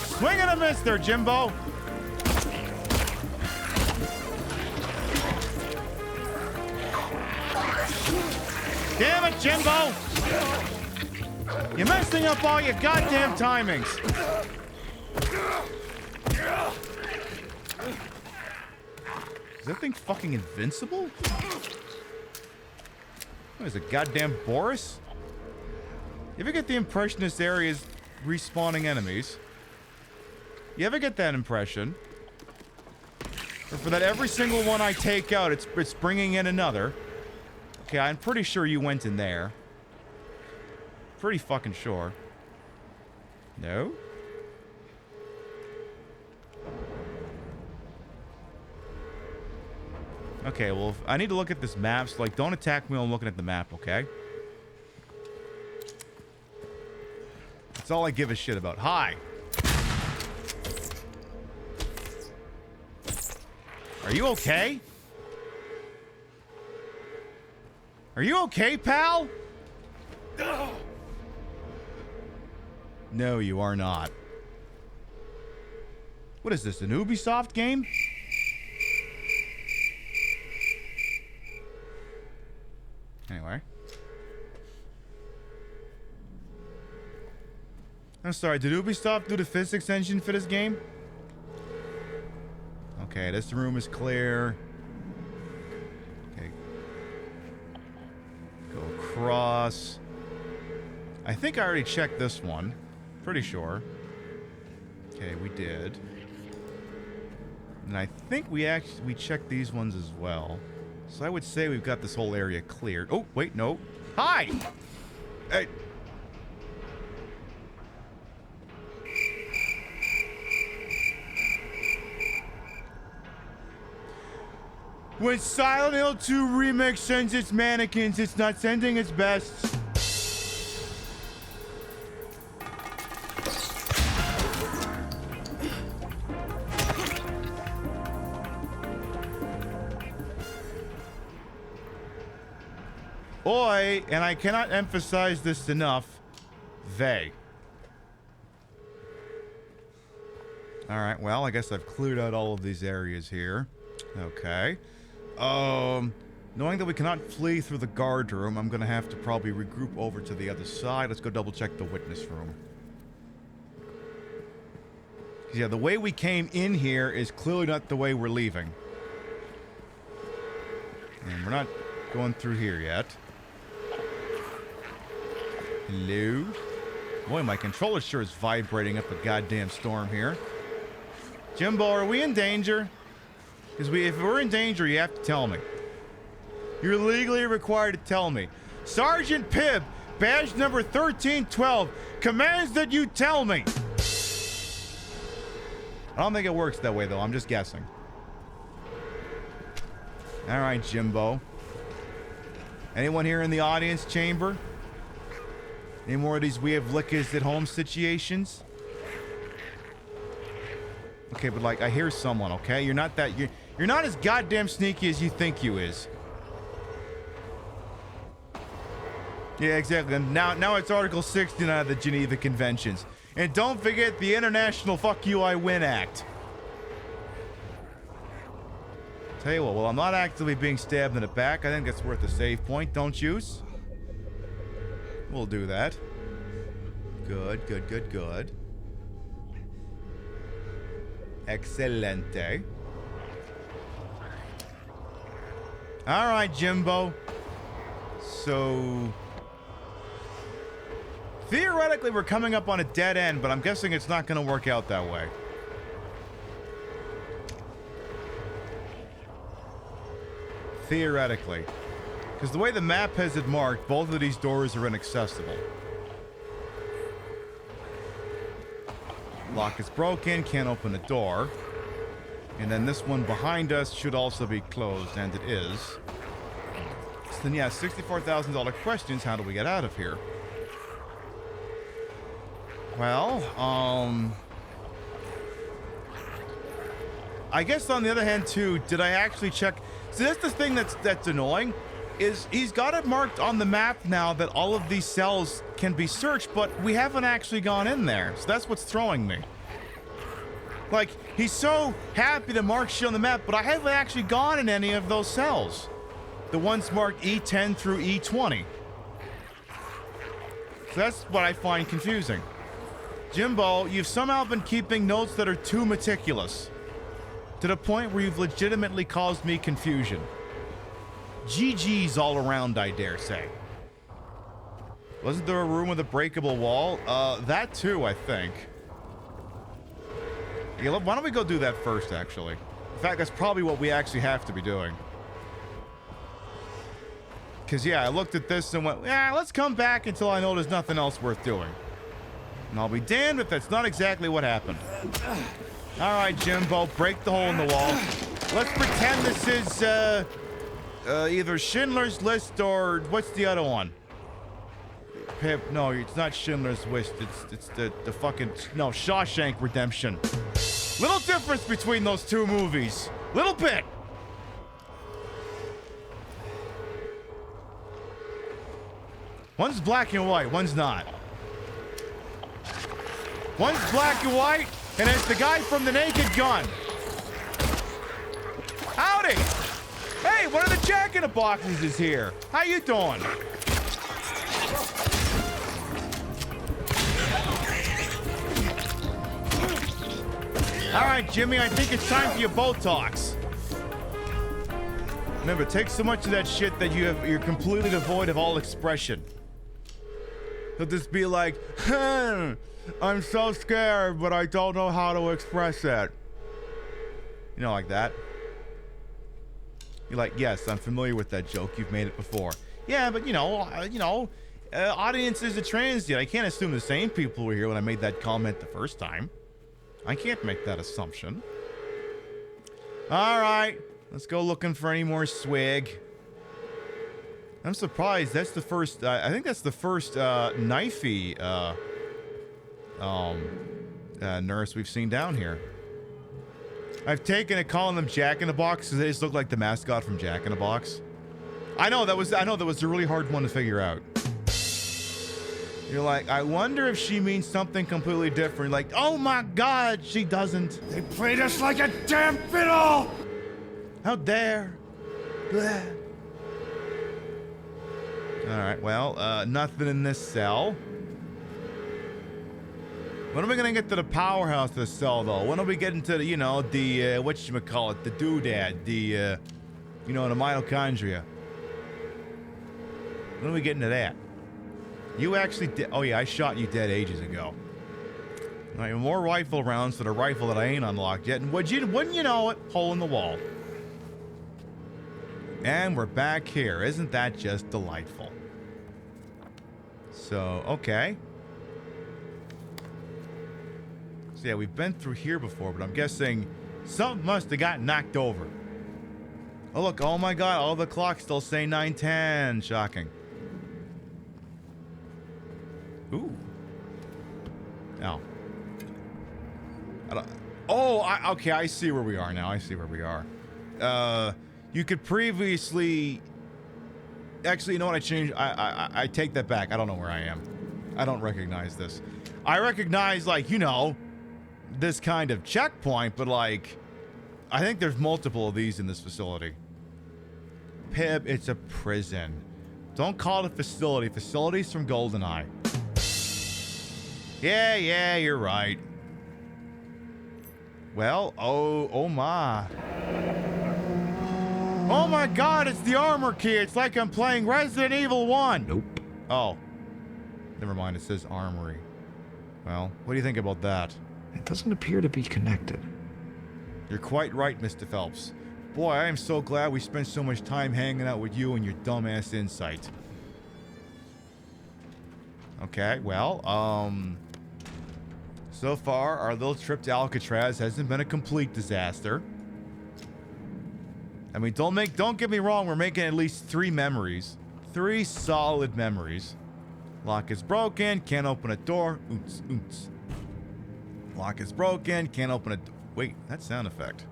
Swing and a miss there, Jimbo. Damn it, Jimbo. You're messing up all your goddamn timings. Is that thing fucking invincible? What is it, goddamn Boris? You ever get the impression this area is respawning enemies? You ever get that impression? Or for that every single one I take out, it's bringing in another. Okay, I'm pretty sure you went in there. Pretty fucking sure. No? Okay, well, I need to look at this map, so, like, don't attack me while I'm looking at the map, okay? That's all I give a shit about. Hi! Are you okay? Are you okay, pal? No, you are not. What is this, an Ubisoft game? Anyway. I'm sorry, did Ubisoft do the physics engine for this game? Okay, this room is clear. Okay. Go across. I think I already checked this one. Pretty sure. Okay, we did. And I think we checked these ones as well. So I would say we've got this whole area cleared. Oh, wait, no. Hi! Hey. When Silent Hill 2 Remake sends its mannequins, it's not sending its best. Oi, and I cannot emphasize this enough, they. Alright, well, I guess I've cleared out all of these areas here. Okay. Knowing that we cannot flee through the guard room, I'm gonna have to probably regroup over to the other side. Let's go double check the witness room. Yeah, the way we came in here is clearly not the way we're leaving. And we're not going through here yet. Hello? Boy, my controller sure is vibrating up a goddamn storm here. Jimbo, are we in danger? Because if we're in danger, you have to tell me. You're legally required to tell me. Sergeant Pib, badge number 1312, commands that you tell me. I don't think it works that way, though. I'm just guessing. All right, Jimbo. Anyone here in the audience chamber? Any more of these we have lickers at home situations? Okay, but like I hear someone, okay? You're not as goddamn sneaky as you think you is. Yeah, exactly. And now it's Article 69 of the Geneva Conventions. And don't forget the International Fuck You I Win Act. Tell you what, well, I'm not actively being stabbed in the back. I think that's worth a save point, don't you? We'll do that. Good, good, good, good. Excelente. All right, Jimbo. So, theoretically, we're coming up on a dead end, but I'm guessing it's not going to work out that way. Theoretically. Because the way the map has it marked, both of these doors are inaccessible. Lock is broken, can't open the door. And then this one behind us should also be closed, and it is. So then, yeah, $64,000 questions. How do we get out of here? Well, I guess on the other hand, too, did I actually check? So that's the thing that's annoying. is he's got it marked on the map now that all of these cells can be searched, but we haven't actually gone in there. So that's what's throwing me. Like, he's so happy to mark shit on the map, but I haven't actually gone in any of those cells. The ones marked E10 through E20. So that's what I find confusing. Jimbo, you've somehow been keeping notes that are too meticulous, to the point where you've legitimately caused me confusion. GG's all around, I dare say. Wasn't there a room with a breakable wall? That too, I think. Yeah, why don't we go do that first, actually? In fact, that's probably what we actually have to be doing. Because, yeah, I looked at this and went, yeah, let's come back until I know there's nothing else worth doing. And I'll be damned if that's not exactly what happened. All right, Jimbo, break the hole in the wall. Let's pretend this is either Schindler's List or what's the other one? Pip, no, it's not Schindler's List. It's the fucking, no, Shawshank Redemption. Little difference between those two movies. Little bit. One's black and white, one's not. One's black and white, and it's the guy from The Naked Gun. Howdy! Hey, one of the Jack-in-the-Boxes is here. How you doing? All right, Jimmy, I think it's time for your Botox. Remember, take so much of that shit that you're completely devoid of all expression. He'll just be like, I'm so scared, but I don't know how to express it. You know, like that. You're like, yes, I'm familiar with that joke. You've made it before. Yeah, but audiences are transient. I can't assume the same people were here when I made that comment the first time. I can't make that assumption. All right, let's go looking for any more swig. I'm surprised. That's the first. I think that's the first knifey nurse we've seen down here. I've taken to calling them Jack-in-the-Box because they just look like the mascot from Jack-in-the-Box. I know that was a really hard one to figure out. You're like, I wonder if she means something completely different. Like, oh my God, she doesn't. They played us like a damn fiddle! How dare? Blah. All right, well, nothing in this cell. When are we gonna get to the powerhouse of the cell, though? When are we getting to the, the whatchamacallit, the doodad, the mitochondria? When are we getting to that? You actually did. Oh, yeah, I shot you dead ages ago. All right, more rifle rounds for the rifle that I ain't unlocked yet. And wouldn't you know it, hole in the wall. And we're back here. Isn't that just delightful? So, okay. So, yeah, we've been through here before, but I'm guessing something must have got knocked over. Oh, look. Oh, my God. All the clocks still say 9:10. Shocking. Ooh. Oh. Okay. I see where we are now. I see where we are. You could previously... Actually, you know what? I changed. I take that back. I don't know where I am. I don't recognize this. I recognize, this kind of checkpoint, but, I think there's multiple of these in this facility. Pib, it's a prison. Don't call it a facility. Facility's from GoldenEye. Yeah, you're right. Well, oh my. Oh my God, it's the armor key. It's like I'm playing Resident Evil 1. Nope. Oh. Never mind, it says armory. Well, what do you think about that? It doesn't appear to be connected. You're quite right, Mr. Phelps. Boy, I am so glad we spent so much time hanging out with you and your dumbass insight. Okay, well, so far, our little trip to Alcatraz hasn't been a complete disaster. I mean, don't get me wrong, we're making at least 3 memories. 3 solid memories. Lock is broken, can't open a door. Oonts, oonts. Lock is broken, can't open a door. Wait, that sound effect.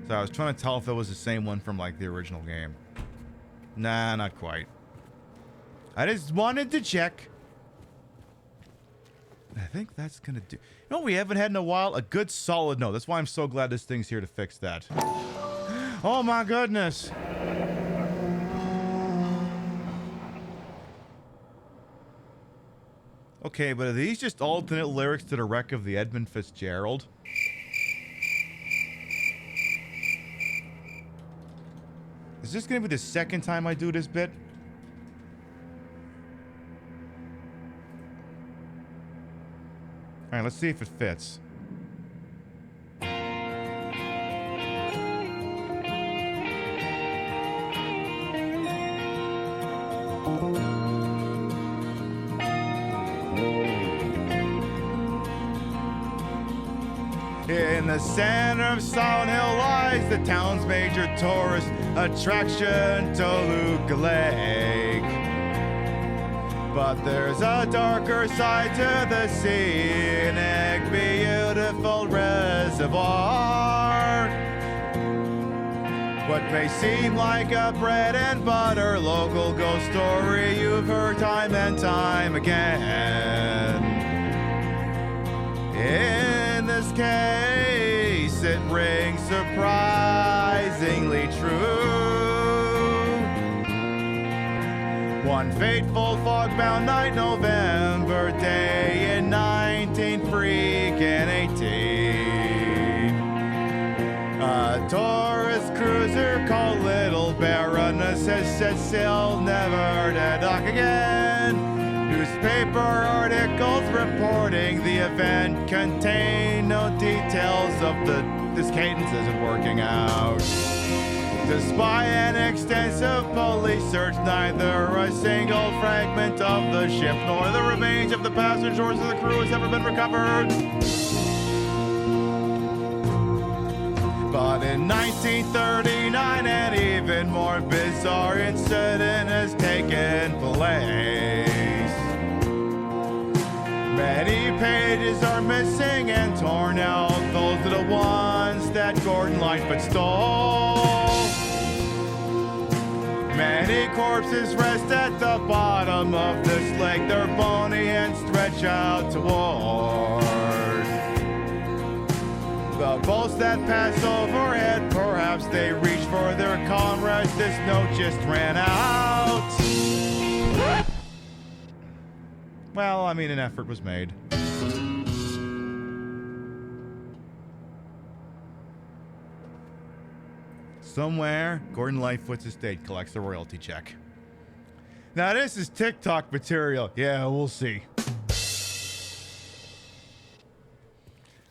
So I was trying to tell if it was the same one from like the original game. Nah, not quite. I just wanted to check. I think that's gonna do. You know what we haven't had in a while? A good solid note. That's why I'm so glad this thing's here to fix that. Oh my goodness. Okay, but are these just alternate lyrics to the wreck of the Edmund Fitzgerald? Is this gonna be the second time I do this bit? Alright, let's see if it fits. In the center of Silent Hill lies the town's major tourist attraction, Toluca Lake. But there's a darker side to the scenic, beautiful reservoir. What may seem like a bread and butter local ghost story you've heard time and time again. In this case, it rings surprisingly true. One fateful fog-bound night, November day in 1918. A tourist cruiser called Little Baroness has set sail, never to dock again. Newspaper articles reporting the event contain no details of this cadence isn't working out. Despite an extensive police search, neither a single fragment of the ship nor the remains of the passengers or the crew has ever been recovered. But in 1939, an even more bizarre incident has taken place. Many pages are missing and torn out. Those are the ones that Gordon Lightfoot stole. Many corpses rest at the bottom of this lake. They're bony and stretch out toward the boats that pass overhead. Perhaps they reach for their comrades. This note just ran out. Well, I mean, an effort was made. Somewhere, Gordon Lightfoot's estate collects a royalty check. Now, this is TikTok material. Yeah, we'll see.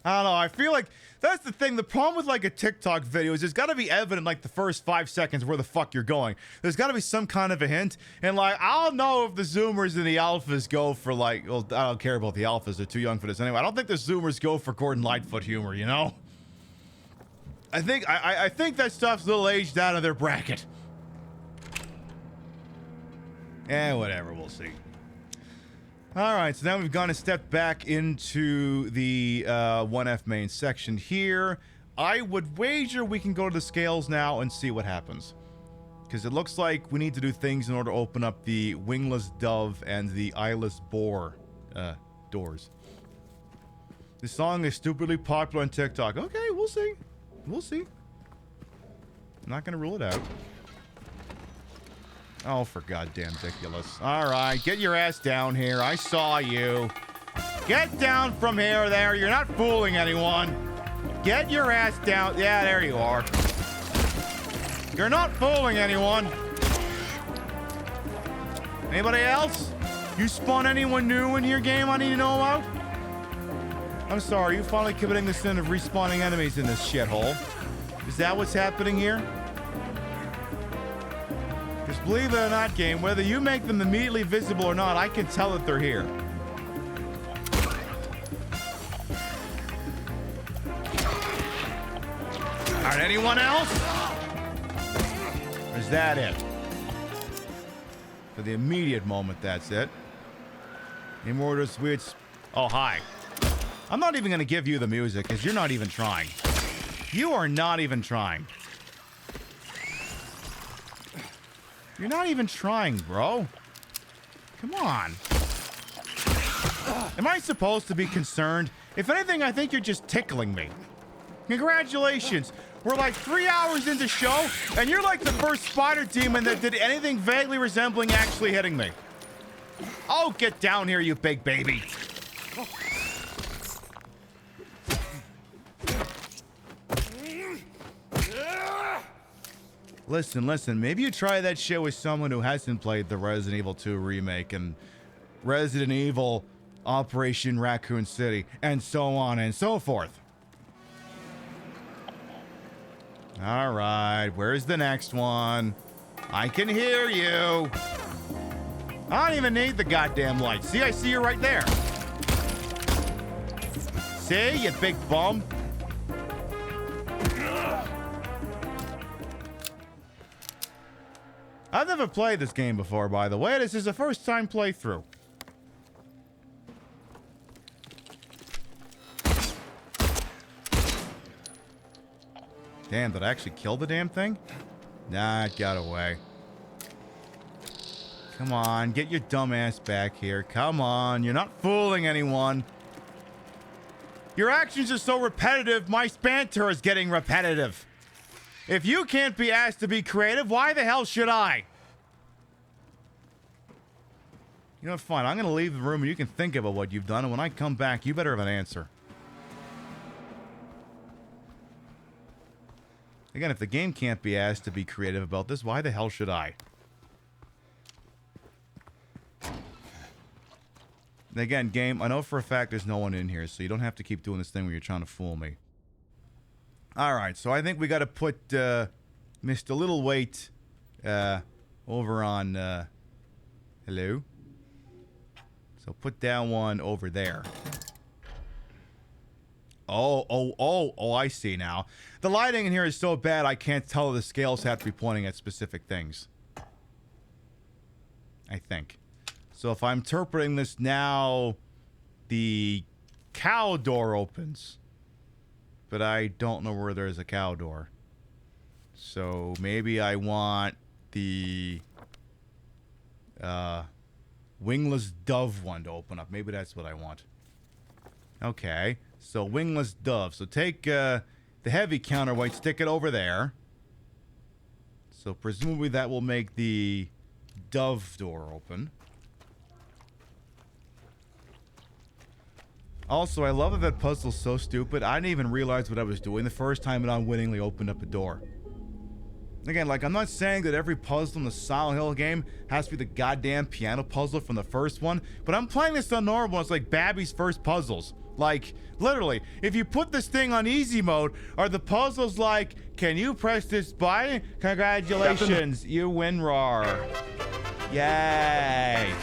I don't know. I feel like that's the thing. The problem with like a TikTok video is there's got to be evident like the first 5 seconds where the fuck you're going. There's got to be some kind of a hint. And like, I don't know if the Zoomers and the Alphas go for like, well, I don't care about the Alphas. They're too young for this anyway. I don't think the Zoomers go for Gordon Lightfoot humor, you know? I think that stuff's a little aged out of their bracket. Whatever. We'll see. All right, so now we've gone a step back into the 1F main section here. I would wager we can go to the scales now and see what happens. Because it looks like we need to do things in order to open up the wingless dove and the eyeless boar doors. This song is stupidly popular on TikTok. Okay, we'll see. We'll see. I'm not going to rule it out. Oh, for goddamn ridiculous. All right, get your ass down here. I saw you. Get down from here there. You're not fooling anyone. Get your ass down. Yeah, there you are. You're not fooling anyone. Anybody else? You spawn anyone new in your game I need to know about? I'm sorry, you finally committing the sin of respawning enemies in this shithole. Is that what's happening here? Because believe it or not, game, whether you make them immediately visible or not, I can tell that they're here. All right, anyone else? Or is that it? For the immediate moment, that's it. Any more of this weird... Oh, hi. I'm not even going to give you the music, because you're not even trying. You are not even trying. You're not even trying, bro. Come on. Am I supposed to be concerned? If anything, I think you're just tickling me. Congratulations. We're like 3 hours into show, and you're like the first spider demon that did anything vaguely resembling actually hitting me. Oh, get down here, you big baby. Listen, maybe you try that shit with someone who hasn't played the Resident Evil 2 remake and Resident Evil Operation Raccoon City and so on and so forth. All right, where's the next one? I can hear you. I don't even need the goddamn light. See, I see you right there. See, you big bum. I've never played this game before, by the way. This is a first-time playthrough. Damn, did I actually kill the damn thing? Nah, it got away. Come on, get your dumb ass back here. Come on, you're not fooling anyone. Your actions are so repetitive, my banter is getting repetitive. If you can't be asked to be creative, why the hell should I? You know, fine, I'm gonna leave the room and you can think about what you've done, and when I come back, you better have an answer. Again, if the game can't be asked to be creative about this, why the hell should I? And again, game, I know for a fact there's no one in here, so you don't have to keep doing this thing where you're trying to fool me. Alright, so I think we gotta put, Mr. Littleweight, over on, hello? So put that one over there. Oh, I see now. The lighting in here is so bad I can't tell the scales have to be pointing at specific things. I think. So if I'm interpreting this now, the cow door opens. But I don't know where there's a cow door. So maybe I want the wingless dove one to open up. Maybe that's what I want. Okay. So wingless dove. So take the heavy counterweight, stick it over there. So presumably that will make the dove door open. Also, I love that puzzle's so stupid. I didn't even realize what I was doing the first time it unwittingly opened up a door. Again, like, I'm not saying that every puzzle in the Silent Hill game has to be the goddamn piano puzzle from the first one, but I'm playing this on normal. It's like Babby's first puzzles. Like, literally, if you put this thing on easy mode, are the puzzles like, can you press this button? Congratulations, you win, roar. Yay.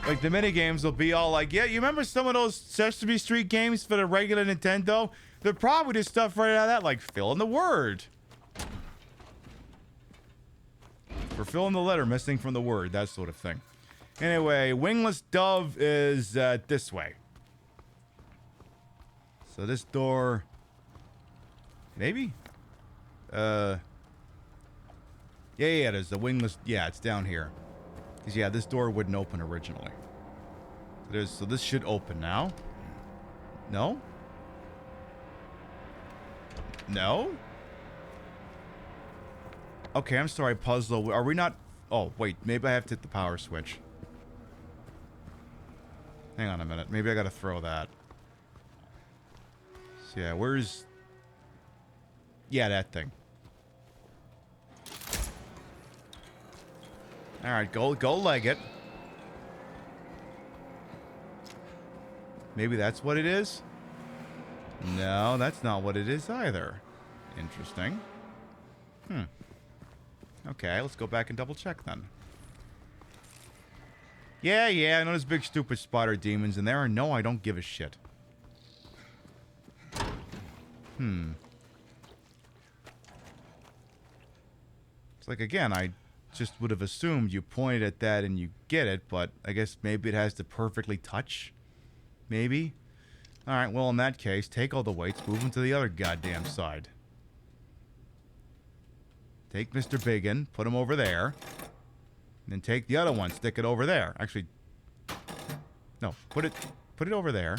Like, the minigames will be all like, yeah, you remember some of those Sesame Street games for the regular Nintendo? They're probably just stuff right out of that, like, fill in the word. Or fill in the letter missing from the word, that sort of thing. Anyway, wingless dove is this way. So this door... Maybe? Yeah, there's the wingless... Yeah, it's down here. Because, yeah, this door wouldn't open originally. So this should open now. No? No? Okay, I'm sorry, puzzle. Are we not... Oh, wait. Maybe I have to hit the power switch. Hang on a minute. Maybe I gotta throw that. So, yeah, where's... Yeah, that thing. Alright, go leg it. Maybe that's what it is? No, that's not what it is either. Interesting. Okay, let's go back and double check then. Yeah, I know there's big stupid spider demons in there, and no, I don't give a shit. It's like, again, I just would have assumed you pointed at that and you get it, but I guess maybe it has to perfectly touch. Maybe. All right, well, in that case, take all the weights, move them to the other goddamn side. Take Mr. Biggin, put him over there. And then take the other one, stick it over there. Actually, no, put it over there.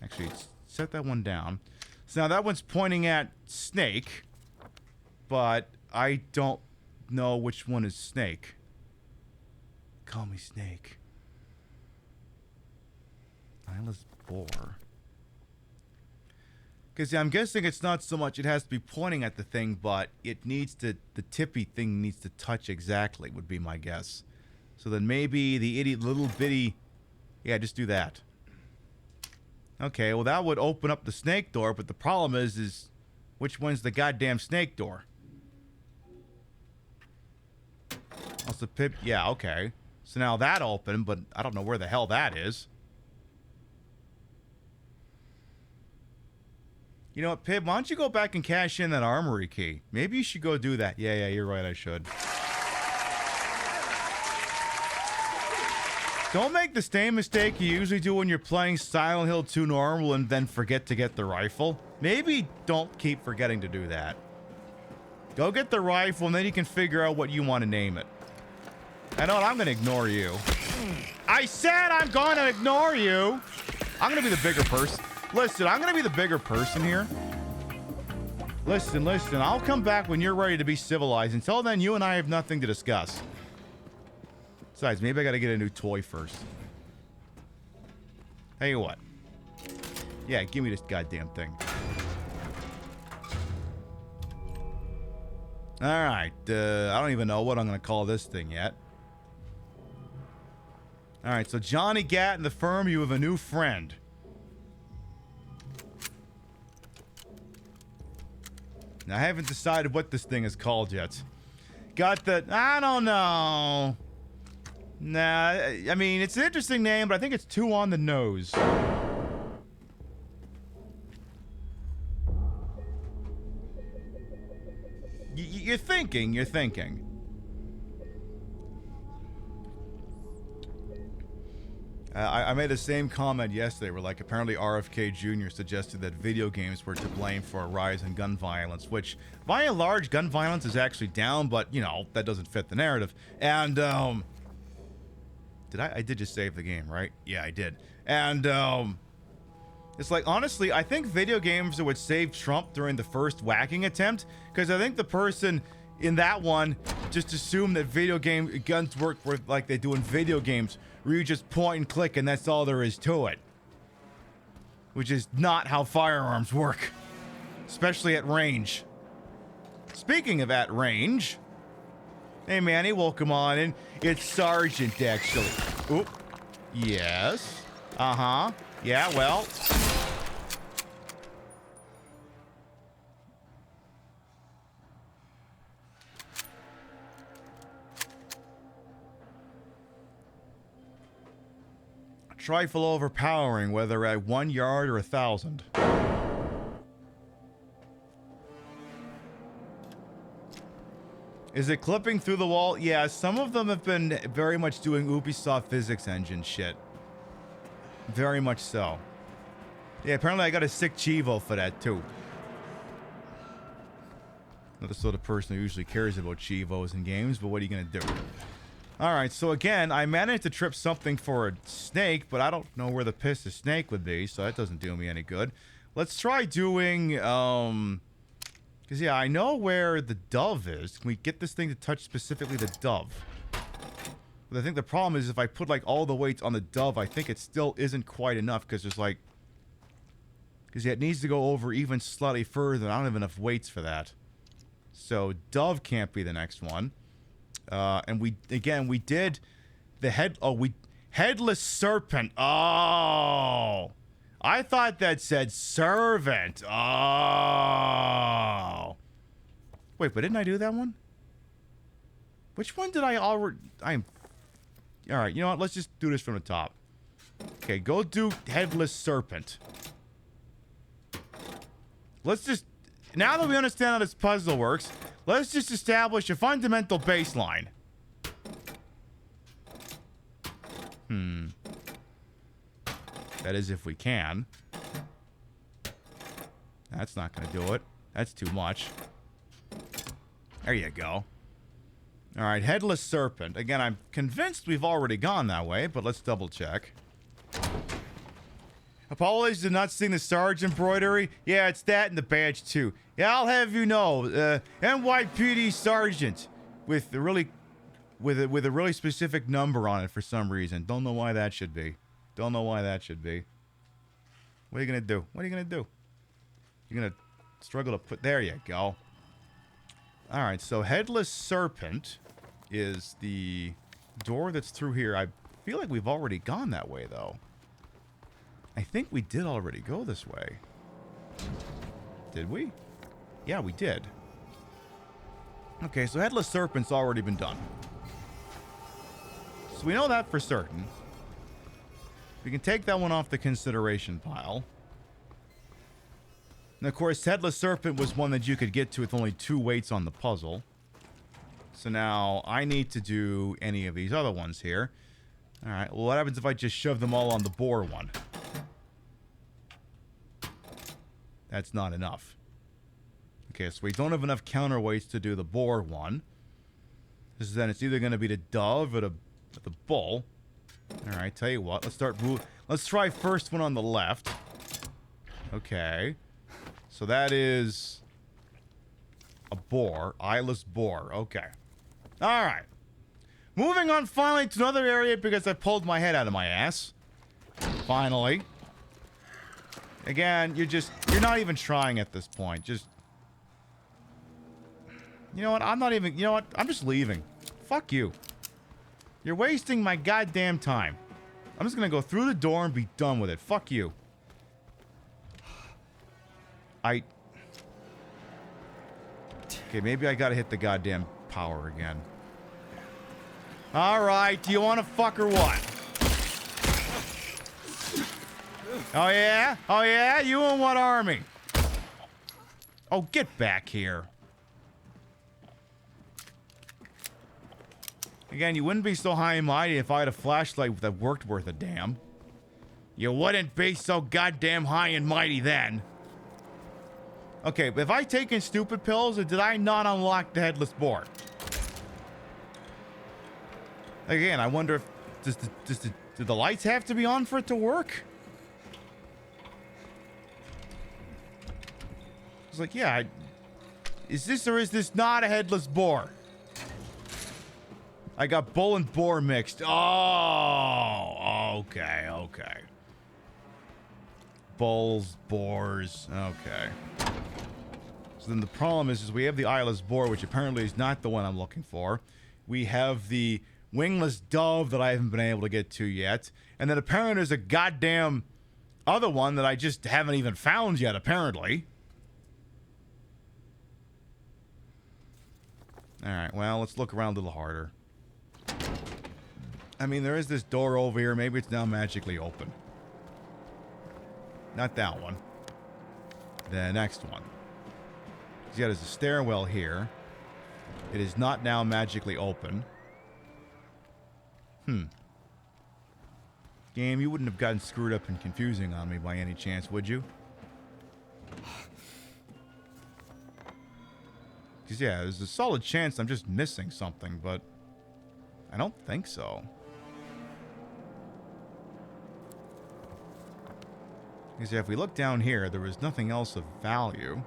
Actually, set that one down. So now that one's pointing at Snake, but I don't know which one is Snake. Call me Snake. Isla's boar. Because I'm guessing it's not so much it has to be pointing at the thing, but it needs to, the tippy thing needs to touch exactly, would be my guess. So then maybe the itty little bitty, yeah, just do that. Okay, well that would open up the snake door, but the problem is which one's the goddamn snake door? Also, Pip, yeah, okay. So now that opened, but I don't know where the hell that is. You know what, Pip, why don't you go back and cash in that armory key? Maybe you should go do that. Yeah, you're right, I should. Don't make the same mistake you usually do when you're playing Silent Hill 2 normal and then forget to get the rifle. Maybe don't keep forgetting to do that. Go get the rifle and then you can figure out what you want to name it. I know what, I'm going to ignore you. I said I'm going to ignore you. I'm going to be the bigger person. Listen, I'm going to be the bigger person here. Listen, I'll come back when you're ready to be civilized. Until then, you and I have nothing to discuss. Besides, maybe I got to get a new toy first. Tell you what. Yeah, give me this goddamn thing. Alright, I don't even know what I'm going to call this thing yet. Alright, so Johnny Gat and the firm, you have a new friend. Now, I haven't decided what this thing is called yet. Got the... I don't know. Nah, I mean, it's an interesting name, but I think it's too on the nose. You're thinking. I made the same comment yesterday where, like, apparently RFK Jr. suggested that video games were to blame for a rise in gun violence, which, by and large, gun violence is actually down, but, you know, that doesn't fit the narrative. And, I did just save the game, right? Yeah, I did. And, it's like, honestly, I think video games would save Trump during the first whacking attempt, because I think the person in that one just assumed that video game guns work like they do in video games, where you just point and click and that's all there is to it. Which is not how firearms work. Especially at range. Speaking of at range... Hey, Manny, welcome on in. It's Sergeant, actually. Oop. Yes. Uh-huh. Yeah, well... Trifle overpowering, whether at 1 yard or 1,000. Is it clipping through the wall? Yeah, some of them have been very much doing Ubisoft physics engine shit. Very much so. Yeah, apparently I got a sick Chivo for that too. Not the sort of person who usually cares about Chivos in games, but what are you gonna do? Alright, so again, I managed to trip something for a snake, but I don't know where the piss of snake would be, so that doesn't do me any good. Let's try doing, because, yeah, I know where the dove is. Can we get this thing to touch specifically the dove? But I think the problem is if I put, like, all the weights on the dove, I think it still isn't quite enough, because there's, like... Because, yeah, it needs to go over even slightly further, and I don't have enough weights for that. So, dove can't be the next one. And we did the headless serpent. Oh, I thought that said servant. Oh, wait, but didn't I do that one? Which one did I already? All right, you know what? Let's just do this from the top. Okay, go do headless serpent. Let's just, now that we understand how this puzzle works, let's just establish a fundamental baseline. That is if we can. That's not going to do it. That's too much. There you go. All right, Headless Serpent. Again, I'm convinced we've already gone that way, but let's double check. Apologies did not sing the Sarge embroidery. Yeah, it's that and the badge too. Yeah, I'll have you know, NYPD Sergeant with a really specific number on it for some reason. Don't know why that should be. Don't know why that should be. What are you gonna do? What are you gonna do? You're gonna struggle to put. There you go. All right, so Headless Serpent is the door that's through here. I feel like we've already gone that way, though. I think we did already go this way. Did we? Yeah, we did. Okay, so Headless Serpent's already been done. So we know that for certain. We can take that one off the consideration pile. And of course, Headless Serpent was one that you could get to with only 2 weights on the puzzle. So now I need to do any of these other ones here. Alright, well, what happens if I just shove them all on the boar one? That's not enough. Okay, so we don't have enough counterweights to do the boar one. This is then it's either going to be the dove or the bull. Alright, tell you what, let's try first one on the left. Okay. So that is a boar, eyeless boar. Okay. All right. Moving on finally to another area because I pulled my head out of my ass. Finally. Again, you're not even trying at this point. Just, you know what? I'm just leaving. Fuck you. You're wasting my goddamn time. I'm just gonna go through the door and be done with it. Fuck you. Okay, maybe I gotta hit the goddamn power again. Alright, do you want to fuck or what? Oh yeah? Oh yeah? You in what army? Oh, get back here. Again, you wouldn't be so high and mighty if I had a flashlight that worked worth a damn. You wouldn't be so goddamn high and mighty then. Okay, but have I taken stupid pills or did I not unlock the headless boar? Again, I wonder if do the lights have to be on for it to work? It's like, yeah, is this or is this not a headless boar? I got bull and boar mixed. Oh, okay, okay. Bulls, boars, okay. So then the problem is we have the eyeless boar, which apparently is not the one I'm looking for. We have the wingless dove that I haven't been able to get to yet. And then apparently there's a goddamn other one that I just haven't even found yet, apparently. Alright, well, let's look around a little harder. I mean, there is this door over here. Maybe it's now magically open. Not that one. The next one. Yeah, there's a stairwell here. It is not now magically open. Game, you wouldn't have gotten screwed up and confusing on me by any chance, would you? Because, yeah, there's a solid chance I'm just missing something, but I don't think so. Because, yeah, if we look down here, there was nothing else of value.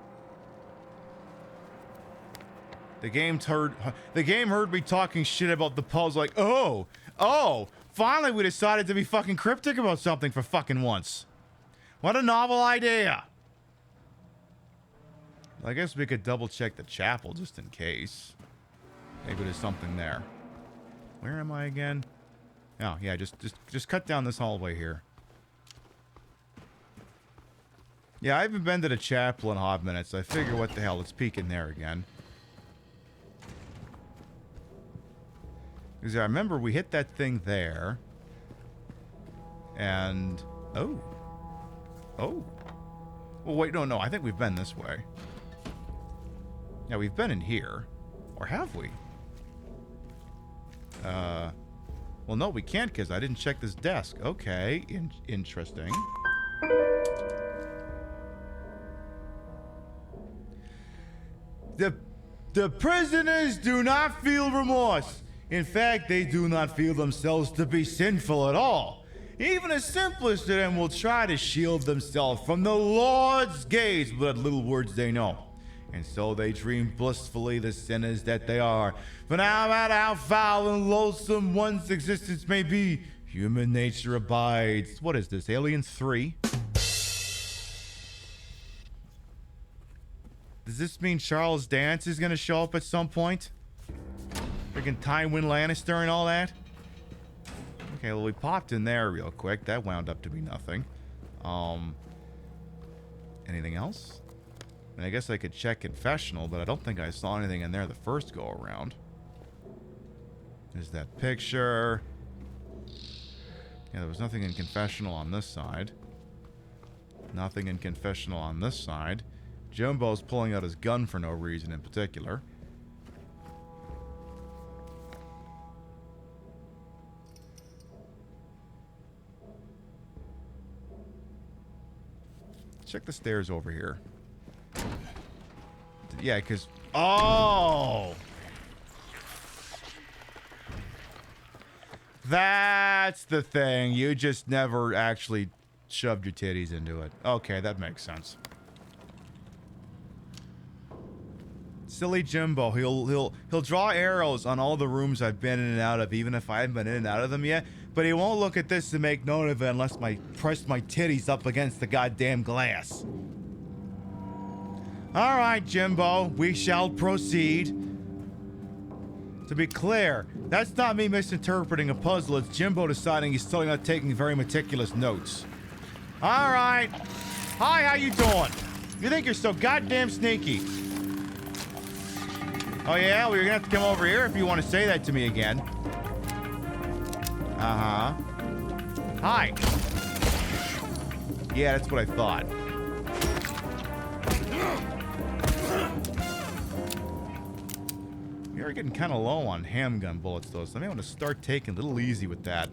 The game heard me talking shit about the puzzle, like, oh, finally we decided to be fucking cryptic about something for fucking once. What a novel idea. I guess we could double check the chapel just in case. Maybe there's something there. Where am I again? Oh, yeah, just cut down this hallway here. Yeah, I haven't been to the chapel in a hot minute, so I figure what the hell, let's peek in there again. Because I remember we hit that thing there. And... Oh. Well, wait, no, I think we've been this way. Yeah, we've been in here. Or have we? Well, no, we can't because I didn't check this desk. Okay, interesting. The prisoners do not feel remorse. In fact, they do not feel themselves to be sinful at all. Even the simplest of them will try to shield themselves from the Lord's gaze, but little words they know. And so they dream blissfully the sinners that they are. For no matter how foul and loathsome one's existence may be, human nature abides. What is this, Alien 3? Does this mean Charles Dance is going to show up at some point? Freaking Tywin Lannister and all that? Okay, well, we popped in there real quick. That wound up to be nothing. Anything else? And I guess I could check confessional, but I don't think I saw anything in there the first go around. There's that picture. Yeah, there was nothing in confessional on this side. Nothing in confessional on this side. Jumbo's pulling out his gun for no reason in particular. Check the stairs over here. Yeah, because... Oh! That's the thing. You just never actually shoved your titties into it. Okay, that makes sense. Silly Jimbo. He'll draw arrows on all the rooms I've been in and out of, even if I haven't been in and out of them yet. But he won't look at this to make note of it unless I press my titties up against the goddamn glass. All right, Jimbo, we shall proceed. To be clear, that's not me misinterpreting a puzzle. It's Jimbo deciding he's still not taking very meticulous notes. All right. Hi, how you doing? You think you're so goddamn sneaky? Oh, yeah? Well, you're gonna have to come over here if you want to say that to me again. Uh-huh. Hi. Yeah, that's what I thought. You're getting kind of low on handgun bullets, though, so I may want to start taking a little easy with that.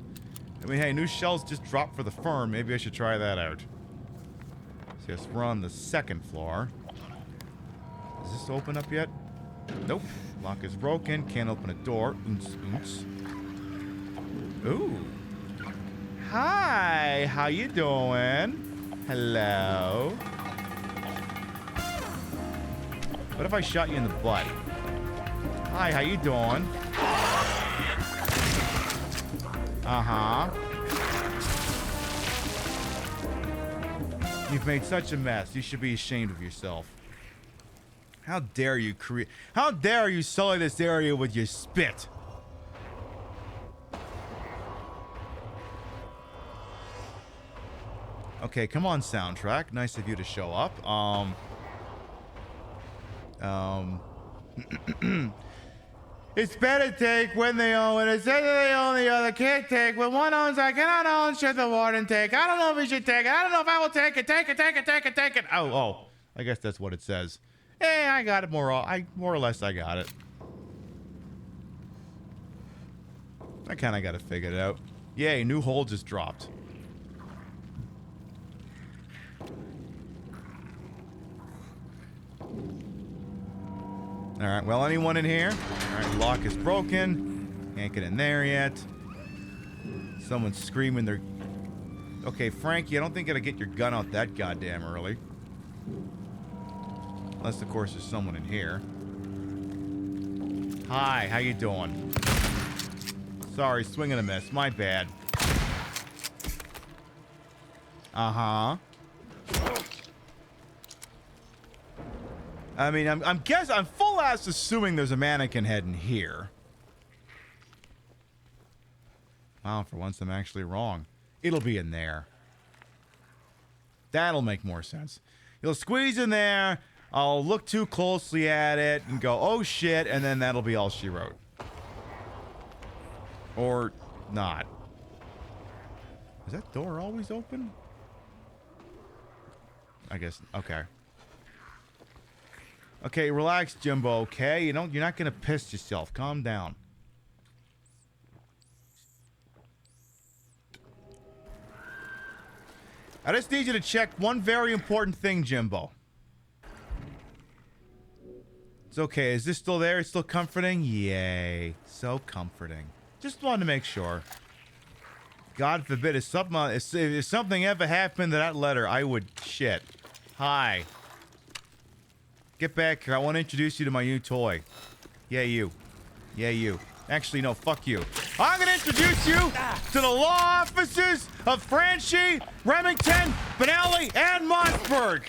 I mean, hey, new shells just dropped for the firm. Maybe I should try that out. So yes, we're on the second floor. Does this open up yet? Nope. Lock is broken. Can't open a door. Oons, oons. Ooh. Hi. How you doing? Hello. What if I shot you in the butt? Hi, how you doing? Uh-huh. You've made such a mess. You should be ashamed of yourself. How dare you How dare you sully this area with your spit? Okay, come on, soundtrack. Nice of you to show up. It's better take when they own it. It says that they own the other can't take. When one owns, I cannot own. Should the warden take? I don't know if he should take it. I don't know if I will take it. Take it, take it, take it, take it. Oh. I guess that's what it says. Hey, I got it more or less I got it. I kind of got it figured out. Yay, new hole just dropped. Alright, well, anyone in here? Alright, lock is broken. Can't get in there yet. Someone's screaming their... Okay, Frankie, I don't think you gotta get your gun out that goddamn early. Unless, of course, there's someone in here. Hi, how you doing? Sorry, swing and a miss. My bad. Uh-huh. I mean, I'm full ass assuming there's a mannequin head in here. Wow, for once I'm actually wrong. It'll be in there. That'll make more sense. You'll squeeze in there, I'll look too closely at it and go, oh shit, and then that'll be all she wrote. Or not. Is that door always open? I guess, okay. Okay, relax, Jimbo, okay? You're not gonna piss yourself. Calm down. I just need you to check one very important thing, Jimbo. It's okay. Is this still there? It's still comforting? Yay. So comforting. Just wanted to make sure. God forbid, if something ever happened to that letter, I would shit. Hi. Get back here. I want to introduce you to my new toy. Yeah, you. Yeah, you. Actually, no, fuck you. I'm going to introduce you to the law offices of Franchi, Remington, Benelli, and Mossberg.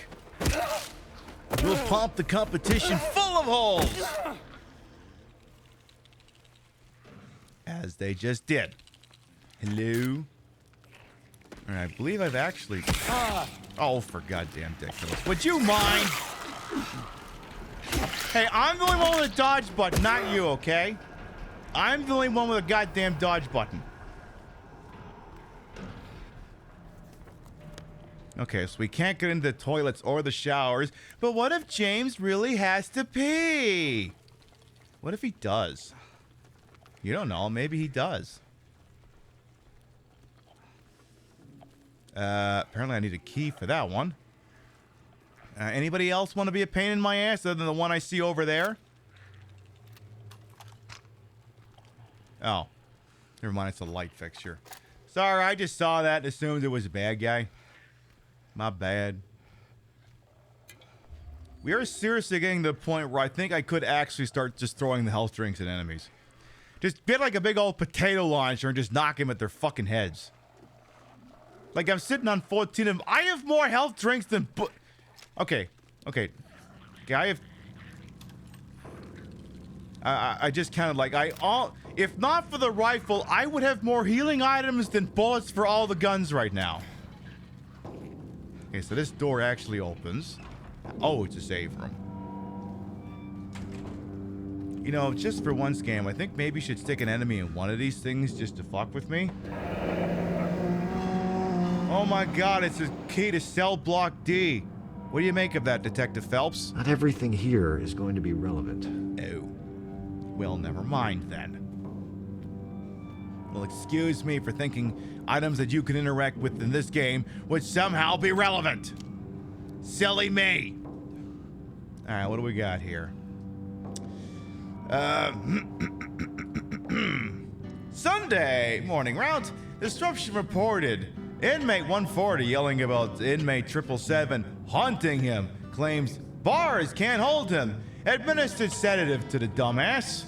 We'll pump the competition full of holes. As they just did. Hello? And I believe I've actually... Oh, for goddamn ridiculous. Would you mind? Hey, I'm the only one with a dodge button, not you, okay? I'm the only one with a goddamn dodge button. Okay, so we can't get into the toilets or the showers, but what if James really has to pee? What if he does? You don't know, maybe he does. Apparently I need a key for that one. Anybody else want to be a pain in my ass other than the one I see over there? Oh. Never mind, it's a light fixture. Sorry, I just saw that and assumed it was a bad guy. My bad. We are seriously getting to the point where I think I could actually start just throwing the health drinks at enemies. Just get like a big old potato launcher and just knock them at their fucking heads. Like I'm sitting on 14 of them. I have more health drinks than... Okay. I just counted like if not for the rifle, I would have more healing items than bullets for all the guns right now. Okay, so this door actually opens. Oh, it's a save room. You know, just for one scam, I think maybe you should stick an enemy in one of these things just to fuck with me. Oh my god, it's a key to cell block D. What do you make of that, Detective Phelps? Not everything here is going to be relevant. Oh. Well, never mind then. Well, excuse me for thinking items that you can interact with in this game would somehow be relevant. Silly me. Alright, what do we got here? Sunday morning route. Disruption reported. Inmate 140 yelling about inmate 777 haunting him. Claims bars can't hold him. Administered sedative to the dumbass.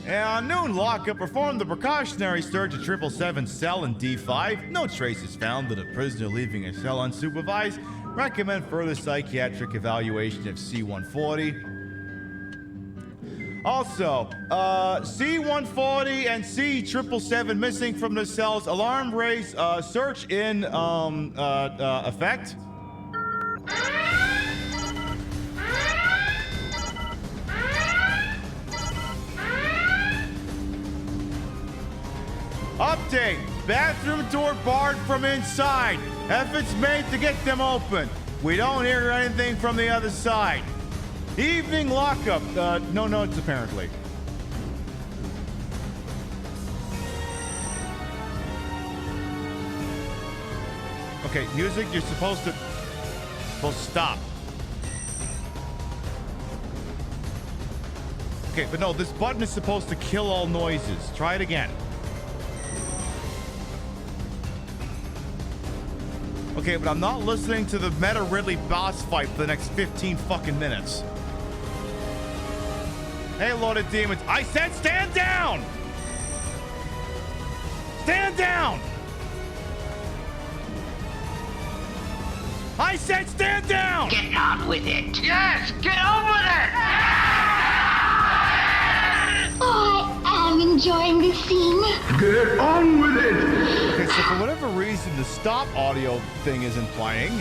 And on noon, lockup performed the precautionary search of 777's cell in D5. No traces found of the prisoner leaving his cell unsupervised. Recommend further psychiatric evaluation of C140. Also, C140 and C777 missing from the cells. Alarm raised. Search in effect. Update. Bathroom door barred from inside. Efforts made to get them open. We don't hear anything from the other side. Evening lockup. No notes, apparently. Okay, music, you're supposed to stop. Okay, but no, this button is supposed to kill all noises. Try it again. Okay, but I'm not listening to the Meta Ridley boss fight for the next 15 fucking minutes. Hey, Lord of Demons. I said stand down! Stand down! I said stand down! Get on with it. Yes, get on with it! Oh, I am enjoying this scene. Get on with it! Okay, so for whatever reason, the stop audio thing isn't playing.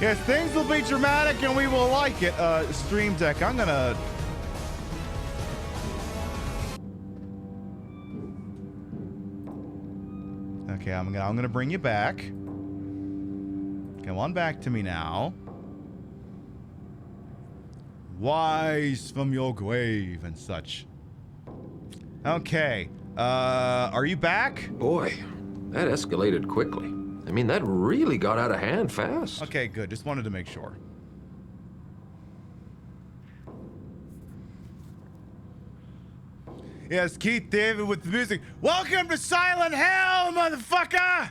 Yes, things will be dramatic and we will like it. Stream Deck, I'm gonna... Okay, I'm gonna bring you back. Come on back to me now. Rise from your grave and such. Okay. Are you back? Boy, that escalated quickly. I mean, that really got out of hand fast. Okay, good. Just wanted to make sure. Yes, Keith David with the music. Welcome to Silent Hell, motherfucker!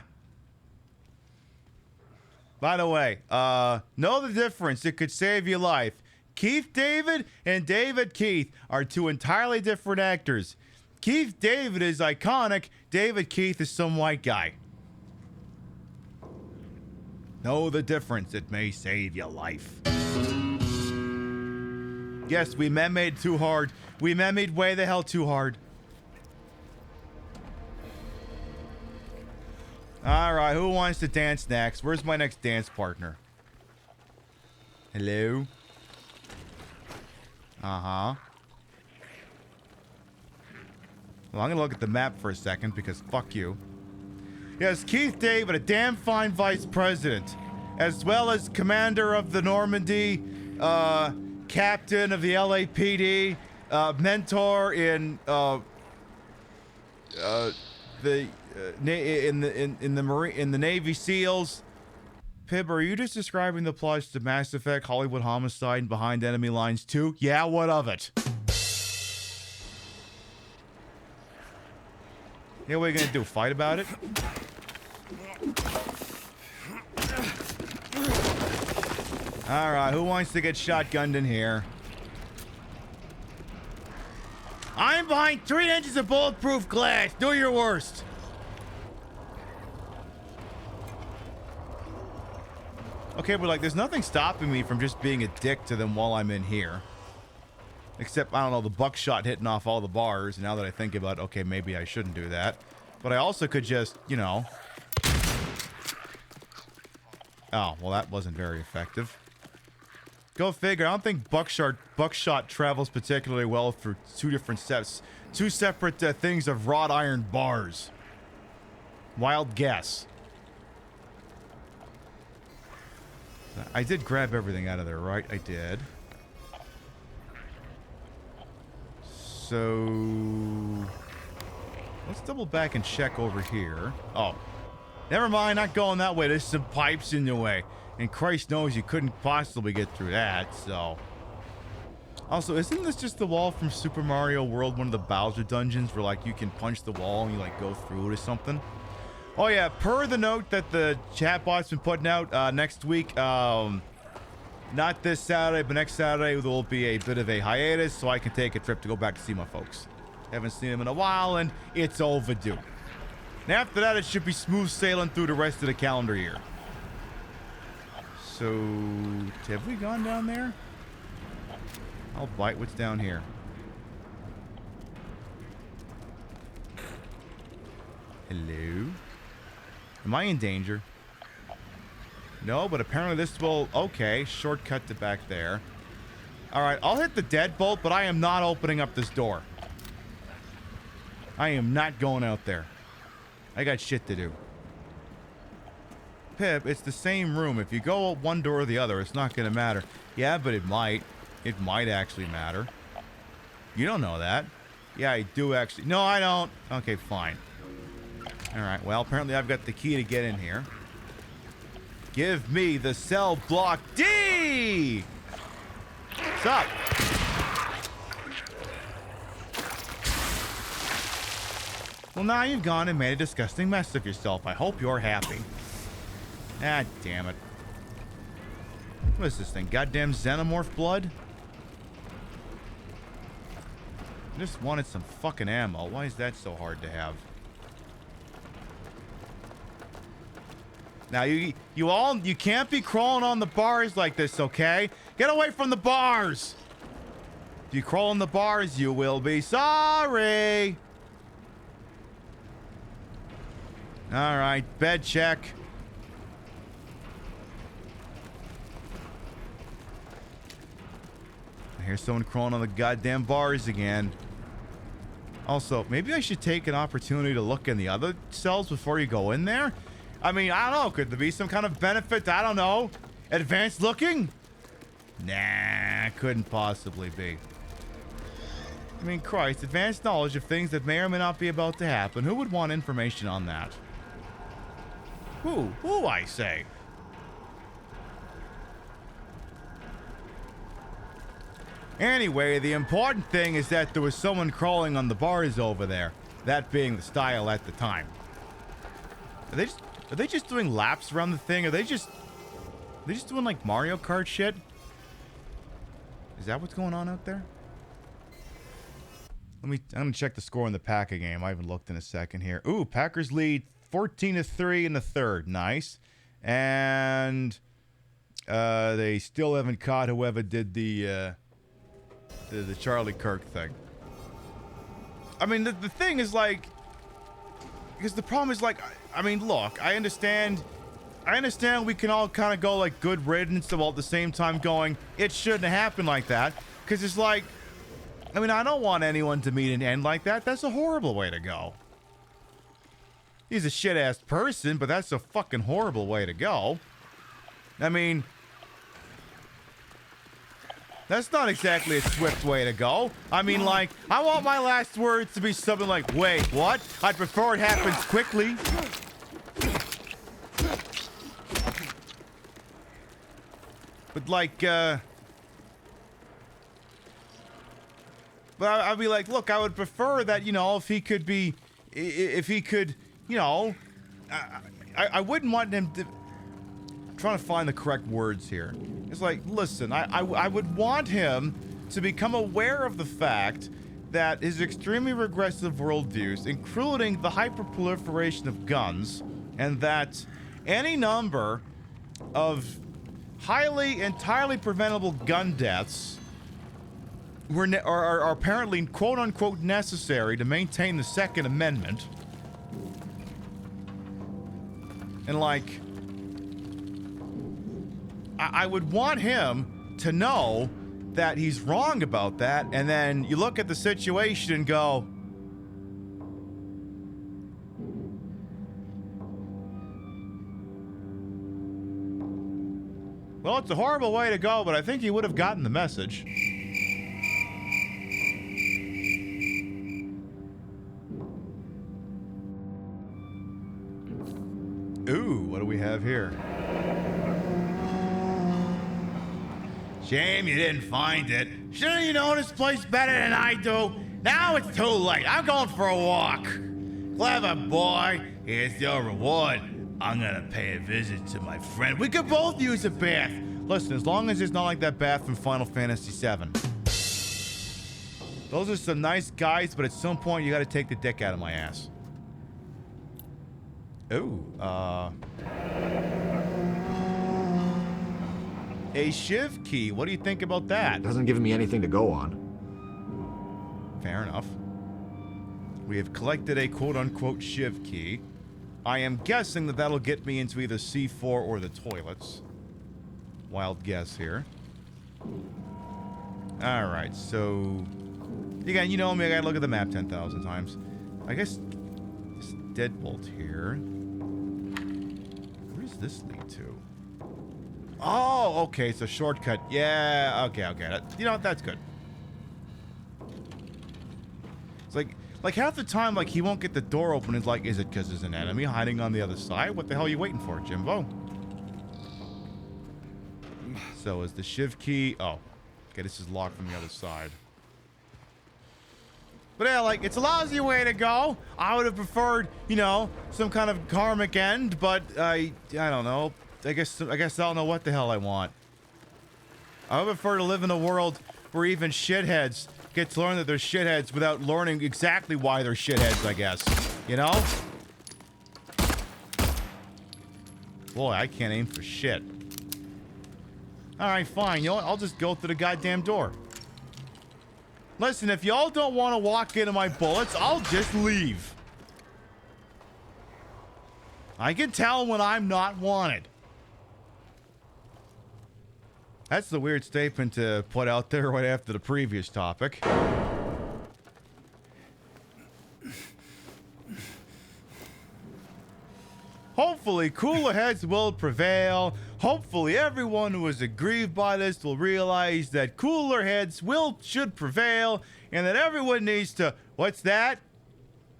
By the way, know the difference. It could save your life. Keith David and David Keith are two entirely different actors. Keith David is iconic. David Keith is some white guy. Know the difference. It may save your life. Yes, we made too hard. We made way the hell too hard. All right, who wants to dance next? Where's my next dance partner? Hello? Uh-huh. Well, I'm gonna look at the map for a second because fuck you. Yes, Keith David, a damn fine vice president, as well as commander of the Normandy, captain of the LAPD, mentor in the Navy SEALs. Pib, are you just describing the plots to Mass Effect, Hollywood Homicide, and Behind Enemy Lines 2? Yeah, what of it? Yeah, what are you gonna do? Fight about it? Alright, who wants to get shotgunned in here? I'm behind 3 inches of bulletproof glass. Do your worst. Okay, but like, there's nothing stopping me from just being a dick to them while I'm in here. Except, I don't know, the buckshot hitting off all the bars. Now that I think about it, okay, maybe I shouldn't do that. But I also could just, you know... Oh, well, that wasn't very effective. Go figure. I don't think buckshot travels particularly well through two separate things of wrought iron bars. Wild guess. I did grab everything out of there, right? I did. So... let's double back and check over here. Oh. Never mind, not going that way. There's some pipes in the way. And Christ knows you couldn't possibly get through that, so... Also, isn't this just the wall from Super Mario World, one of the Bowser dungeons, where, like, you can punch the wall and you, like, go through it or something? Oh, yeah, per the note that the chatbot's been putting out, next week, not this Saturday, but next Saturday, there will be a bit of a hiatus, so I can take a trip to go back to see my folks. Haven't seen them in a while, and it's overdue. And after that, it should be smooth sailing through the rest of the calendar year. So, have we gone down there? I'll bite what's down here. Hello? Am I in danger? No, but apparently this will... okay, shortcut to back there. Alright, I'll hit the deadbolt, but I am not opening up this door. I am not going out there. I got shit to do. Pip, it's the same room. If you go one door or the other, it's not gonna matter. Yeah, but it might. It might actually matter. You don't know that. Yeah, I do actually. No, I don't. Okay, fine. Alright, well, apparently I've got the key to get in here. Give me the cell block D! What's up? Well, now you've gone and made a disgusting mess of yourself. I hope you're happy. Ah, damn it. What is this thing? Goddamn xenomorph blood? I just wanted some fucking ammo. Why is that so hard to have? Now, you can't be crawling on the bars like this, okay? Get away from the bars! If you crawl on the bars, you will be sorry! Alright, bed check. I hear someone crawling on the goddamn bars again. Also, maybe I should take an opportunity to look in the other cells before you go in there? I mean, I don't know. Could there be some kind of benefit to, I don't know, advanced looking? Nah, couldn't possibly be. I mean, Christ, advanced knowledge of things that may or may not be about to happen. Who would want information on that? Who, I say? Anyway, the important thing is that there was someone crawling on the bars over there. That being the style at the time. Are they just doing laps around the thing? Are they just doing like Mario Kart shit? Is that what's going on out there? I'm gonna check the score in the Packer game. I haven't looked in a second here. Ooh, Packers lead 14-3 in the third. Nice. And they still haven't caught whoever did the Charlie Kirk thing. I mean, the thing is like, because the problem is like, I mean, look, I understand we can all kind of go like good riddance while at the same time going, it shouldn't have happened like that. Because it's like, I mean, I don't want anyone to meet an end like that. That's a horrible way to go. He's a shit-ass person, but that's a fucking horrible way to go. I mean, that's not exactly a swift way to go. I mean, like, I want my last words to be something like, wait, what? I'd prefer it happens quickly. But like, but I'd be like, look, I would prefer that, you know, if he could, you know, I wouldn't want him to, I'm trying to find the correct words here. It's like, listen, I would want him to become aware of the fact that his extremely regressive worldviews, including the hyperproliferation of guns, and that any number of entirely preventable gun deaths are apparently quote-unquote necessary to maintain the Second Amendment. And like, I would want him to know that he's wrong about that, and then you look at the situation and go, well, it's a horrible way to go, but I think he would have gotten the message. Ooh, what do we have here? Shame you didn't find it. Shouldn't you know this place better than I do? Now it's too late. I'm going for a walk. Clever boy. Here's your reward. I'm gonna pay a visit to my friend. We could both use a bath. Listen, as long as it's not like that bath from Final Fantasy VII. Those are some nice guys, but at some point you gotta take the dick out of my ass. Ooh, a shiv key. What do you think about that? Doesn't give me anything to go on. Fair enough. We have collected a quote-unquote shiv key. I am guessing that that'll get me into either C4 or the toilets. Wild guess here. Alright, so... Again, you know me, I gotta look at the map 10,000 times. I guess... this deadbolt here... Where does this lead to? Oh, okay, it's a shortcut. Yeah, okay. You know what, that's good. It's like half the time, like, he won't get the door open. It's like, is it because there's an enemy hiding on the other side? What the hell are you waiting for, Jimbo? So, is the shiv key... Oh. Okay, this is locked from the other side. But yeah, like, it's a lousy way to go. I would have preferred, you know, some kind of karmic end, but I don't know. I guess I don't know what the hell I want. I would prefer to live in a world where even shitheads get to learn that they're shitheads without learning exactly why they're shitheads, I guess. You know? Boy, I can't aim for shit. Alright, fine. You know what? I'll just go through the goddamn door. Listen, if y'all don't want to walk into my bullets, I'll just leave. I can tell when I'm not wanted. That's the weird statement to put out there right after the previous topic. Hopefully, cooler heads will prevail. Hopefully everyone who is aggrieved by this will realize that cooler heads should prevail, and that everyone needs to... What's that?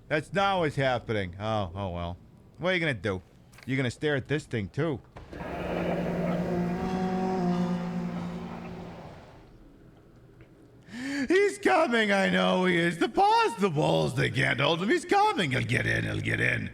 That's not what's happening. Oh well. What are you gonna do? You're gonna stare at this thing too. He's coming, I know he is. The paws, the balls, they can't hold him. He's coming. He'll get in, he'll get in.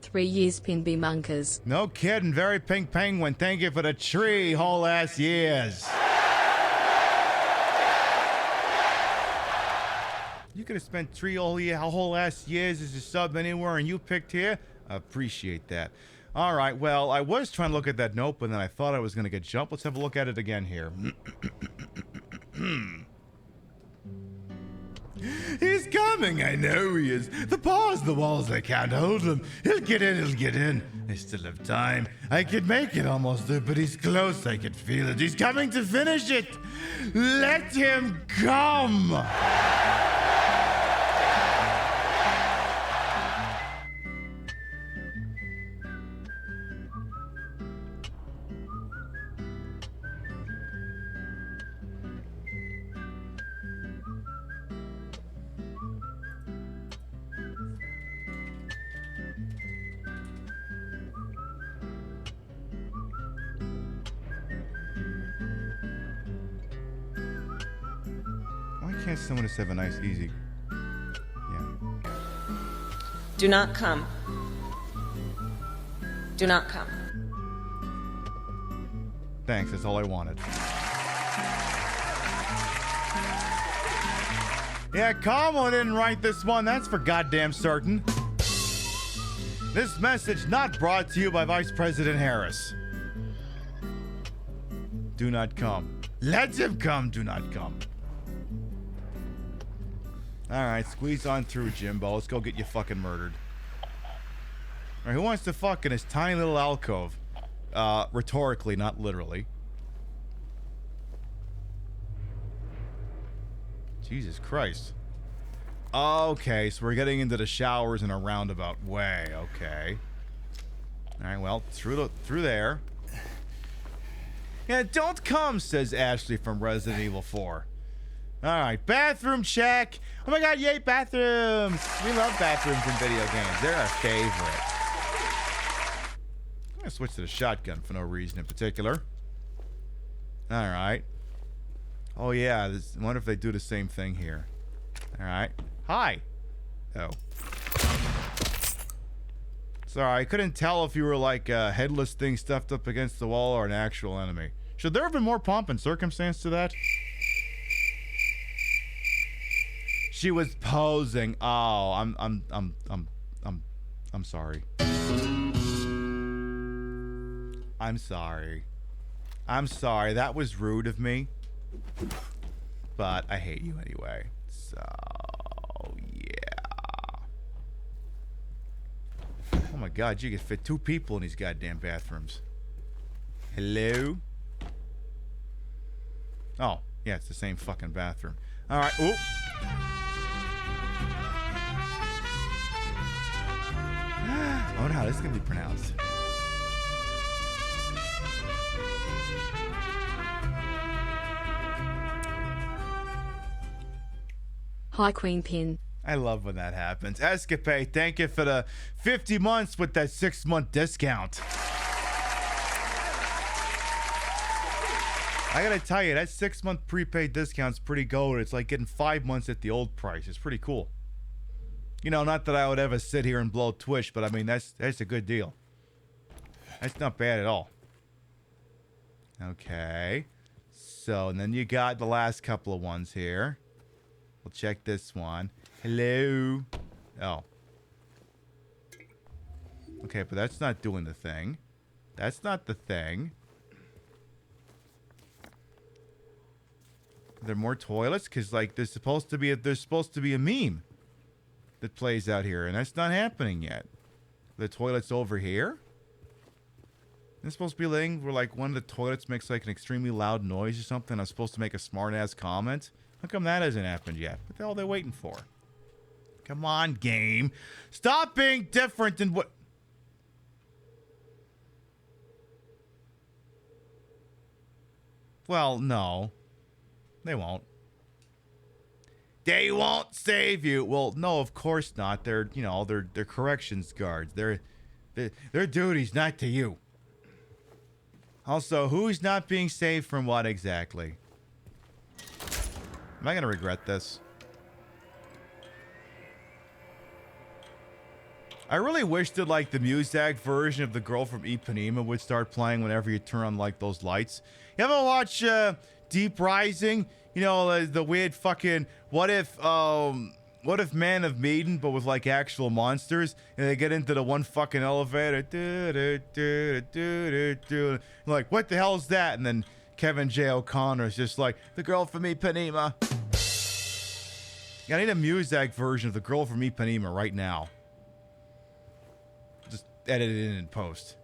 Three years, Pinby Monkers. No kidding. Very pink penguin. Thank you for the tree whole ass years. You could have spent three whole ass years as a sub anywhere, and you picked here? I appreciate that. All right, well, I was trying to look at that note, but then I thought I was going to get jumped. Let's have a look at it again here. He's coming, I know he is. The paws, the walls, I can't hold him. He'll get in, he'll get in. I still have time. I could make it almost there, but he's close. I can feel it. He's coming to finish it. Let him come. Can't someone just have a nice, easy... Yeah. Do not come. Do not come. Thanks, that's all I wanted. Yeah, Kamala didn't write this one, that's for goddamn certain. This message not brought to you by Vice President Harris. Do not come. Let him come, do not come. Alright, squeeze on through, Jimbo. Let's go get you fucking murdered. Alright, who wants to fuck in his tiny little alcove? Rhetorically, not literally. Jesus Christ. Okay, so we're getting into the showers in a roundabout way. Okay. Alright, well, through there. Yeah, don't come, says Ashley from Resident Evil 4. Alright, bathroom check. Oh my god, yay, bathrooms. We love bathrooms in video games. They're our favorite. I'm gonna switch to the shotgun for no reason in particular. Alright. Oh yeah, I wonder if they do the same thing here. Alright. Hi. Oh. Sorry, I couldn't tell if you were like a headless thing stuffed up against the wall or an actual enemy. Should there have been more pomp and circumstance to that? She was posing. Oh, I'm sorry. I'm sorry. I'm sorry. That was rude of me. But I hate you anyway. So, yeah. Oh my god, you could fit 2 people in these goddamn bathrooms. Hello? Oh, yeah, it's the same fucking bathroom. Alright, oop. Oh no, this is gonna be pronounced. Hi, Queen Pin. I love when that happens. Escapade, thank you for the 50 months with that 6-month discount. I gotta tell you, that 6-month prepaid discount's pretty gold. It's like getting 5 months at the old price. It's pretty cool. You know, not that I would ever sit here and blow Twitch, but I mean, that's a good deal. That's not bad at all. Okay. So, and then you got the last couple of ones here. We'll check this one. Hello. Oh. Okay, but that's not doing the thing. That's not the thing. Are there more toilets? Because, like, there's supposed to be a meme that plays out here, and that's not happening yet. The toilet's over here? This supposed to be a thing where like one of the toilets makes like an extremely loud noise or something. I'm supposed to make a smart ass comment. How come that hasn't happened yet? What the hell are they waiting for? Come on, game. Stop being different than what. Well, no. They won't. They won't save you. Well, no, of course not. They're, you know, they're corrections guards. Their duty's not to you. Also, who's not being saved from what exactly? Am I gonna regret this? I really wish that like the Muzak version of The Girl from Ipanema would start playing whenever you turn on like those lights. You ever watch Deep Rising? You know, the weird fucking what if Man of Medan, but with like actual monsters, and they get into the one fucking elevator. Like, what the hell is that? And then Kevin J. O'Connor is just like, The Girl from Ipanema. Yeah, I need a Muzak version of The Girl from Ipanema right now. Just edit it in post.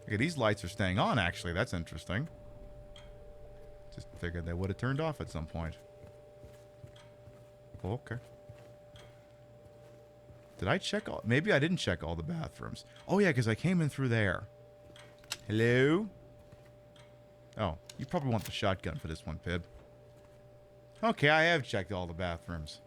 Okay, these lights are staying on, actually. That's interesting. Just figured they would have turned off at some point. Oh, okay. Did I check all... Maybe I didn't check all the bathrooms. Oh, yeah, because I came in through there. Hello? Oh, you probably want the shotgun for this one, Pib. Okay, I have checked all the bathrooms.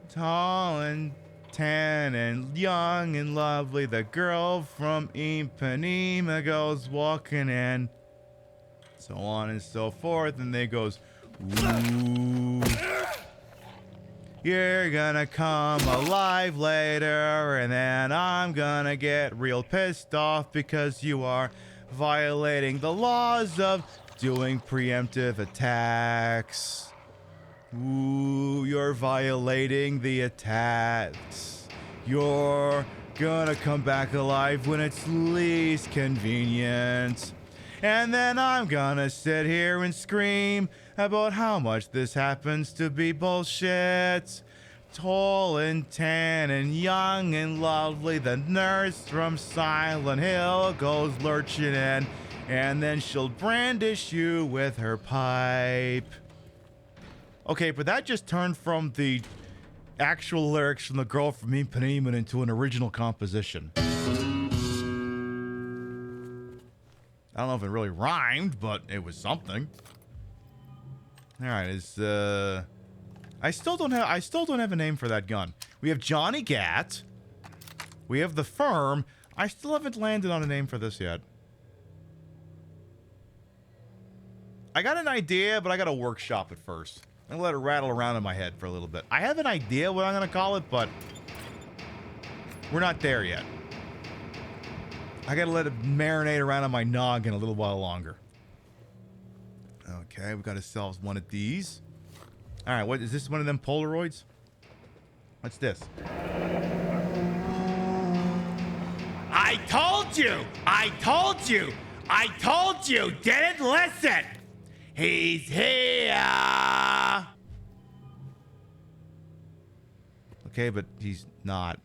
Tall and tan and young and lovely, the girl from Ipanema goes walking in. So on and so forth, and they goes, ooh, you're gonna come alive later, and then I'm gonna get real pissed off because you are violating the laws of doing preemptive attacks. Ooh, you're violating the attacks. You're gonna come back alive when it's least convenient. And then I'm gonna sit here and scream about how much this happens to be bullshit. Tall and tan and young and lovely, the nurse from Silent Hill goes lurching in, and then she'll brandish you with her pipe. Okay, but that just turned from the actual lyrics from The Girl from Ipanema into an original composition. I don't know if it really rhymed, but it was something. All right, I still don't have a name for that gun. We have Johnny Gat. We have the Firm. I still haven't landed on a name for this yet. I got an idea, but I got to workshop it first. I'm gonna let it rattle around in my head for a little bit. I have an idea what I'm gonna call it, but we're not there yet. I gotta let it marinate around on my noggin a little while longer. Okay, we got ourselves one of these. All right, what is this? One of them Polaroids? What's this? I told you! I told you! I told you! Didn't listen! He's here! Okay, but he's not.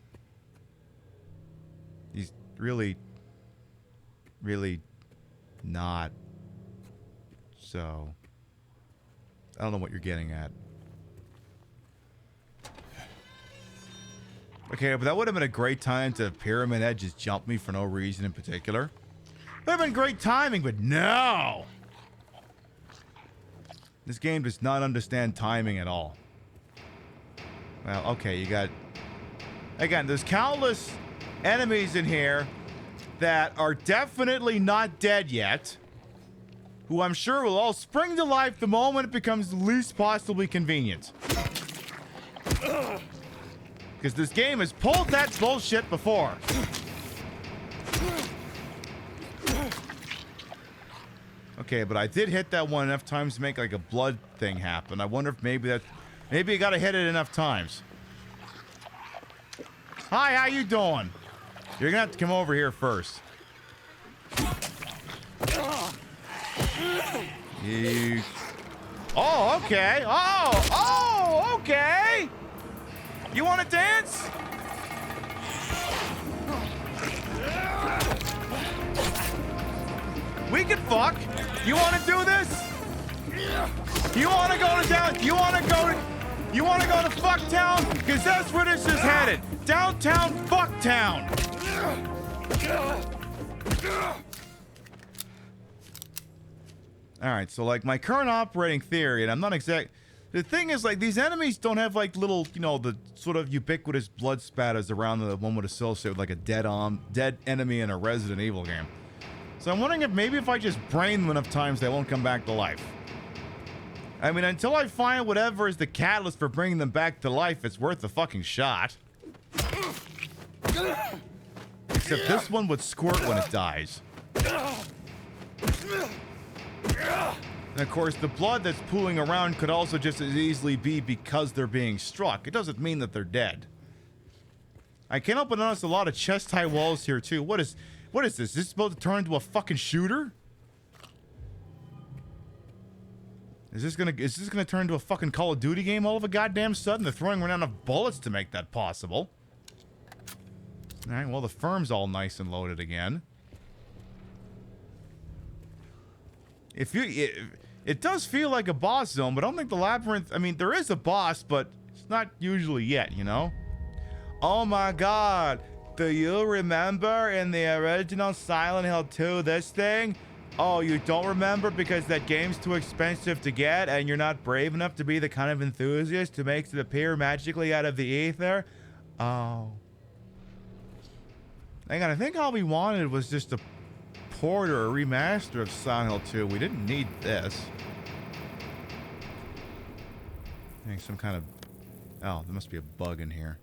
He's really not. So, I don't know what you're getting at. Okay, but that would have been a great time to Pyramid Head just jump me for no reason in particular. Would have been great timing, but no! This game does not understand timing at all. Well, okay, you got... Again, there's countless enemies in here that are definitely not dead yet, who I'm sure will all spring to life the moment it becomes the least possibly convenient. Because this game has pulled that bullshit before. Okay, but I did hit that one enough times to make like a blood thing happen. I wonder if maybe you gotta hit it enough times. Hi, how you doing? You're gonna have to come over here first. You Oh, okay. Oh, okay. You want to dance? We can fuck. You want to do this? You want to go to down? You want to go to Fucktown? Because that's where this is headed. Downtown Fucktown. All right, so like my current operating theory, and I'm not exact. The thing is, like, these enemies don't have like little, you know, the sort of ubiquitous blood spatters around that one would associate with like a dead enemy in a Resident Evil game. So I'm wondering if maybe if I just brain them enough times, they won't come back to life. I mean, until I find whatever is the catalyst for bringing them back to life, it's worth a fucking shot. Except this one would squirt when it dies. And of course, the blood that's pooling around could also just as easily be because they're being struck. It doesn't mean that they're dead. I can't help but notice a lot of chest-high walls here, too. What is this? Is this supposed to turn into a fucking shooter? Is this gonna turn into a fucking Call of Duty game all of a goddamn sudden? They're throwing around enough bullets to make that possible. Alright, well, the firm's all nice and loaded again. It does feel like a boss zone, but I don't think the labyrinth... I mean, there is a boss, but it's not usually yet, you know? Oh my god! Do you remember in the original Silent Hill 2 this thing? Oh, you don't remember because that game's too expensive to get and you're not brave enough to be the kind of enthusiast who makes it appear magically out of the ether? Oh. Hang on, I think all we wanted was just a port or a remaster of Silent Hill 2. We didn't need this. I think some kind of... Oh, there must be a bug in here.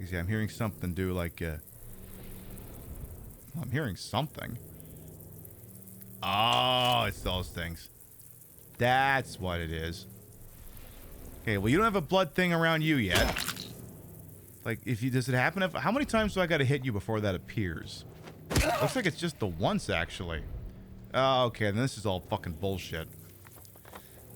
You see, I'm hearing something do like... Well, I'm hearing something. Oh, it's those things. That's what it is. Okay, well, you don't have a blood thing around you yet. Like, does it happen? How many times do I gotta hit you before that appears? Looks like it's just the once, actually. Oh, okay, then this is all fucking bullshit.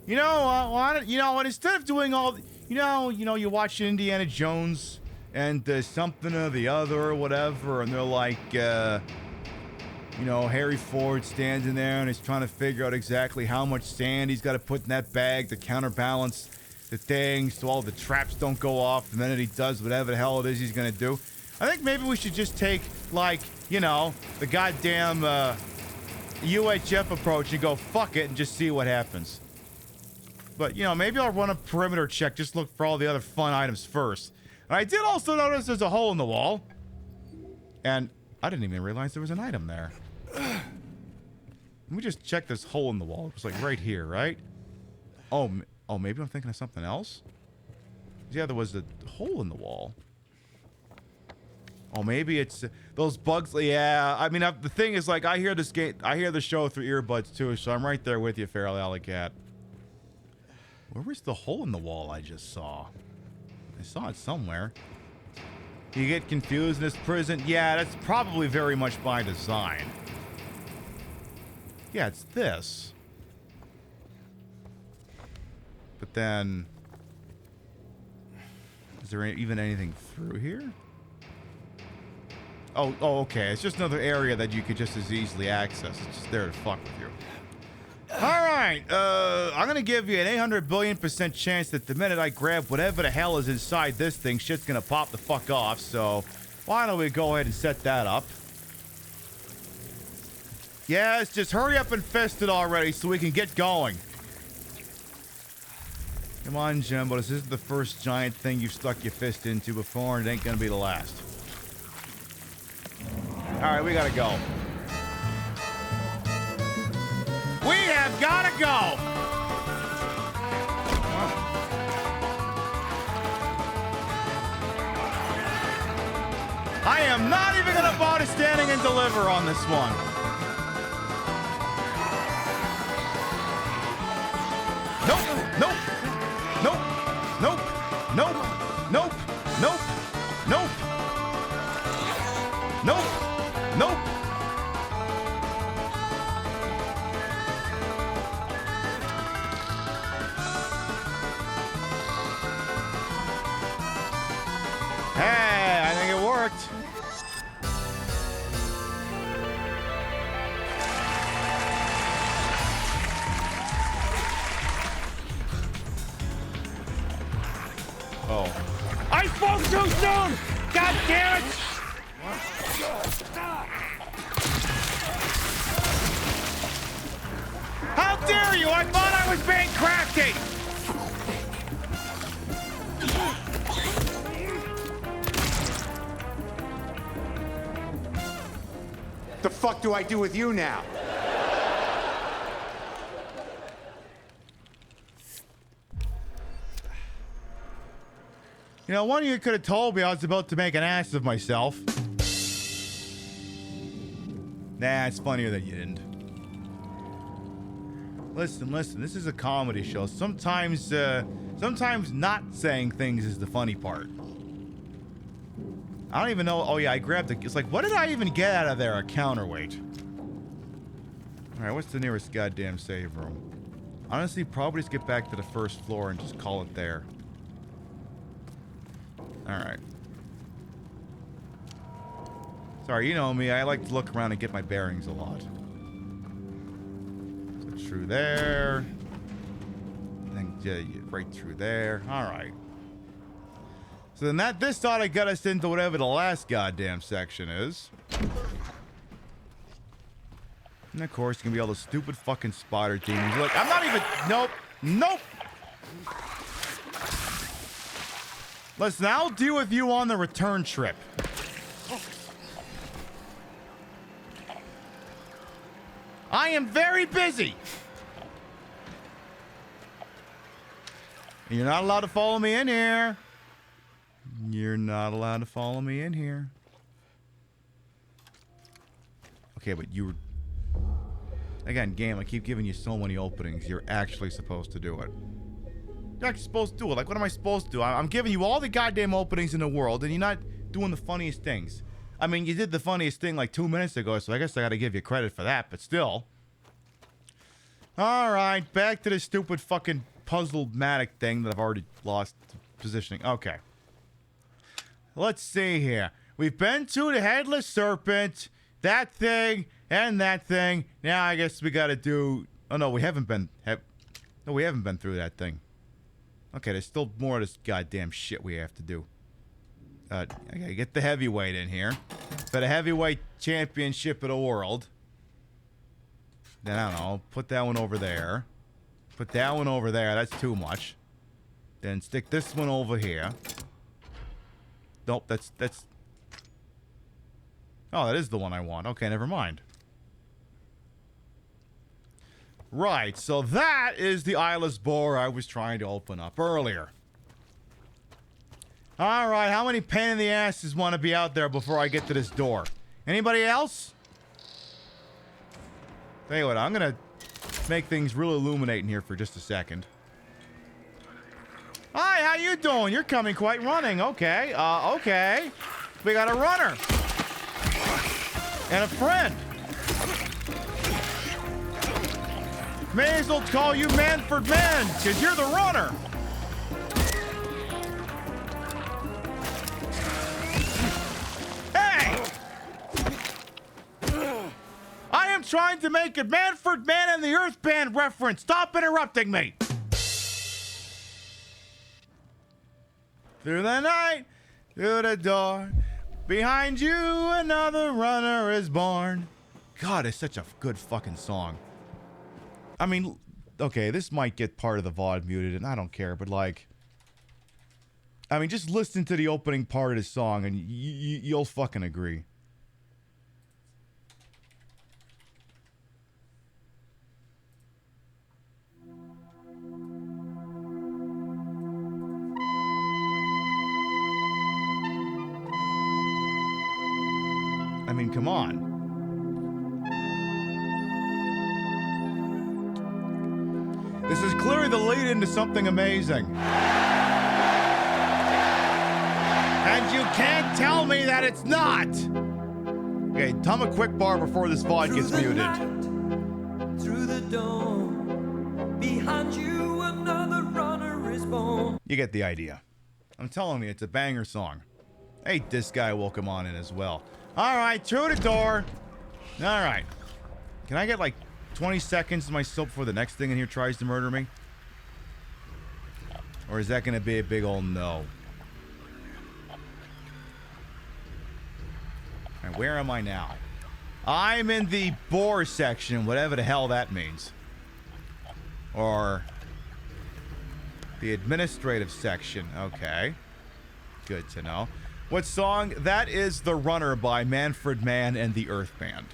You know, what? Instead of doing all, you watch Indiana Jones and something or the other or whatever, and they're like, Harry Ford stands in there and he's trying to figure out exactly how much sand he's got to put in that bag to counterbalance the thing so all the traps don't go off the minute he does whatever the hell it is he's gonna do. I think maybe we should just take, like, the goddamn UHF approach and go fuck it and just see what happens. But, maybe I'll run a perimeter check, just look for all the other fun items first. And I did also notice there's a hole in the wall. And I didn't even realize there was an item there. Let me just check this hole in the wall. It was like right here, right? Oh, maybe I'm thinking of something else? Yeah, there was a hole in the wall. Oh, maybe it's those bugs. Yeah, I mean, the thing is, like, I hear the show through earbuds too, so I'm right there with you, Feral Alley Cat. Where was the hole in the wall I just saw? I saw it somewhere. You get confused in this prison? Yeah, that's probably very much by design. Yeah, it's this. But then... Is there even anything through here? Oh, okay. It's just another area that you could just as easily access. It's just there to fuck with you. Alright, I'm gonna give you an 800 billion% chance that the minute I grab whatever the hell is inside this thing, shit's gonna pop the fuck off, so why don't we go ahead and set that up? Yes, just hurry up and fist it already so we can get going. Come on, Jimbo, this isn't the first giant thing you've stuck your fist into before, and it ain't gonna be the last. Alright, we gotta go. We have gotta go! I am not even gonna bother standing and deliver on this one. Nope, nope, nope, nope, nope, nope, nope, nope, nope, nope. was being crafted! The fuck do I do with you now? You know, one of you could have told me I was about to make an ass of myself. Nah, it's funnier that you didn't. Listen, this is a comedy show. Sometimes not saying things is the funny part. I don't even know. Oh yeah, I grabbed it. It's like, what did I even get out of there? A counterweight. Alright, what's the nearest goddamn save room? Honestly, probably just get back to the first floor and just call it there. Alright. Sorry, you know me. I like to look around and get my bearings a lot. So through there. Then yeah, right through there. Alright. So then this ought to get us into whatever the last goddamn section is. And of course, it's gonna be all the stupid fucking spider demons. Look, I'm not even... Nope. Nope. Listen, I'll deal with you on the return trip. I am very busy. You're not allowed to follow me in here. You're not allowed to follow me in here. Okay, but you were... Again, game, I keep giving you so many openings. You're actually supposed to do it. You're actually supposed to do it. Like, what am I supposed to do? I'm giving you all the goddamn openings in the world, and you're not doing the funniest things. I mean, you did the funniest thing like 2 minutes ago, so I guess I gotta give you credit for that, but still. Alright, back to the stupid fucking puzzle-matic thing that I've already lost positioning. Okay. Let's see here. We've been to the Headless Serpent, that thing, and that thing. Now I guess we gotta do... Oh, no, we haven't been... No, we haven't been through that thing. Okay, there's still more of this goddamn shit we have to do. I gotta get the heavyweight in here. For the heavyweight championship of the world. Then, I don't know, put that one over there. Put that one over there, that's too much. Then stick this one over here. Nope, that's... Oh, that is the one I want. Okay, never mind. Right, so that is the eyeless boar I was trying to open up earlier. Alright, how many pain in the asses want to be out there before I get to this door? Anybody else? Tell you what, I'm gonna make things real illuminating here for just a second. Hi, how you doing? You're coming quite running. Okay, okay. We got a runner. And a friend. May as well call you Manford Man, because you're the runner. Hey! I am trying to make a Manford Man and the Earth Band reference. Stop interrupting me. Through the night, through the door, behind you another runner is born. God, it's such a good fucking song. I mean, okay, this might get part of the VOD muted, and I don't care, but like... I mean, just listen to the opening part of the song, and you'll fucking agree. I mean, come on. This is clearly the lead into something amazing. And you can't tell me that it's not! Okay, tell me a quick bar before this VOD gets muted. Night, through the dawn, behind you another runner is born. You get the idea. I'm telling you, it's a banger song. Hey, this guy will come on in as well. Alright, through the door. Alright. Can I get like 20 seconds to myself before the next thing in here tries to murder me? Or is that going to be a big old no? And where am I now? I'm in the boar section, whatever the hell that means. Or the administrative section. Okay. Good to know. What song? That is The Runner by Manfred Mann and the Earth Band.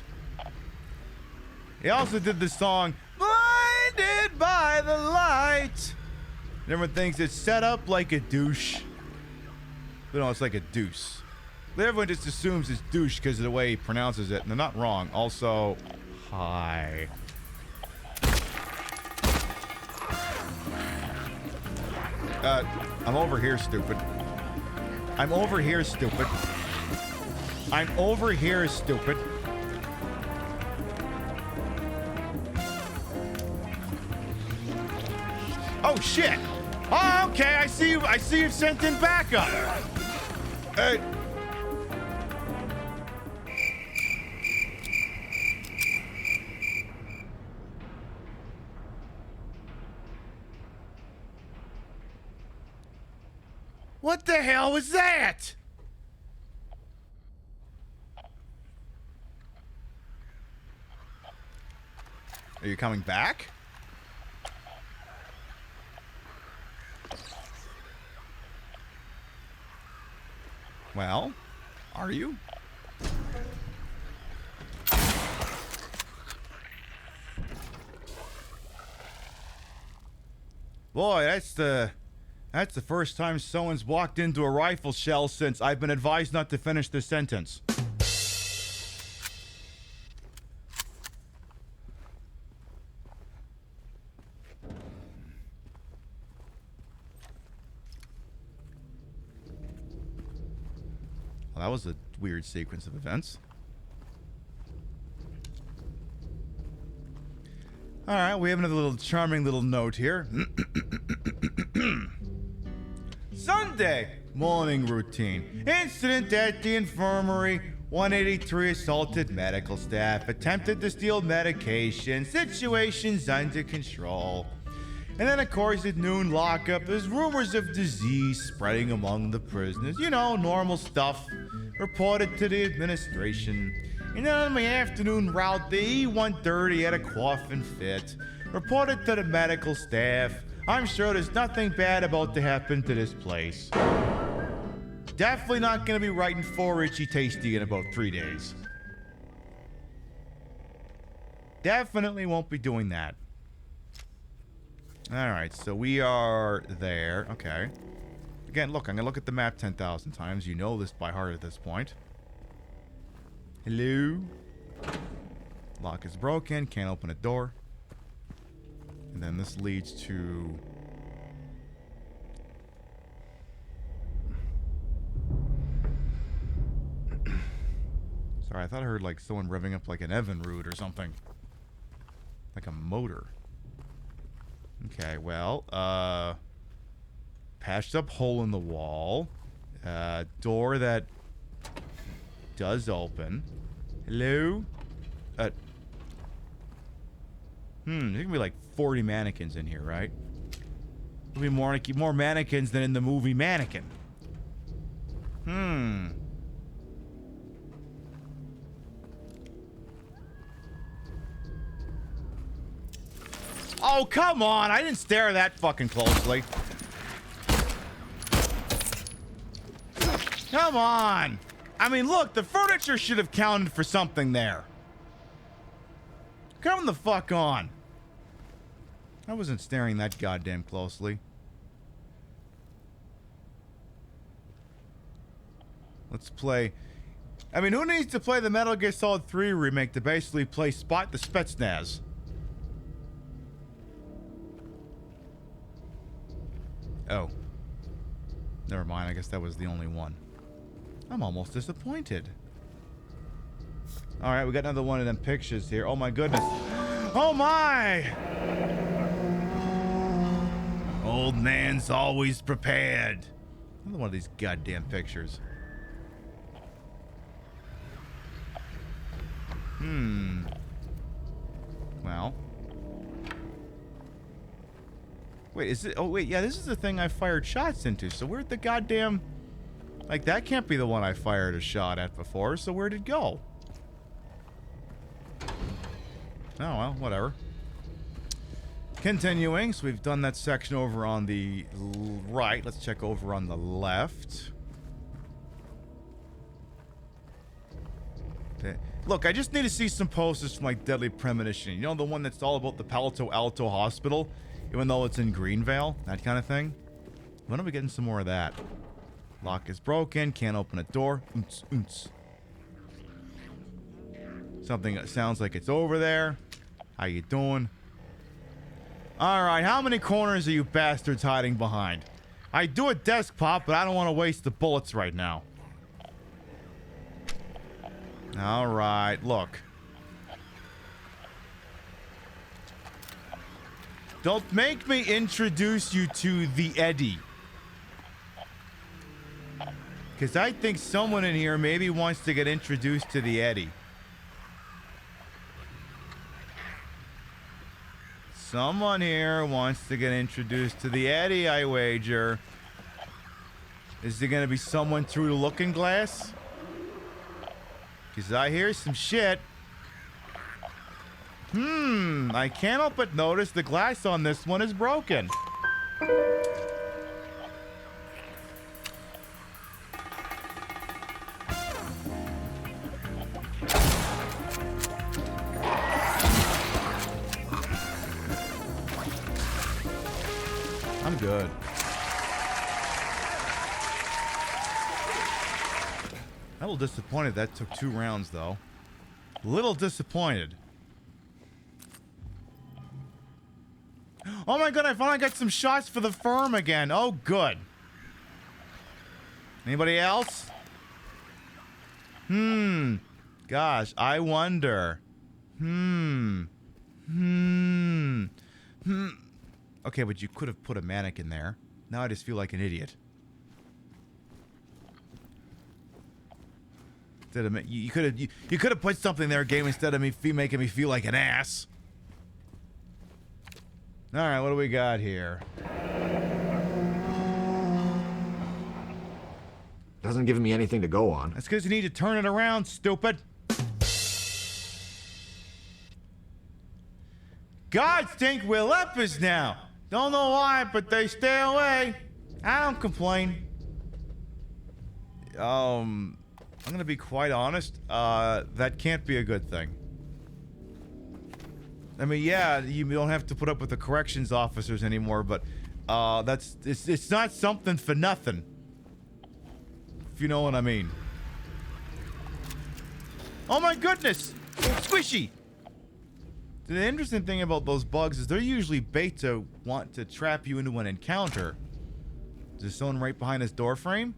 He also did the song Blinded by the Light. Everyone thinks it's set up like a douche. But no, it's like a deuce. But everyone just assumes it's douche because of the way he pronounces it, and they're not wrong. Also, hi. I'm over here, stupid. I'm over here, stupid. I'm over here, stupid. Oh shit! Oh, okay, I see you've sent in backup. What the hell was that? Are you coming back? Well, are you? Boy, that's the first time someone's walked into a rifle shell since I've been advised not to finish the sentence. Well, that was a weird sequence of events. All right, we have another little charming little note here. Sunday morning routine. Incident at the infirmary. 183 assaulted medical staff. Attempted to steal medication. Situation's under control. And then, of course, at noon lockup, there's rumors of disease spreading among the prisoners. You know, normal stuff. Reported to the administration. And then on my afternoon route, the E-130 had a coughing fit. Reported to the medical staff. I'm sure there's nothing bad about to happen to this place. Definitely not going to be writing 4 Itchy Tasty in about 3 days. Definitely won't be doing that. Alright, so we are there. Okay. Again, look, I'm going to look at the map 10,000 times. You know this by heart at this point. Hello? Lock is broken. Can't open a door. And then this leads to... Sorry, I thought I heard like someone revving up like an Evinrude or something. Like a motor. Okay, well, patched up hole in the wall. Door that does open. Hello? There can be like 40 mannequins in here, right? There'll be more mannequins than in the movie Mannequin. Oh, come on! I didn't stare that fucking closely. Come on! I mean, look, the furniture should have counted for something there. Come the fuck on. I wasn't staring that goddamn closely. Let's play. I mean, who needs to play the Metal Gear Solid 3 remake to basically play Spot the Spetsnaz? Oh. Never mind, I guess that was the only one. I'm almost disappointed. Alright, we got another one of them pictures here. Oh my goodness. Oh my! Old man's always prepared. Another one of these goddamn pictures. Well. Wait, is it? Oh, wait, yeah, this is the thing I fired shots into. So where'd the goddamn... Like, that can't be the one I fired a shot at before, so where'd it go? Oh, well, whatever. Continuing, so we've done that section over on the right. Let's check over on the left. Okay. Look, I just need to see some posters for my Deadly Premonition. You know, the one that's all about the Palo Alto Hospital, even though it's in Greenvale, that kind of thing. When are we getting some more of that? Lock is broken, can't open a door. Oonts, oonts. Something that sounds like it's over there. How you doing? Alright, how many corners are you bastards hiding behind? I do a desk pop, but I don't want to waste the bullets right now. Alright, look. Don't make me introduce you to the Eddie. Because I think someone in here maybe wants to get introduced to the Eddie. Someone here wants to get introduced to the Eddie, I wager. Is there going to be someone through the looking glass? Because I hear some shit. I can't help but notice the glass on this one is broken. I'm good. A little disappointed that took 2 rounds, though. A little disappointed. Oh my god, I finally got some shots for the firm again. Oh, good. Anybody else? Gosh, I wonder. Okay, but you could have put a mannequin there. Now I just feel like an idiot. Instead of you could have put something there, game, instead of me making me feel like an ass. All right, what do we got here? Doesn't give me anything to go on. That's because you need to turn it around, stupid. God stink with lepers now. Don't know why, but they stay away. I don't complain. I'm gonna be quite honest. That can't be a good thing. I mean, yeah, you don't have to put up with the corrections officers anymore, but it's not something for nothing. If you know what I mean. Oh my goodness! Squishy! The interesting thing about those bugs is they're usually bait to want to trap you into an encounter. Is there someone right behind this door frame?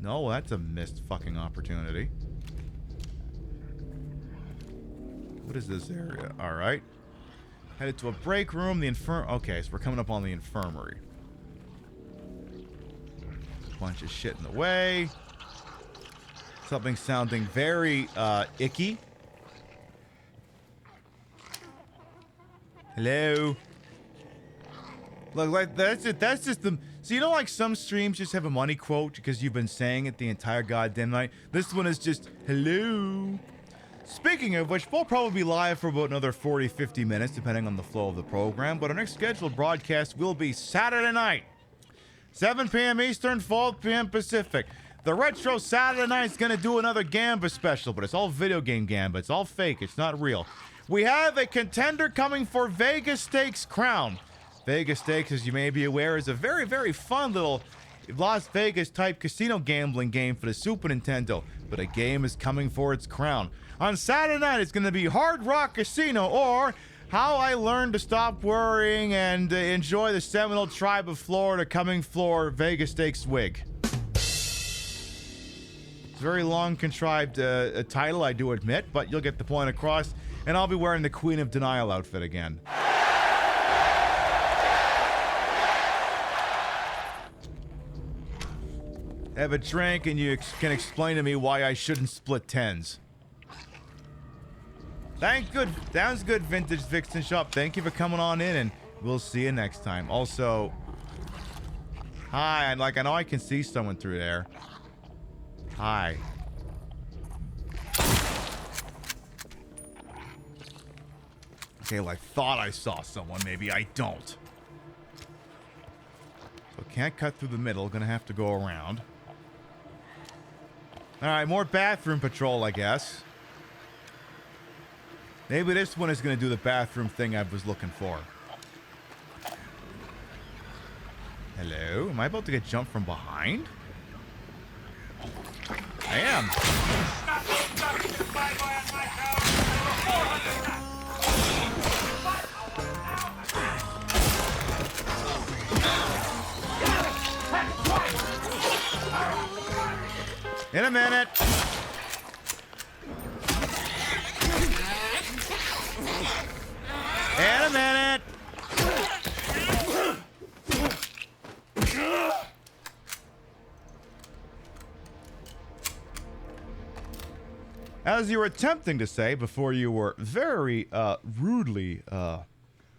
No, that's a missed fucking opportunity. What is this area? Alright. Headed to a break room, the okay, so we're coming up on the infirmary. Bunch of shit in the way. Something sounding very, icky. Hello? Look, like, that's just the... So you know, like, some streams just have a money quote because you've been saying it the entire goddamn night? This one is just, hello? Speaking of which, we'll probably be live for about another 40-50 minutes, depending on the flow of the program, but our next scheduled broadcast will be Saturday night. 7 p.m. Eastern, 4 p.m. Pacific. The Retro Saturday Night's gonna do another Gamba special, but it's all video game Gamba. It's all fake. It's not real. We have a contender coming for Vegas Stakes crown. Vegas Stakes, as you may be aware, is a very, very fun little Las Vegas-type casino gambling game for the Super Nintendo, but a game is coming for its crown. On Saturday night, it's going to be Hard Rock Casino, or How I Learned to Stop Worrying and Enjoy the Seminole Tribe of Florida coming for Vegas Stakes wig. It's a very long, contrived title, I do admit, but you'll get the point across, and I'll be wearing the Queen of Denial outfit again. Have a drink and you can explain to me why I shouldn't split tens. Sounds good, Vintage Vixen Shop. Thank you for coming on in, and we'll see you next time. Also, hi, I know I can see someone through there. Hi. Okay, well, I thought I saw someone. Maybe I don't. So can't cut through the middle. Gonna have to go around. Alright, more bathroom patrol, I guess. Maybe this one is gonna do the bathroom thing I was looking for. Hello? Am I about to get jumped from behind? I am. In a minute. In a minute. As you were attempting to say before you were very rudely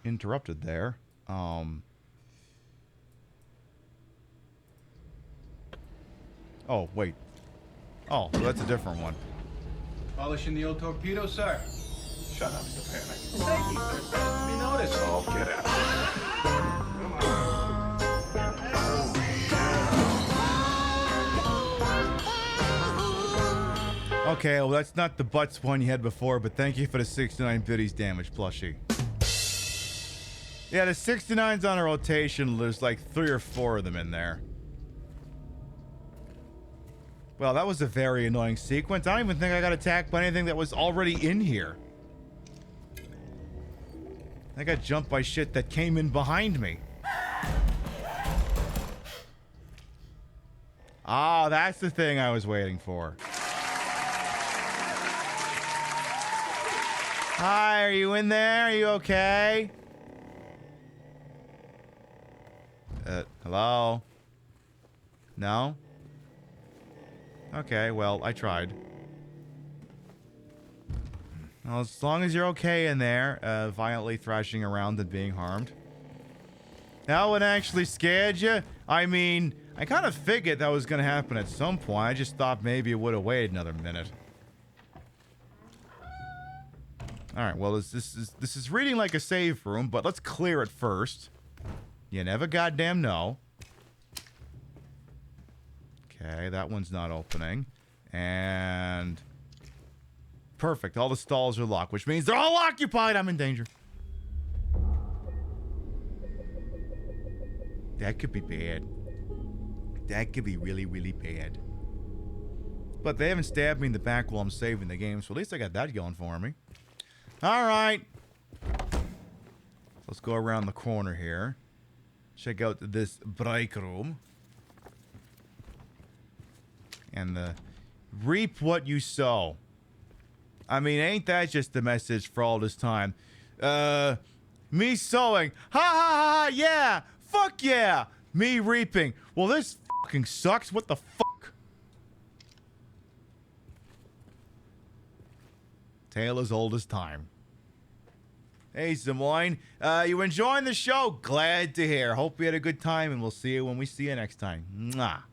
interrupted there. Oh, wait. Oh, so that's a different one. Polishing the old torpedo, sir. Shut up, Mr. Panic. Thank you, sir. Let me notice. Oh, get out. Okay, well, that's not the butts one you had before, but thank you for the 69 biddies damage plushie. Yeah, the 69's on a rotation. There's like 3 or 4 of them in there. Well, that was a very annoying sequence. I don't even think I got attacked by anything that was already in here. I got jumped by shit that came in behind me. Ah, that's the thing I was waiting for. Hi, are you in there? Are you okay? Hello? No? Okay, well, I tried. Well, as long as you're okay in there, violently thrashing around and being harmed. That one actually scared you? I mean, I kind of figured that was going to happen at some point. I just thought maybe it would have waited another minute. Alright, well, this is reading like a save room, but let's clear it first. You never goddamn know. Okay, that one's not opening. And... perfect, all the stalls are locked, which means they're all occupied! I'm in danger. That could be bad. That could be really, really bad. But they haven't stabbed me in the back while I'm saving the game, so at least I got that going for me. Alright. Let's go around the corner here. Check out this break room. And reap what you sow. I mean, ain't that just the message for all this time? Me sowing. Ha ha ha, yeah. Fuck yeah. Me reaping. Well, this fucking sucks. What the fuck? Tale as old as time. Hey, Samoin. You enjoying the show? Glad to hear. Hope you had a good time, and we'll see you when we see you next time. Mwah.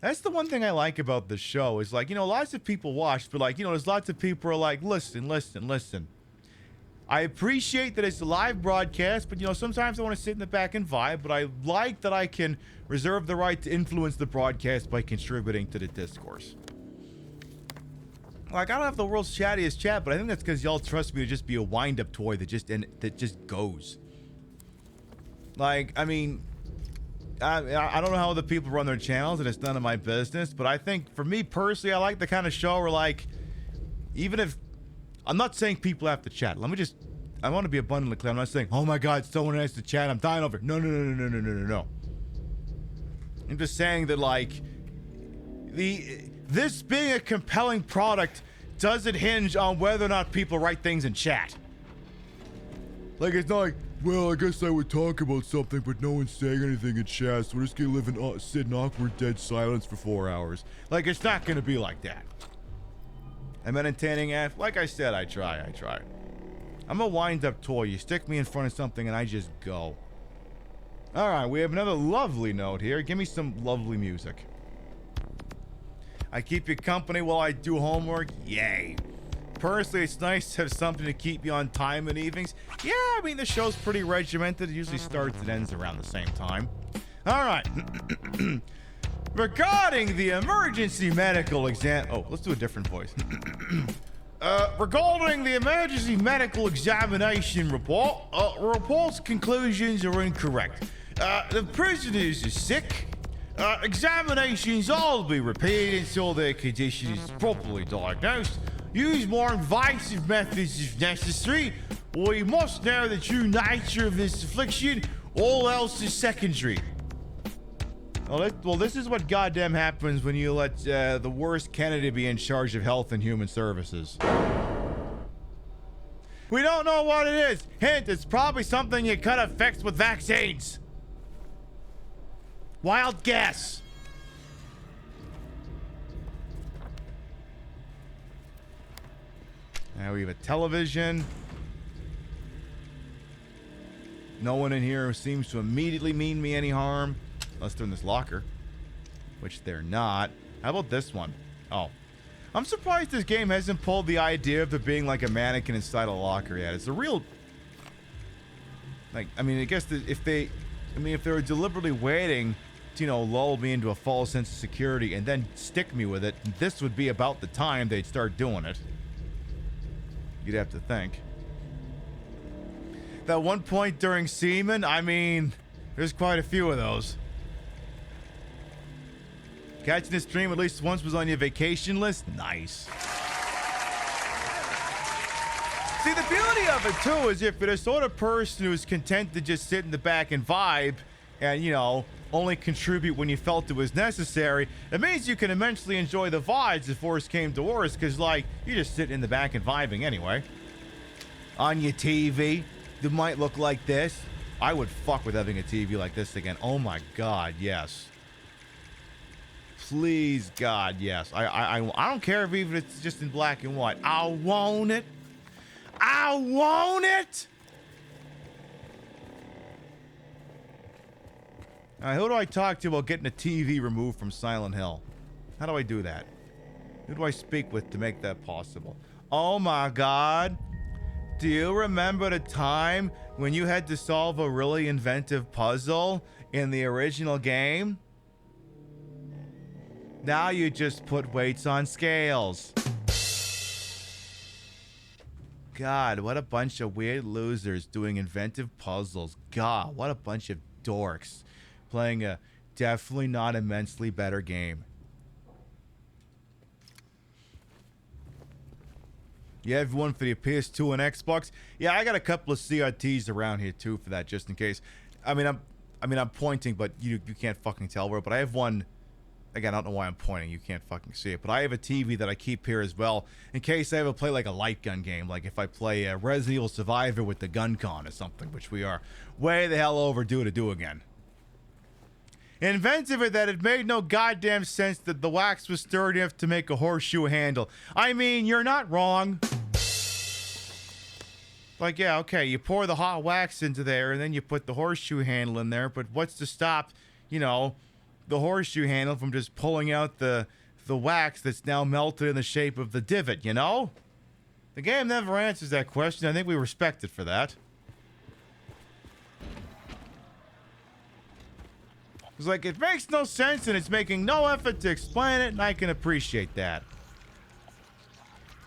That's the one thing I like about the show is, like, you know, lots of people watch, but, like, you know, there's lots of people who are like, listen. I appreciate that it's a live broadcast, but, you know, sometimes I want to sit in the back and vibe, but I like that I can reserve the right to influence the broadcast by contributing to the discourse. Like, I don't have the world's chattiest chat, but I think that's because y'all trust me to just be a wind-up toy that just goes. Like, I mean... I don't know how other people run their channels, and it's none of my business, but I think, for me personally, I like the kind of show where, like, even if... I'm not saying people have to chat. I want to be abundantly clear. I'm not saying, oh my god, someone has to chat, I'm dying over it. No. I'm just saying that, like, this being a compelling product doesn't hinge on whether or not people write things in chat. Like, it's not like, well, I guess I would talk about something, but no one's saying anything in chat, so we're just gonna sit in awkward dead silence for 4 hours. Like, it's not gonna be like that. I'm entertaining, like I said, I try. I'm a wind-up toy. You stick me in front of something and I just go. Alright, we have another lovely note here. Give me some lovely music. I keep you company while I do homework? Yay. personally, it's nice to have something to keep you on time in evenings. Yeah, I mean, the show's pretty regimented. It usually starts and ends around the same time. All right. Regarding the emergency medical exam... Oh, let's do a different voice. Regarding the emergency medical examination report, report's conclusions are incorrect. The prisoners are sick. Examinations all be repeated until their condition is properly diagnosed. Use more invasive methods if necessary. We must know the true nature of this affliction. All else is secondary. Well, this is what goddamn happens when you let the worst candidate be in charge of health and human services. We don't know what it is. Hint, it's probably something you could have fixed with vaccines. Wild guess. Now we have a television. No one in here seems to immediately mean me any harm. Unless they're in this locker. Which they're not. How about this one? Oh. I'm surprised this game hasn't pulled the idea of there being like a mannequin inside a locker yet. It's a real... Like, I mean, I guess if they were deliberately waiting to, you know, lull me into a false sense of security and then stick me with it, this would be about the time they'd start doing it. You'd have to think. That one point during Seaman, I mean, there's quite a few of those. Catching this stream at least once was on your vacation list? Nice. See, the beauty of it, too, is if you're the sort of person who's content to just sit in the back and vibe and, you know, only contribute when you felt it was necessary, it means you can immensely enjoy the vibes if worse came to worse, because, like, you're just sitting in the back and vibing anyway. On your TV, it might look like this. I would fuck with having a TV like this again. Oh, my God, yes. Please, God, yes. I don't care if even it's just in black and white. I want it. I want it. All right, who do I talk to about getting a TV removed from Silent Hill? How do I do that? Who do I speak with to make that possible? Oh my God. Do you remember the time when you had to solve a really inventive puzzle in the original game? Now you just put weights on scales. God, what a bunch of weird losers doing inventive puzzles. God, what a bunch of dorks playing a definitely not immensely better game. You have one for the PS2 and Xbox? Yeah, I got a couple of CRTs around here too for that, just in case. I mean, I'm pointing, but you can't fucking tell where. But I have one. Again, I don't know why I'm pointing. You can't fucking see it. But I have a TV that I keep here as well in case I ever play like a light gun game. Like if I play a Resident Evil Survivor with the gun con or something, which we are way the hell overdue to do again. Inventive in that it made no goddamn sense that the wax was sturdy enough to make a horseshoe handle. I mean, you're not wrong. Like, yeah, okay, you pour the hot wax into there and then you put the horseshoe handle in there, but what's to stop, you know, the horseshoe handle from just pulling out the wax that's now melted in the shape of the divot, you know? The game never answers that question. I think we respect it for that. It's like, it makes no sense and it's making no effort to explain it, and I can appreciate that.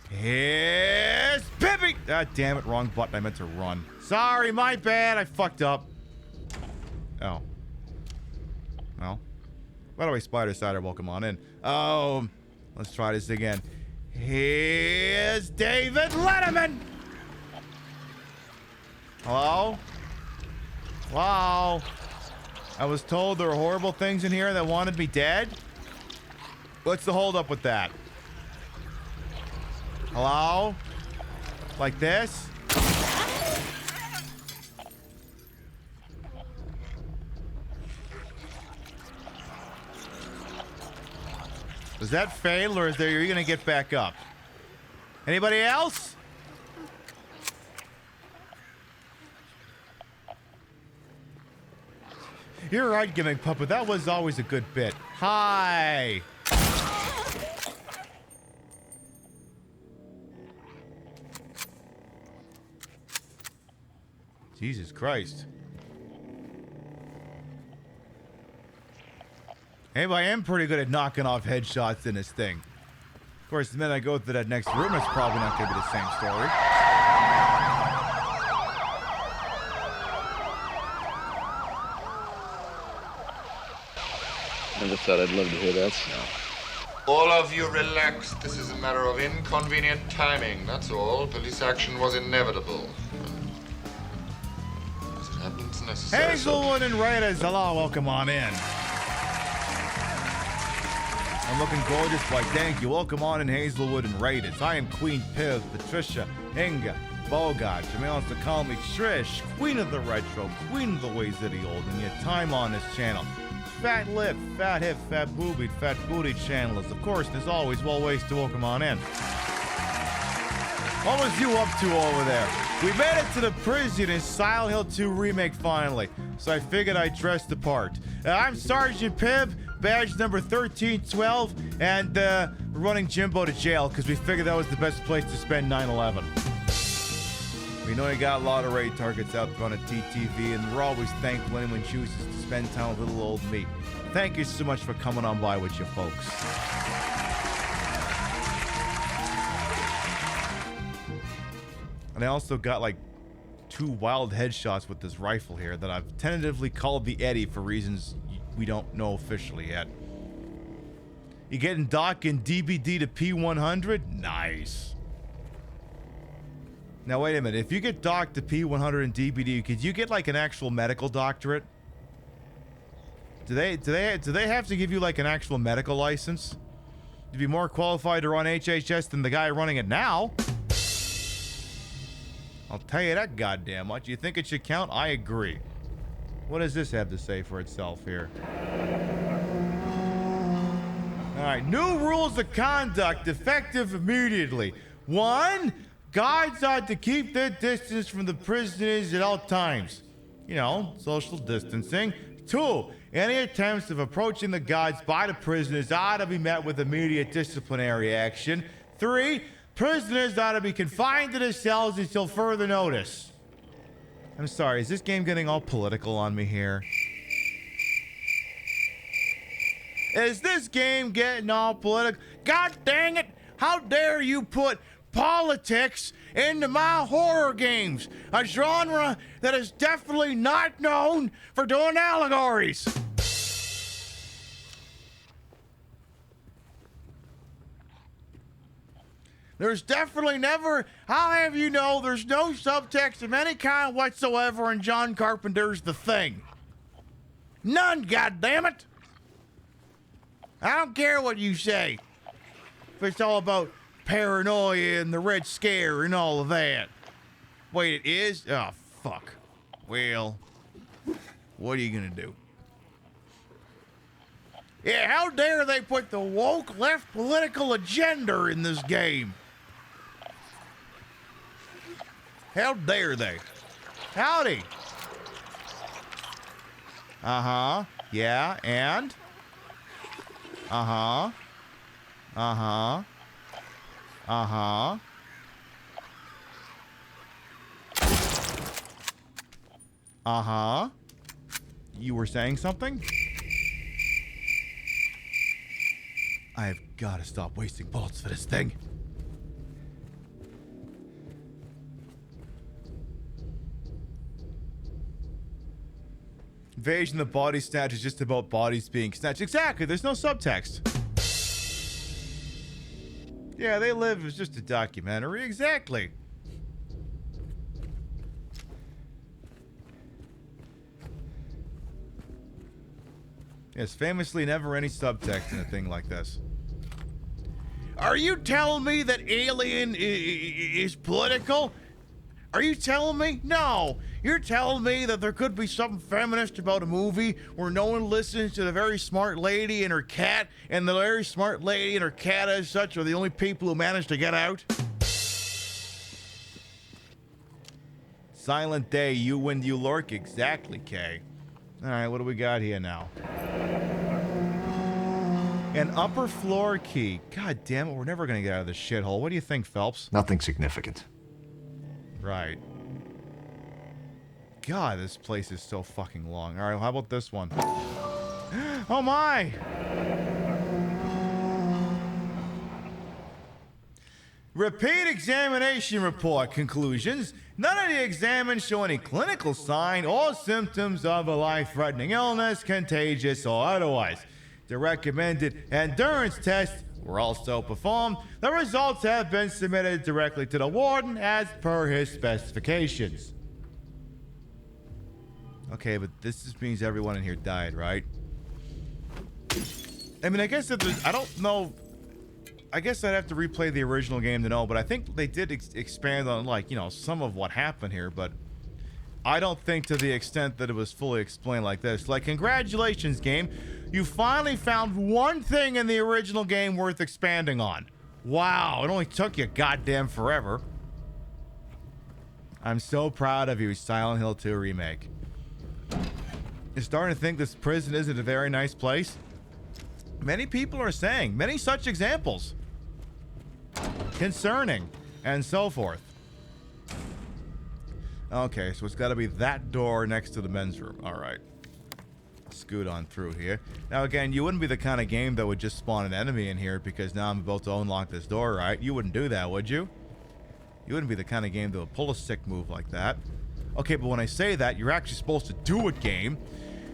Here's Pippi! God damn it, wrong button. I meant to run. Sorry, my bad. I fucked up. Oh. Well. By the way, Spider Cider, welcome on in. Oh, let's try this again. Here's David Letterman! Hello? Wow. I was told there were horrible things in here that wanted me dead? What's the holdup with that? Hello? Like this? Does that fail, or is there, you're gonna get back up? Anybody else? You're right, Gimmick Puppet. That was always a good bit. Hi. Jesus Christ. Hey, but I am pretty good at knocking off headshots in this thing. Of course, the minute I go to that next room, it's probably not going to be the same story. Never thought I'd love to hear that sound. All of you relax. This is a matter of inconvenient timing, that's all. Police action was inevitable. As it happens, necessary. Hazelwood and Raiders, hello, welcome on in. I'm looking gorgeous, why thank you. Welcome on in, Hazelwood and Raiders. I am Queen Piv, Patricia, Inga, Bogart. You may also call me Trish, Queen of the Retro, Queen of the Ways of the Old, and your time on this channel. Fat lip, fat hip, fat boobied, fat booty channelers. Of course, there's always well ways to welcome on in. What was you up to over there? We made it to the prison in Silent Hill 2 Remake finally, so I figured I'd dress the part. I'm Sergeant Pibb, badge number 1312, and running Jimbo to jail because we figured that was the best place to spend 9/11. We know you got a lot of raid targets out there on a TTV, and we're always thankful anyone chooses to spend time with little old me. Thank you so much for coming on by with you folks. And I also got like 2 wild headshots with this rifle here that I've tentatively called the Eddie for reasons we don't know officially yet. You getting Doc and DBD to P100? Nice. Now wait a minute, if you get Doc to P100 and DBD, could you get like an actual medical doctorate? Do they have to give you like an actual medical license? To be more qualified to run HHS than the guy running it now? I'll tell you that goddamn much. You think it should count? I agree. What does this have to say for itself here? Alright, new rules of conduct effective immediately. 1, guards are to keep their distance from the prisoners at all times. You know, social distancing. 2, any attempts of approaching the guards by the prisoners are to be met with immediate disciplinary action. 3, prisoners are to be confined to their cells until further notice. I'm sorry, is this game getting all political on me here? Is this game getting all political? God dang it! How dare you put politics into my horror games, a genre that is definitely not known for doing allegories. There's definitely never, I'll have you know, there's no subtext of any kind whatsoever in John Carpenter's The Thing. None, goddammit! I don't care what you say. If it's all about paranoia and the Red Scare and all of that. Wait, it is? Oh, fuck. Well, what are you gonna do? Yeah, how dare they put the woke left political agenda in this game? How dare they? Howdy. Uh-huh. Yeah, and? Uh-huh. Uh-huh. Uh-huh. Uh-huh. You were saying something? I've got to stop wasting bullets for this thing. Invasion of the Body Snatch is just about bodies being snatched. Exactly, there's no subtext. Yeah, They Live is just a documentary. Exactly. Yes, famously never any subtext in a thing like this. Are you telling me that Alien is political? Are you telling me? No. You're telling me that there could be something feminist about a movie where no one listens to the very smart lady and her cat, and the very smart lady and her cat as such are the only people who manage to get out? Silent Day, you win, you lurk. Exactly, Kay. All right, what do we got here now? An upper floor key. God damn it, we're never going to get out of this shithole. What do you think, Phelps? Nothing significant. Right. God, this place is so fucking long. All right, well, how about this one? Oh my! Repeat examination report conclusions. None of the examined show any clinical sign or symptoms of a life-threatening illness, contagious or otherwise. The recommended endurance tests were also performed. The results have been submitted directly to the warden as per his specifications. Okay, but this just means everyone in here died, right? I mean, I guess if there's... I don't know... I guess I'd have to replay the original game to know, but I think they did expand on, like, you know, some of what happened here, but I don't think to the extent that it was fully explained like this. Like, congratulations, game. You finally found one thing in the original game worth expanding on. Wow, it only took you goddamn forever. I'm so proud of you, Silent Hill 2 Remake. You're starting to think this prison isn't a very nice place? Many people are saying, many such examples. Concerning, and so forth. Okay, so it's got to be that door next to the men's room. All right. Scoot on through here. Now, again, you wouldn't be the kind of game that would just spawn an enemy in here because now I'm about to unlock this door, right? You wouldn't do that, would you? You wouldn't be the kind of game that would pull a sick move like that. Okay, but when I say that, you're actually supposed to do it, game.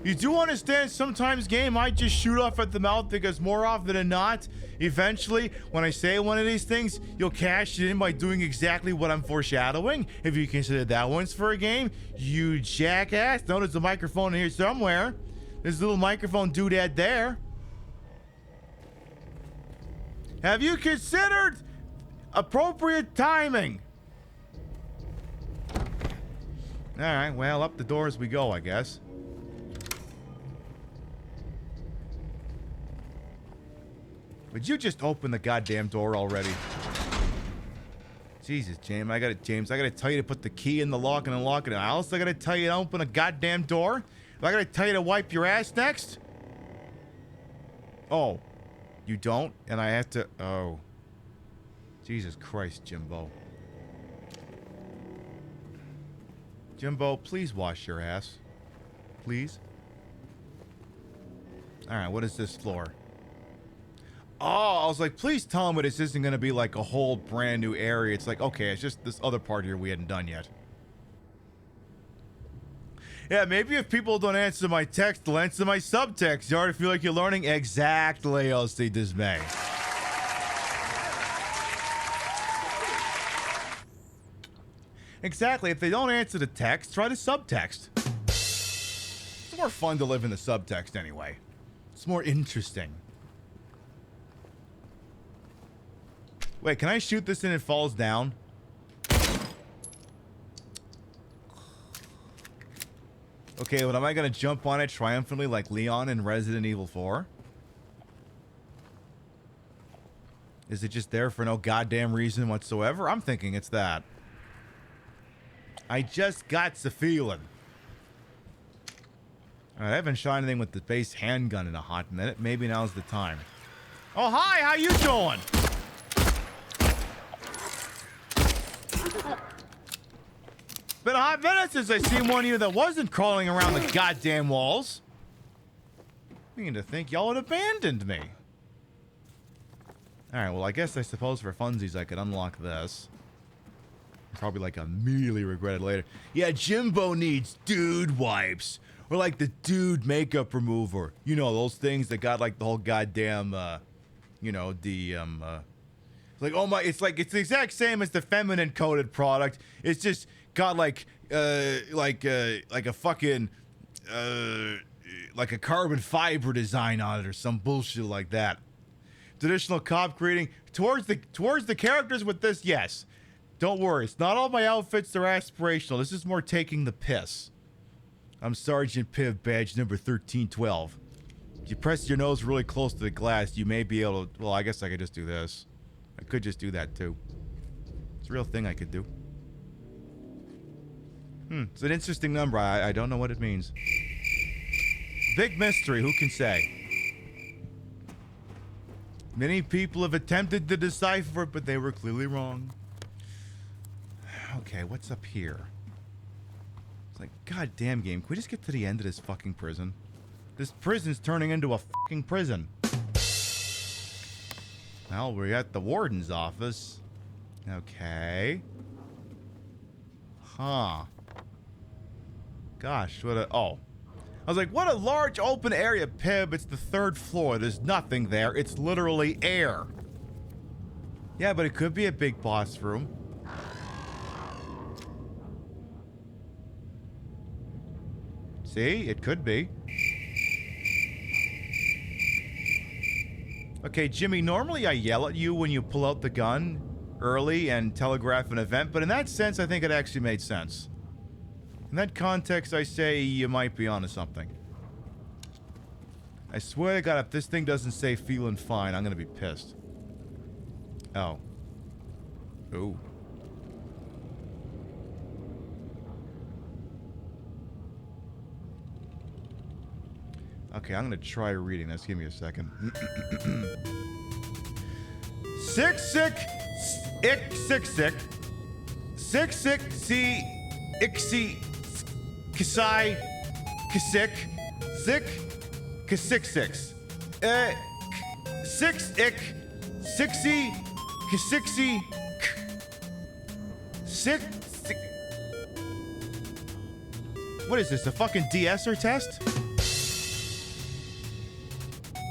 You do understand sometimes game might just shoot off at the mouth because more often than not, eventually, when I say one of these things, you'll cash it in by doing exactly what I'm foreshadowing. If you consider that one's for a game, you jackass. No, there's a microphone here somewhere. There's a little microphone doodad there. Have you considered appropriate timing? All right, well, up the doors we go, I guess. Would you just open the goddamn door already? Jesus, James, I gotta tell you to put the key in the lock and unlock it. I also gotta tell you to open a goddamn door. I gotta tell you to wipe your ass next. Oh, you don't, and I have to. Oh, Jesus Christ, Jimbo. Jimbo, please wash your ass, please. All right, what is this floor? Oh, I was like, please tell me this isn't going to be like a whole brand new area. It's like, okay, it's just this other part here we hadn't done yet. Yeah, maybe if people don't answer my text, they'll answer my subtext. You already feel like you're learning? Exactly, LC Dismay. Exactly, if they don't answer the text, try the subtext. It's more fun to live in the subtext anyway. It's more interesting. Wait, can I shoot this and it falls down? Okay, but am I gonna jump on it triumphantly like Leon in Resident Evil 4? Is it just there for no goddamn reason whatsoever? I'm thinking it's that. I just got the feeling. Alright, I haven't shot anything with the base handgun in a hot minute. Maybe now's the time. Oh, hi! How you doing? Been a hot minute since I seen one of you that wasn't crawling around the goddamn walls. I begin to think y'all had abandoned me. Alright, well, I guess I suppose for funsies I could unlock this. Probably like immediately regret it later. Yeah, Jimbo needs dude wipes. Or like the dude makeup remover. You know, those things that got like the whole goddamn, you know, the, like, oh my, it's like, it's the exact same as the feminine coded product. It's just got like a fucking, like a carbon fiber design on it or some bullshit like that. Traditional cop greeting towards the characters with this, yes. Don't worry, it's not all my outfits are aspirational. This is more taking the piss. I'm Sergeant Piv, badge number 1312. If you press your nose really close to the glass, you may be able to... Well, I guess I could just do this. I could just do that, too. It's a real thing I could do. It's an interesting number. I don't know what it means. Big mystery, who can say? Many people have attempted to decipher it, but they were clearly wrong. Okay, what's up here? It's like, god damn game, can we just get to the end of this fucking prison? This prison's turning into a fucking prison. Well, we're at the warden's office. Okay. Huh. Gosh, what a... Oh. I was like, what a large open area, Pib. It's the 3rd floor. There's nothing there. It's literally air. Yeah, but it could be a big boss room. See? It could be. Okay, Jimmy, normally I yell at you when you pull out the gun early and telegraph an event, but in that sense, I think it actually made sense. In that context, I say you might be onto something. I swear to God, if this thing doesn't say feeling fine, I'm gonna be pissed. Oh. Ooh. Okay, I'm gonna try reading this. Give me a second. Sick, ick, sick. See, ixy, kasai, kasik, sick, kasik, six. Six, ick, sixy, kasixy, sick. What is this, a fucking de-esser test?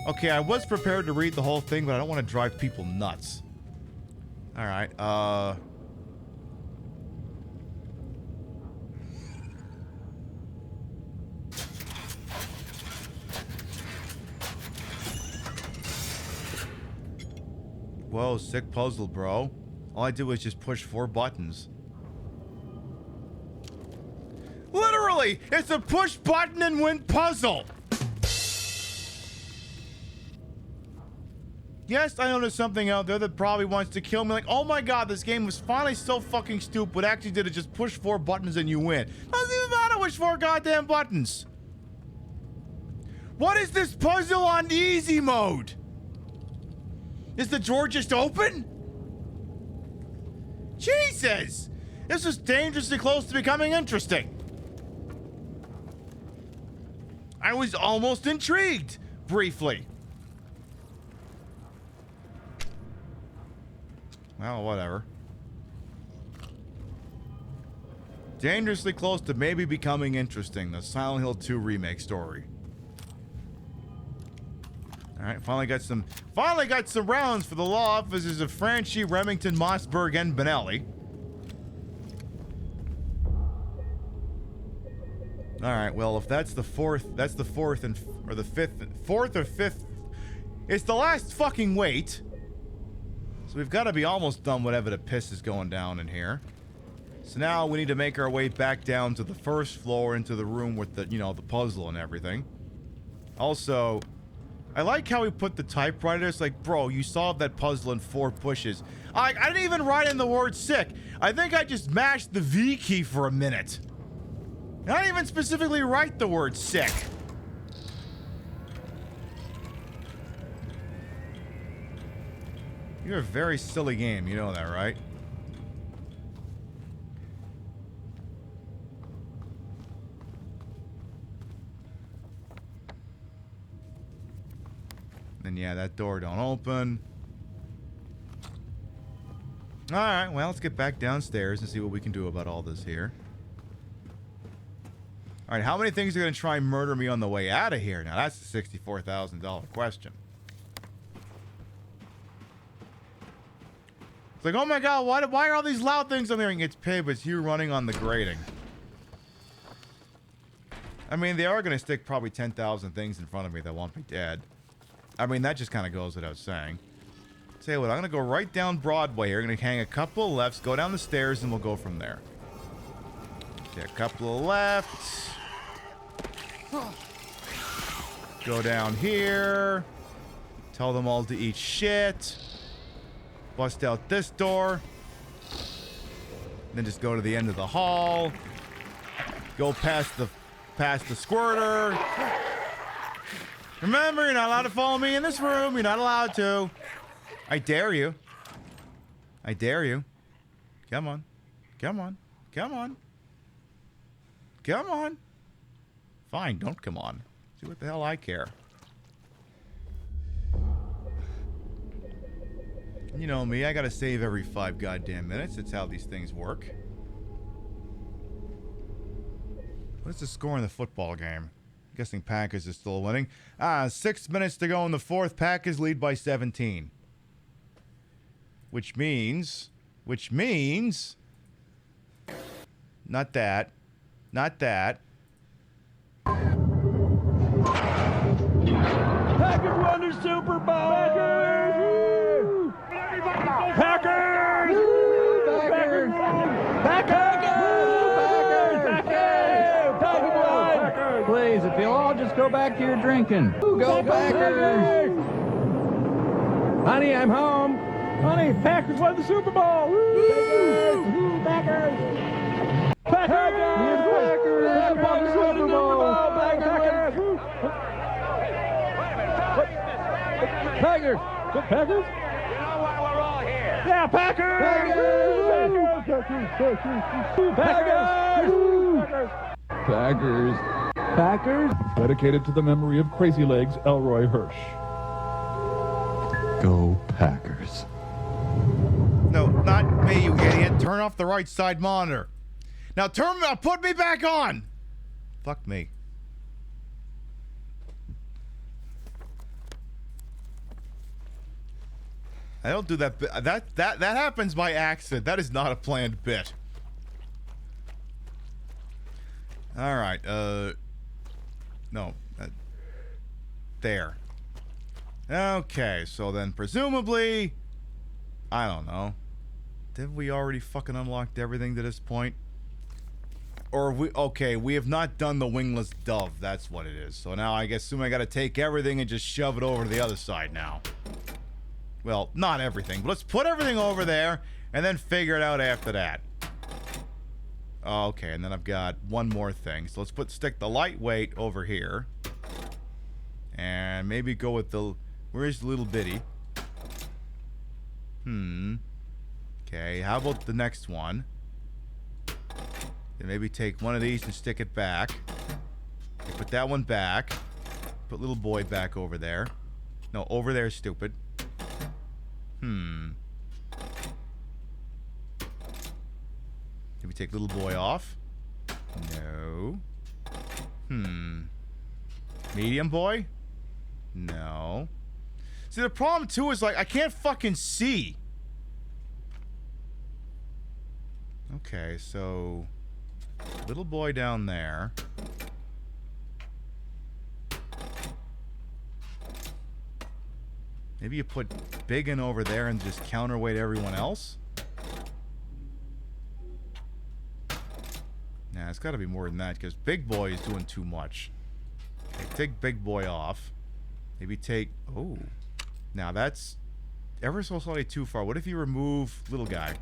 Okay, I was prepared to read the whole thing, but I don't want to drive people nuts. Alright, Whoa, sick puzzle, bro. All I did was just push 4 buttons. Literally! It's a push button and win puzzle! Yes, I know there's something out there that probably wants to kill me. Like, oh my god, this game was finally so fucking stupid. Actually did it just push 4 buttons and you win. Doesn't even matter which 4 goddamn buttons. What is this puzzle on easy mode? Is the drawer just open? Jesus! This is dangerously close to becoming interesting. I was almost intrigued, briefly. Well, whatever. Dangerously close to maybe becoming interesting. The Silent Hill 2 remake story. Alright, finally got some rounds for the law offices of Franchi, Remington, Mossberg, and Benelli. Alright, well, if that's the fourth or fifth. It's the last fucking wait. So we've got to be almost done whatever the piss is going down in here. So now we need to make our way back down to the 1st floor into the room with the, you know, the puzzle and everything. Also, I like how we put the typewriter. It's like, bro, you solved that puzzle in 4 pushes. I didn't even write in the word sick. I think I just mashed the V key for a minute. I didn't even specifically write the word sick. You're a very silly game, you know that, right? And yeah, that door don't open. Alright, well, let's get back downstairs and see what we can do about all this here. Alright, how many things are going to try and murder me on the way out of here? Now, that's the $64,000 question. It's like, oh my god, why are all these loud things I'm hearing? It's Pib, it's you running on the grating. I mean, they are going to stick probably 10,000 things in front of me that want me dead. I mean, that just kind of goes without saying. Say what, I'm going to go right down Broadway here. I'm going to hang a couple of lefts, go down the stairs, and we'll go from there. Okay, a couple of lefts. Go down here. Tell them all to eat shit. Bust out this door. Then just go to the end of the hall. Go past the squirter. Remember, you're not allowed to follow me in this room. You're not allowed to. I dare you. I dare you. Come on. Come on. Come on. Come on. Fine, don't come on. See what the hell I care. You know me, I gotta save every 5 goddamn minutes. That's how these things work. What's the score in the football game? I'm guessing Packers is still winning. 6 minutes to go in the fourth. Packers lead by 17. Which means... Not that. Not that. Packers won the Super Bowl! Packers! Packers! Packers! Packers! Please, if you'll all just go back to your drinking. Go Packers! Honey, I'm home. Honey, Packers won the Super Bowl! Woo! Packers! Packers! Packers won the Super Bowl! Packers! Packers! Packers? Yeah, Packers! Packers! Packers? Dedicated to the memory of Crazy Legs Elroy Hirsch. Go Packers. No, not me, you idiot. Turn off the right side monitor. Now put me back on. Fuck me. I don't do that. That happens by accident. That is not a planned bit. All right. No. There. Okay. So then, presumably, I don't know. Did we already fucking unlocked everything to this point? Or we have not done the wingless dove. That's what it is. So now I assume I got to take everything and just shove it over to the other side now. Well, not everything, but let's put everything over there and then figure it out after that. Okay, and then I've got one more thing. So let's stick the lightweight over here. And maybe go with the... Where's the little bitty? Okay, how about the next one? Then maybe take one of these and stick it back. Okay, put that one back. Put little boy back over there. No, over there is stupid. Maybe take little boy off. No. Medium boy? No. See, the problem too is, like, I can't fucking see. Okay, so little boy down there. Maybe you put big in over there and just counterweight everyone else? Nah, it's got to be more than that, because big boy is doing too much. Okay, take big boy off. Maybe take... Oh. Now that's ever so slightly too far. What if you remove little guy?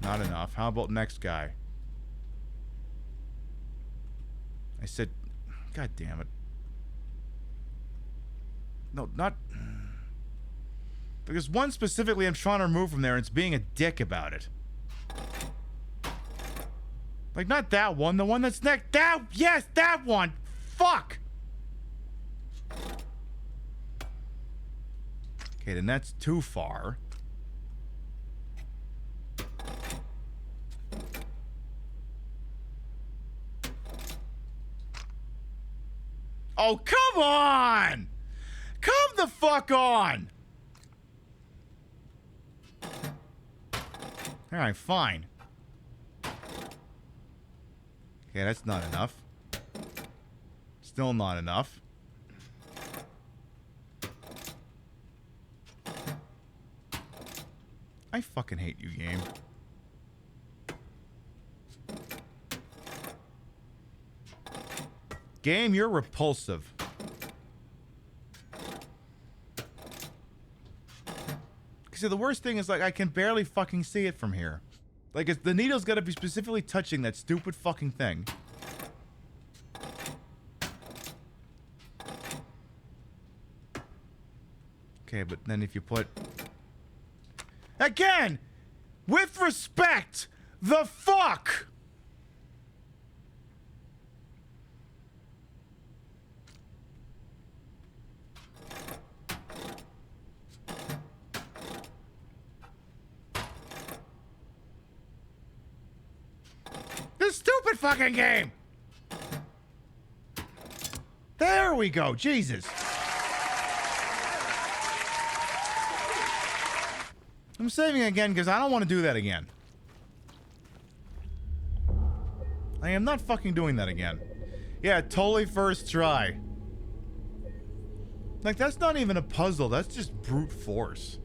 Not enough. How about next guy? I said... God damn it. No, not... Because one specifically I'm trying to remove from there, and it's being a dick about it. Like, not that one. The one that's next. That... Yes, that one! Fuck! Okay, then that's too far. Oh, come on! Come the fuck on! Alright, fine. Okay, that's not enough. Still not enough. I fucking hate you, game. Game, you're repulsive. See, the worst thing is, like, I can barely fucking see it from here. Like, the needle's gotta be specifically touching that stupid fucking thing. Okay, but then if you put... Again! With respect! The fuck! this stupid fucking game. There we go. Jesus. I'm saving again because I don't want to do that again. I am not fucking doing that again. Yeah, totally first try. Like, that's not even a puzzle. That's just brute force.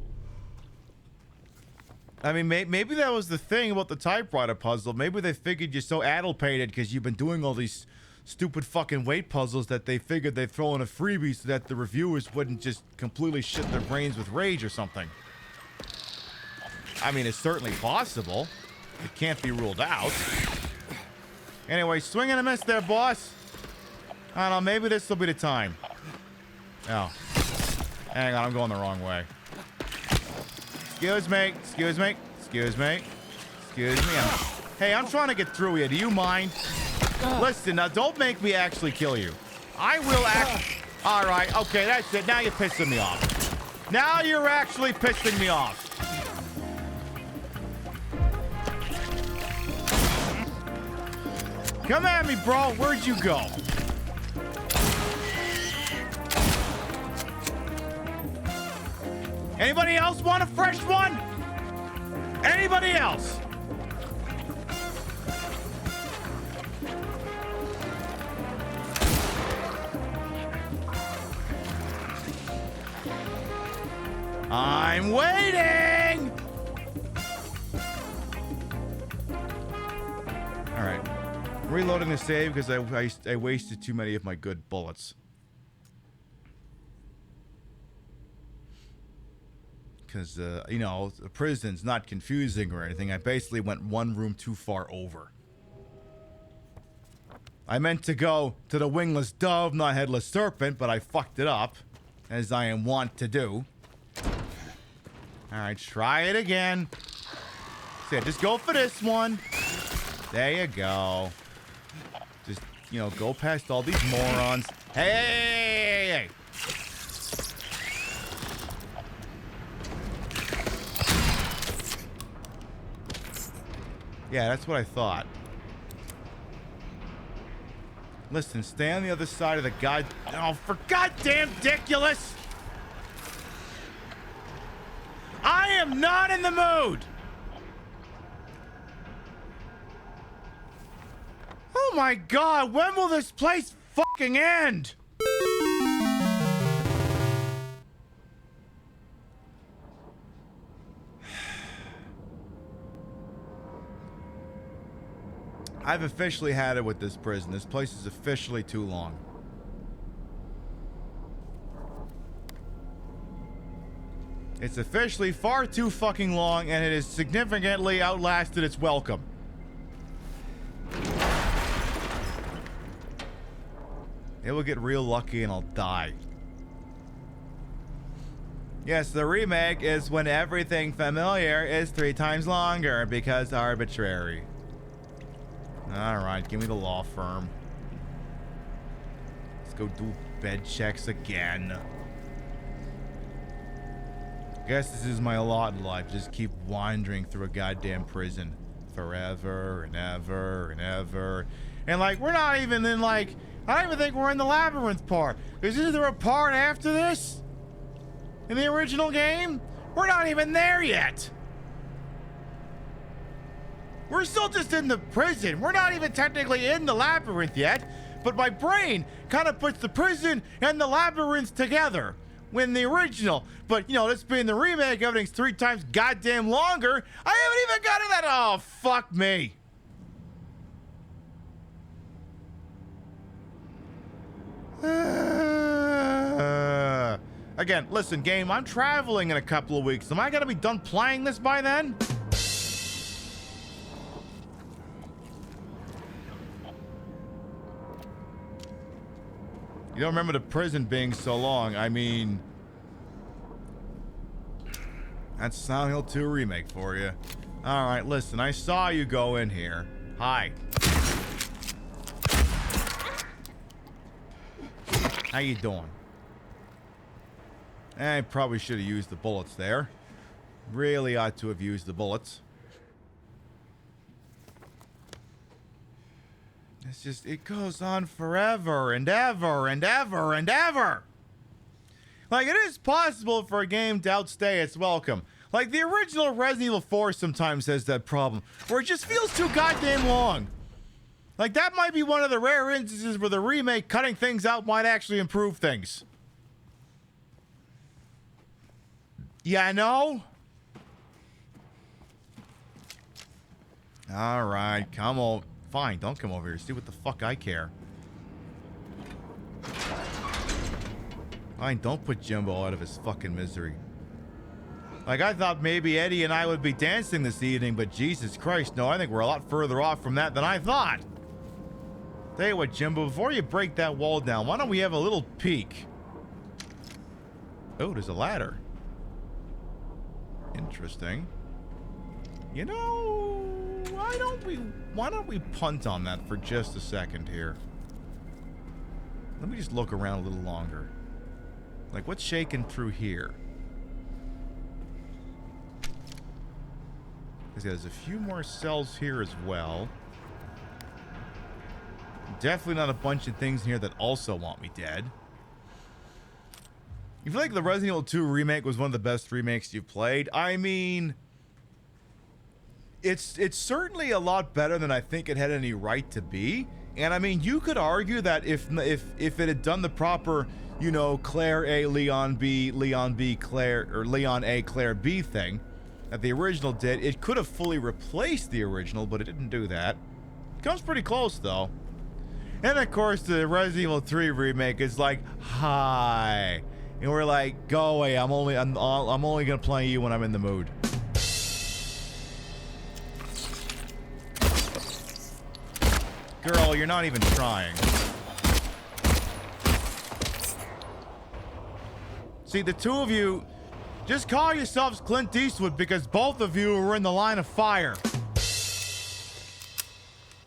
I mean, maybe that was the thing about the typewriter puzzle. Maybe they figured you're so addlepated because you've been doing all these stupid fucking weight puzzles that they figured they'd throw in a freebie so that the reviewers wouldn't just completely shit their brains with rage or something. I mean, it's certainly possible. It can't be ruled out. Anyway, swing and a miss there, boss. I don't know, maybe this will be the time. Oh. Hang on, I'm going the wrong way. Excuse me, excuse me, excuse me, excuse me. Hey, I'm trying to get through here. Do you mind? Listen, now don't make me actually kill you. I will All right, okay, that's it. Now you're pissing me off. Now you're actually pissing me off. Come at me, bro. Where'd you go? Anybody else want a fresh one? Anybody else? I'm waiting! All right. Reloading the save because I wasted too many of my good bullets. Because, you know, the prison's not confusing or anything. I basically went one room too far over. I meant to go to the wingless dove, not headless serpent, but I fucked it up, as I am wont to do. Alright, try it again. So, just go for this one. There you go. Just, you know, go past all these morons. Hey! Yeah, that's what I thought. Listen, stay on the other side of the Oh, for goddamn ridiculous! I am not in the mood! Oh my god, when will this place fucking end? I've officially had it with this prison. This place is officially too long. It's officially far too fucking long, and it has significantly outlasted its welcome. It will get real lucky and I'll die. Yes, the remake is when everything familiar is 3 times longer because arbitrary. Alright, give me the law firm. Let's go do bed checks again. Guess this is my lot in life. Just keep wandering through a goddamn prison. Forever and ever and ever. And like, we're not even in like... I don't even think we're in the labyrinth part. Is there a part after this? In the original game? We're not even there yet. We're still just in the prison. We're not even technically in the labyrinth yet, but my brain kind of puts the prison and the labyrinth together when the original. But, you know, this being the remake, everything's 3 times goddamn longer. I haven't even got to that. Oh, fuck me. Again, listen, game, I'm traveling in a couple of weeks. Am I going to be done playing this by then? You don't remember the prison being so long. I mean... That's Silent Hill 2 Remake for you. Alright, listen, I saw you go in here. Hi. How you doing? I probably should have used the bullets there. Really ought to have used the bullets. It's just, it goes on forever and ever and ever and ever. Like, it is possible for a game to outstay its welcome. Like, the original Resident Evil 4 sometimes has that problem, where it just feels too goddamn long. Like, that might be one of the rare instances where the remake cutting things out might actually improve things. Yeah, I know? Alright, come on. Fine, don't come over here. See what the fuck I care. Fine, don't put Jimbo out of his fucking misery. Like, I thought maybe Eddie and I would be dancing this evening, but Jesus Christ, no, I think we're a lot further off from that than I thought. Tell you what, Jimbo, before you break that wall down, why don't we have a little peek? Oh, there's a ladder. Interesting. You know, why don't we punt on that for just a second here? Let me just look around a little longer. Like, what's shaking through here? There's a few more cells here as well. Definitely not a bunch of things in here that also want me dead. You feel like the Resident Evil 2 remake was one of the best remakes you've played? I mean, it's certainly a lot better than I think it had any right to be. And I mean, you could argue that if it had done the proper, you know, Claire A, Leon B, Claire, or Leon A, Claire B thing that the original did, it could have fully replaced the original, but it didn't do that. It comes pretty close though. And of course, the Resident Evil 3 remake is like, hi. And we're like, go away. I'm only gonna play you when I'm in the mood. Girl, you're not even trying. See, the two of you, just call yourselves Clint Eastwood because both of you were in the line of fire.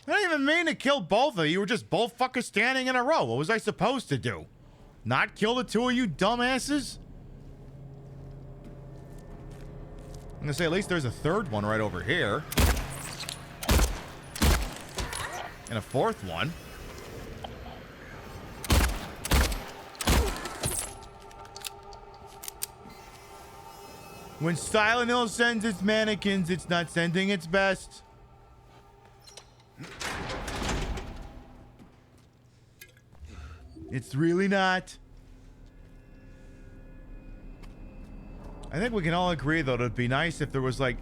I didn't even mean to kill both of you. You were just both fucking standing in a row. What was I supposed to do? Not kill the two of you dumbasses? I'm gonna say at least there's a third one right over here. And a fourth one. When Silent Hill sends its mannequins, it's not sending its best. It's really not. I think we can all agree, though, that it'd be nice if there was, like...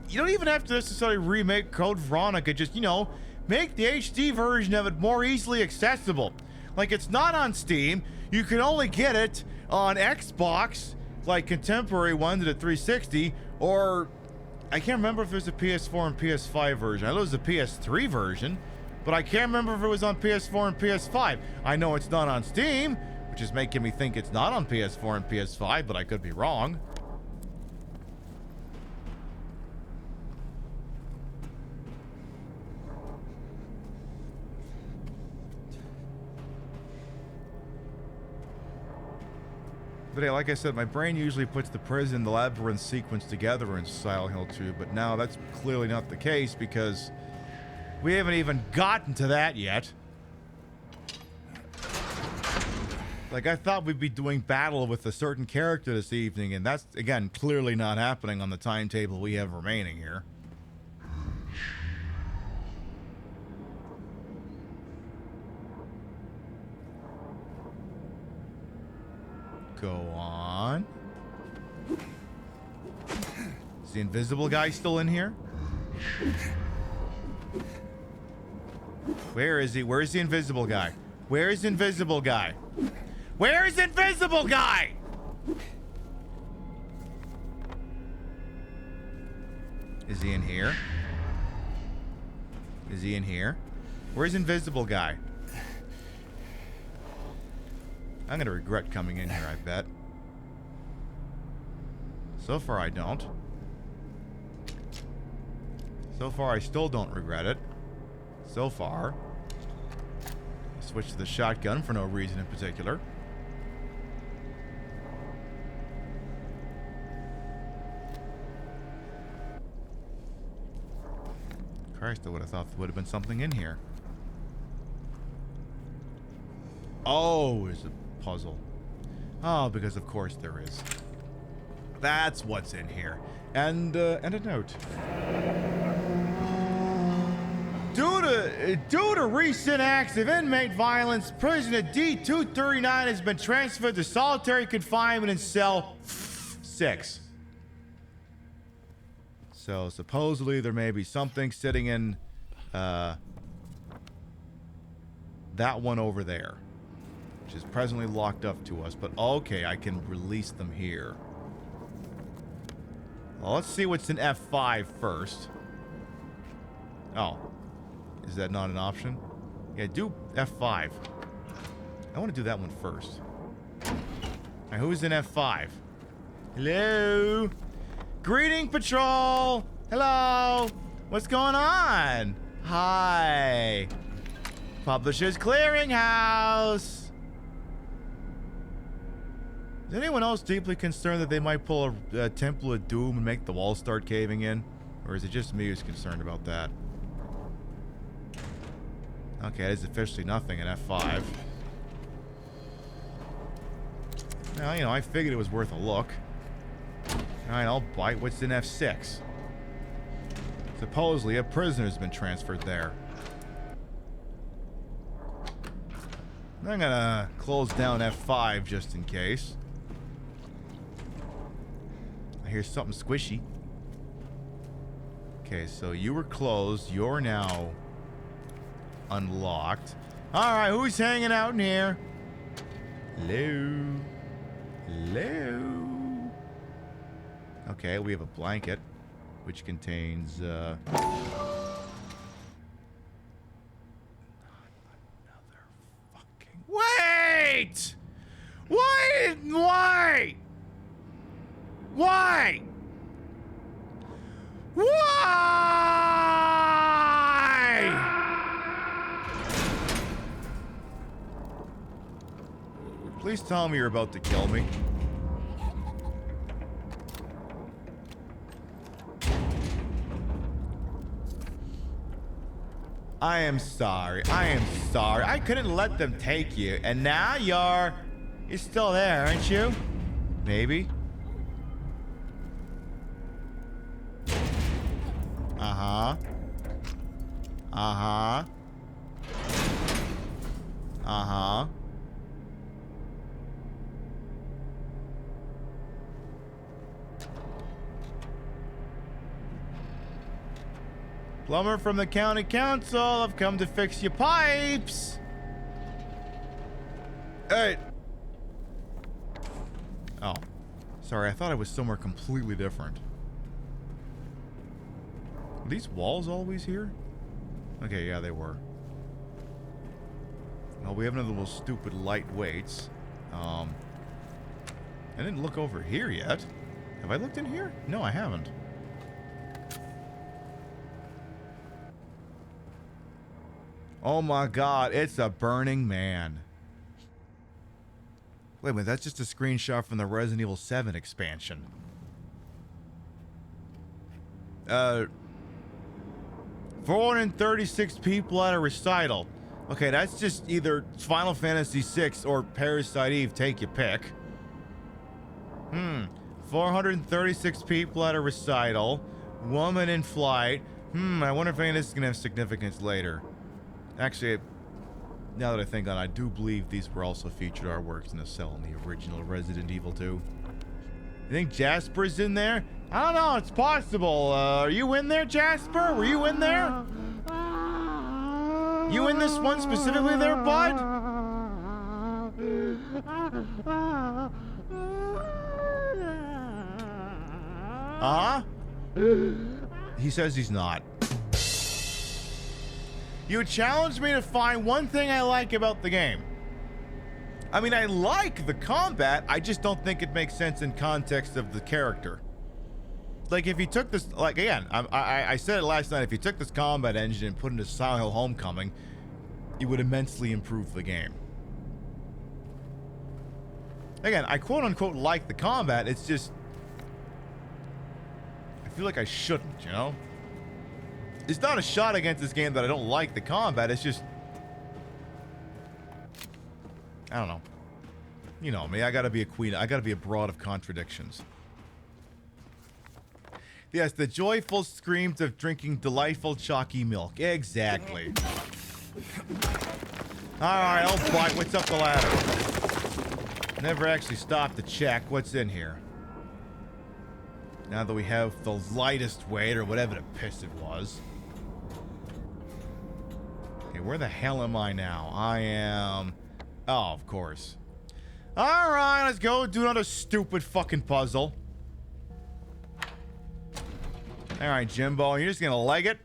You don't even have to necessarily remake Code Veronica. Just, you know, make the HD version of it more easily accessible. Like, it's not on Steam. You can only get it on Xbox, like contemporary ones at 360, or... I can't remember if there's a PS4 and PS5 version. I know there's a PS3 version, but I can't remember if it was on PS4 and PS5. I know it's not on Steam, which is making me think it's not on PS4 and PS5, but I could be wrong. But hey, like I said, my brain usually puts the prison, the labyrinth sequence together in Silent Hill 2, but now that's clearly not the case because we haven't even gotten to that yet. Like, I thought we'd be doing battle with a certain character this evening, and that's, again, clearly not happening on the timetable we have remaining here. Go on. Is the invisible guy still in here? Where is he? Where's the invisible guy? Where is invisible guy? Where is invisible guy? Is he in here? Is he in here? Where's invisible guy? I'm gonna regret coming in here, I bet. So far, I don't. So far, I still don't regret it. So far. I switched to the shotgun for no reason in particular. Christ, I would have thought there would have been something in here. Oh, there's a puzzle. Oh, because of course there is. That's what's in here. And a note. Due to recent acts of inmate violence, prisoner D-239 has been transferred to solitary confinement in cell 6. So supposedly there may be something sitting in that one over there, which is presently locked up to us. But okay, I can release them here. Well, let's see what's in F5 first. Oh. Is that not an option? Yeah, do F5. I want to do that one first. Now, who's in F5? Hello? Greeting patrol! Hello! What's going on? Hi! Publishers Clearinghouse! Is anyone else deeply concerned that they might pull a Temple of Doom and make the walls start caving in? Or is it just me who's concerned about that? Okay, that is officially nothing in F5. Now, you know, I figured it was worth a look. Alright, I'll bite. What's in F6? Supposedly, a prisoner's been transferred there. I'm gonna close down F5 just in case. I hear something squishy. Okay, so you were closed. You're now unlocked. Alright, who's hanging out in here? Hello? Hello? Okay, we have a blanket, which contains, Wait! Wait! Why? Why? Why? Please tell me you're about to kill me. I am sorry. I am sorry. I couldn't let them take you. And now you're still there, aren't you? Maybe. Uh-huh. Uh-huh. Uh-huh. Plumber from the county council. I've come to fix your pipes. Hey. Oh. Sorry, I thought I was somewhere completely different. Were these walls always here? Okay, yeah, they were. Well, we have another little stupid lightweights. I didn't look over here yet. Have I looked in here? No, I haven't. Oh my god, it's a Burning Man. Wait a minute, that's just a screenshot from the Resident Evil 7 expansion. 436 people at a recital. Okay, that's just either Final Fantasy VI or Parasite Eve, take your pick. 436 people at a recital. Woman in flight. I wonder if any of this is going to have significance later. Actually, now that I think on it, I do believe these were also featured artworks in the cell in the original Resident Evil 2. You think Jasper's in there? I don't know, it's possible. Are you in there, Jasper? Were you in there? You in this one specifically there, bud? Huh? He says he's not. You challenged me to find one thing I like about the game. I mean, I like the combat, I just don't think it makes sense in context of the character. Like, if you took this, like, again, I said it last night, if you took this combat engine and put it into Silent Hill Homecoming, it would immensely improve the game. Again, I quote-unquote like the combat, it's just... I feel like I shouldn't, you know? It's not a shot against this game that I don't like the combat, it's just... I don't know. You know me, I gotta be a queen. I gotta be a broad of contradictions. Yes, the joyful screams of drinking delightful chalky milk. Exactly. Alright, oh boy, what's up the ladder? Never actually stopped to check what's in here. Now that we have the lightest weight, or whatever the piss it was. Okay, where the hell am I now? I am... Oh, of course. Alright, let's go do another stupid fucking puzzle. Alright, Jimbo, you're just gonna leg it?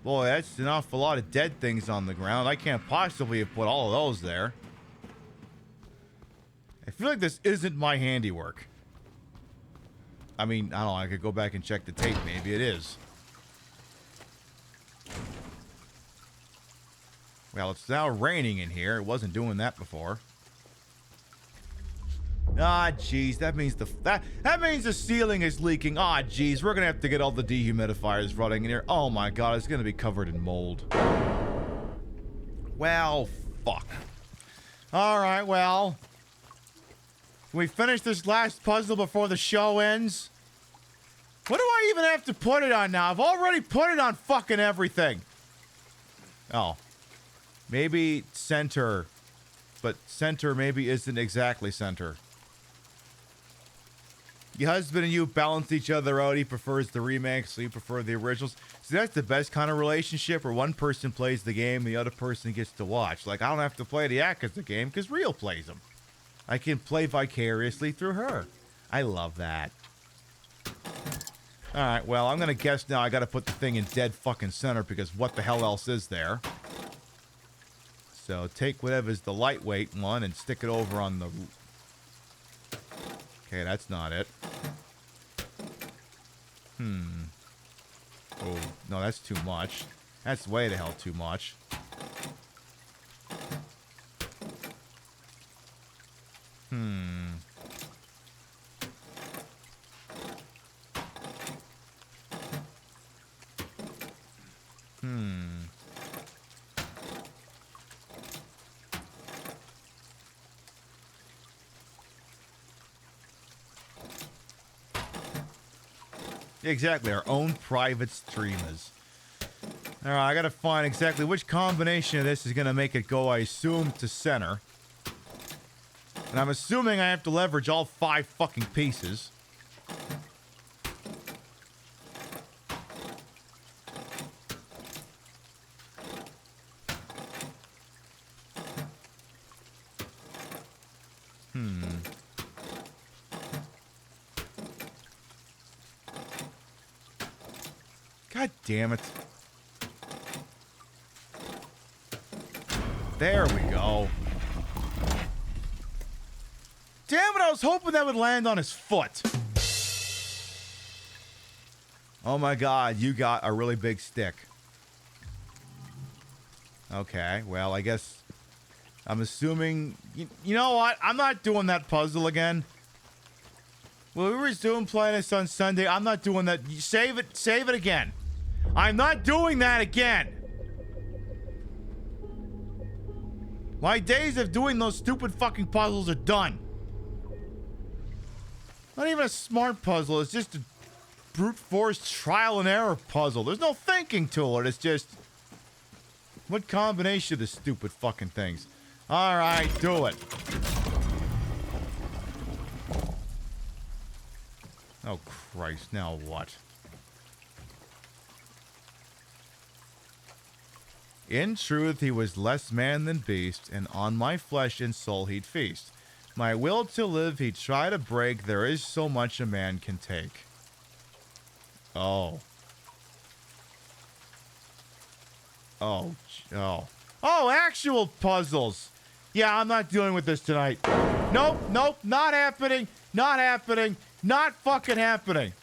Boy, that's an awful lot of dead things on the ground. I can't possibly have put all of those there. I feel like this isn't my handiwork. I mean, I don't know, I could go back and check the tape. Maybe it is. Well, it's now raining in here. It wasn't doing that before. Ah, jeez, that means that means the ceiling is leaking. Ah, jeez, we're gonna have to get all the dehumidifiers running in here. Oh my god, it's gonna be covered in mold. Well, fuck. All right, well, can we finish this last puzzle before the show ends? What do I even have to put it on now? I've already put it on fucking everything. Oh, maybe center, but center maybe isn't exactly center. Your husband and you balance each other out. He prefers the remakes, so you prefer the originals. See, that's the best kind of relationship where one person plays the game, the other person gets to watch. Like, I don't have to play the Yakuza game because Real plays them. I can play vicariously through her. I love that. Alright, well, I'm going to guess now I got to put the thing in dead fucking center because what the hell else is there? So take whatever's the lightweight one and stick it over on the... Okay, that's not it. Oh, no, that's too much. That's way the hell too much. Exactly, our own private streamers. Alright, I gotta find exactly which combination of this is gonna make it go, I assume, to center. And I'm assuming I have to leverage all 5 fucking pieces. God damn it. There we go. Damn it, I was hoping that would land on his foot. Oh my god, you got a really big stick. Okay, well, I guess... I'm assuming... You know what? I'm not doing that puzzle again. Will we resume playing this on Sunday? I'm not doing that. Save it again. I'm not doing that again. My days of doing those stupid fucking puzzles are done. Not even a smart puzzle. It's just a brute force trial and error puzzle. There's no thinking to it. It's just... What combination of the stupid fucking things? Alright, do it. Oh, Christ. Now what? In truth, he was less man than beast, and on my flesh and soul he'd feast. My will to live he'd try to break, there is so much a man can take. Oh. Oh. Oh, actual puzzles! Yeah, I'm not dealing with this tonight. Nope, not happening, not happening, not fucking happening.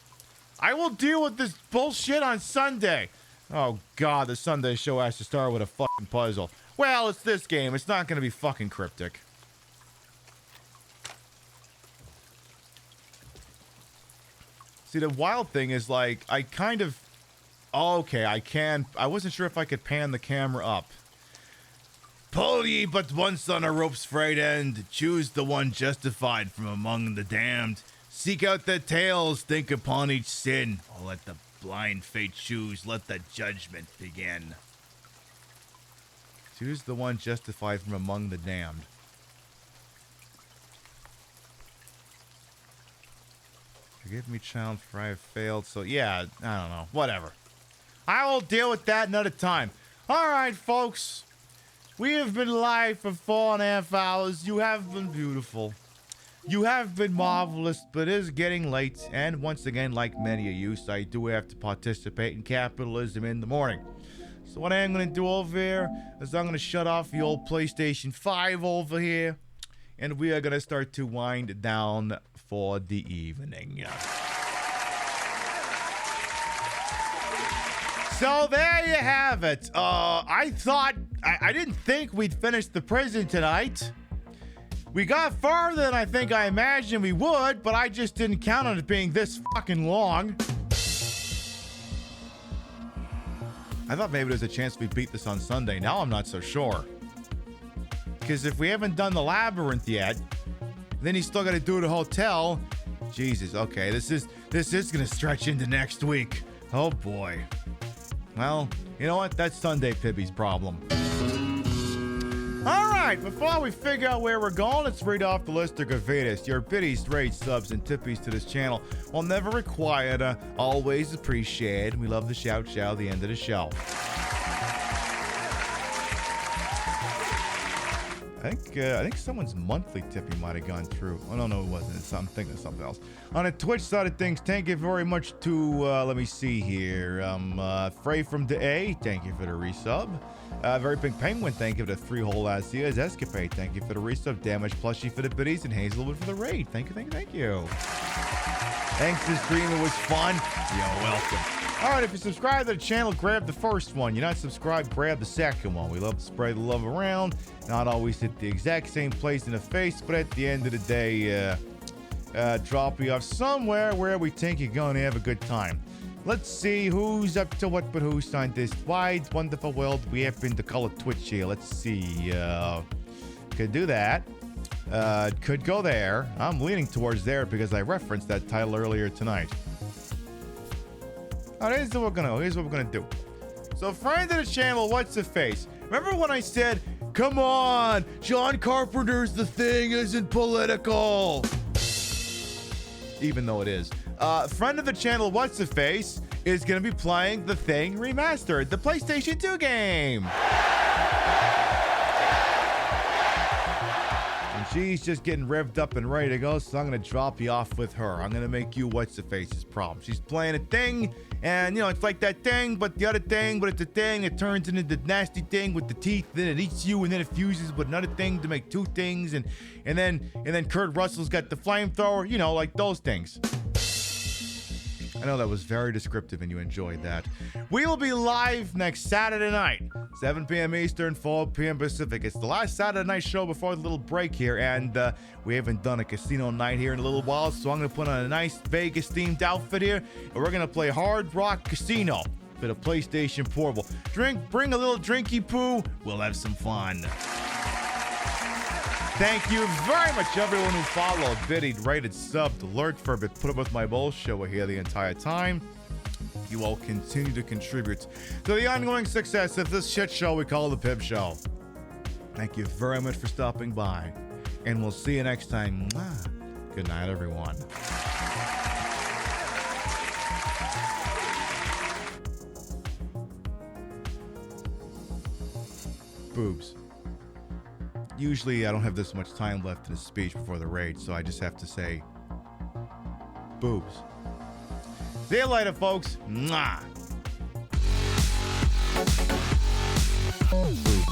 I will deal with this bullshit on Sunday. Oh god, the Sunday show has to start with a fucking puzzle. Well, it's this game. It's not gonna be fucking cryptic. See, the wild thing is, like, I kind of... Oh, okay, I wasn't sure if I could pan the camera up. Pull ye but once on a rope's frayed end, choose the one justified from among the damned. Seek out their tales, think upon each sin, or let the blind fate choose, let the judgment begin. Choose the one justified from among the damned. Forgive me, child, for I have failed. So, yeah, I don't know. Whatever. I will deal with that another time. All right, folks. We have been live for 4.5 hours. You have been beautiful. You have been marvelous, but it is getting late. And once again, like many of you, I do have to participate in capitalism in the morning. So what I am going to do over here is I'm going to shut off the old PlayStation 5 over here. And we are going to start to wind down for the evening. So there you have it. I didn't think we'd finish the prison tonight. We got farther than I imagined we would, but I just didn't count on it being this fucking long. I thought maybe there's a chance we beat this on Sunday. Now I'm not so sure. Because if we haven't done the labyrinth yet, then you still got to do the hotel. Jesus, okay, this is gonna stretch into next week. Oh boy. Well, you know what? That's Sunday Pibby's problem. All right, before we figure out where we're going, let's read off the list of gravitas. Your biddies, rates, subs, and tippies to this channel, while never required, always appreciated. We love the shout at the end of the show. I think someone's monthly tipping might have gone through. Oh, no, it wasn't. I'm thinking of something else. On the Twitch side of things, thank you very much to, let me see here. Frey from the A, thank you for the resub. Very Pink Penguin, thank you for the 3 whole ass years. Escapade, thank you for the resub. Damage Plushie for the biddies, and Hazelwood for the raid. Thank you. Thanks to the stream, it was fun. You're welcome. All right, if you subscribe to the channel, grab the first one. You're not subscribed, grab the second one. We love to spread the love around. Not always at the exact same place in the face, but at the end of the day, drop you off somewhere where we think you're going to have a good time. Let's see who's up to what, but who's on this wide, wonderful world. We have been to color Twitch here. Let's see. Could do that. Could go there. I'm leaning towards there because I referenced that title earlier tonight. All right, here's what we're gonna do. So, friend of the channel, what's the face? Remember when I said, come on, John Carpenter's The Thing isn't political? Even though it is. Friend of the channel, what's the face, is gonna be playing The Thing Remastered, the PlayStation 2 game. And she's just getting revved up and ready to go, so I'm gonna drop you off with her. I'm gonna make you what's the face's problem. She's playing a thing. And, you know, it's like that thing, but the other thing, but it's a thing. It turns into the nasty thing with the teeth. Then it eats you, and then it fuses with another thing to make 2 things. And then Kurt Russell's got the flamethrower. You know, like those things. I know that was very descriptive, and you enjoyed that. We will be live next Saturday night, 7 p.m. Eastern, 4 p.m. Pacific. It's the last Saturday night show before the little break here, and we haven't done a casino night here in a little while, so I'm going to put on a nice Vegas-themed outfit here, and we're going to play Hard Rock Casino for the PlayStation Portable. Bring a little drinky poo. We'll have some fun. Thank you very much, everyone who followed, biddied, rated, subbed, lurked for a bit, put up with my bullshit. We're here the entire time. You all continue to contribute to the ongoing success of this shit show we call the Pib Show. Thank you very much for stopping by, and we'll see you next time. Good night, everyone. Boobs. Usually I don't have this much time left in the speech before the raid, so I just have to say boobs. See you later, folks. Mwah. Boobs.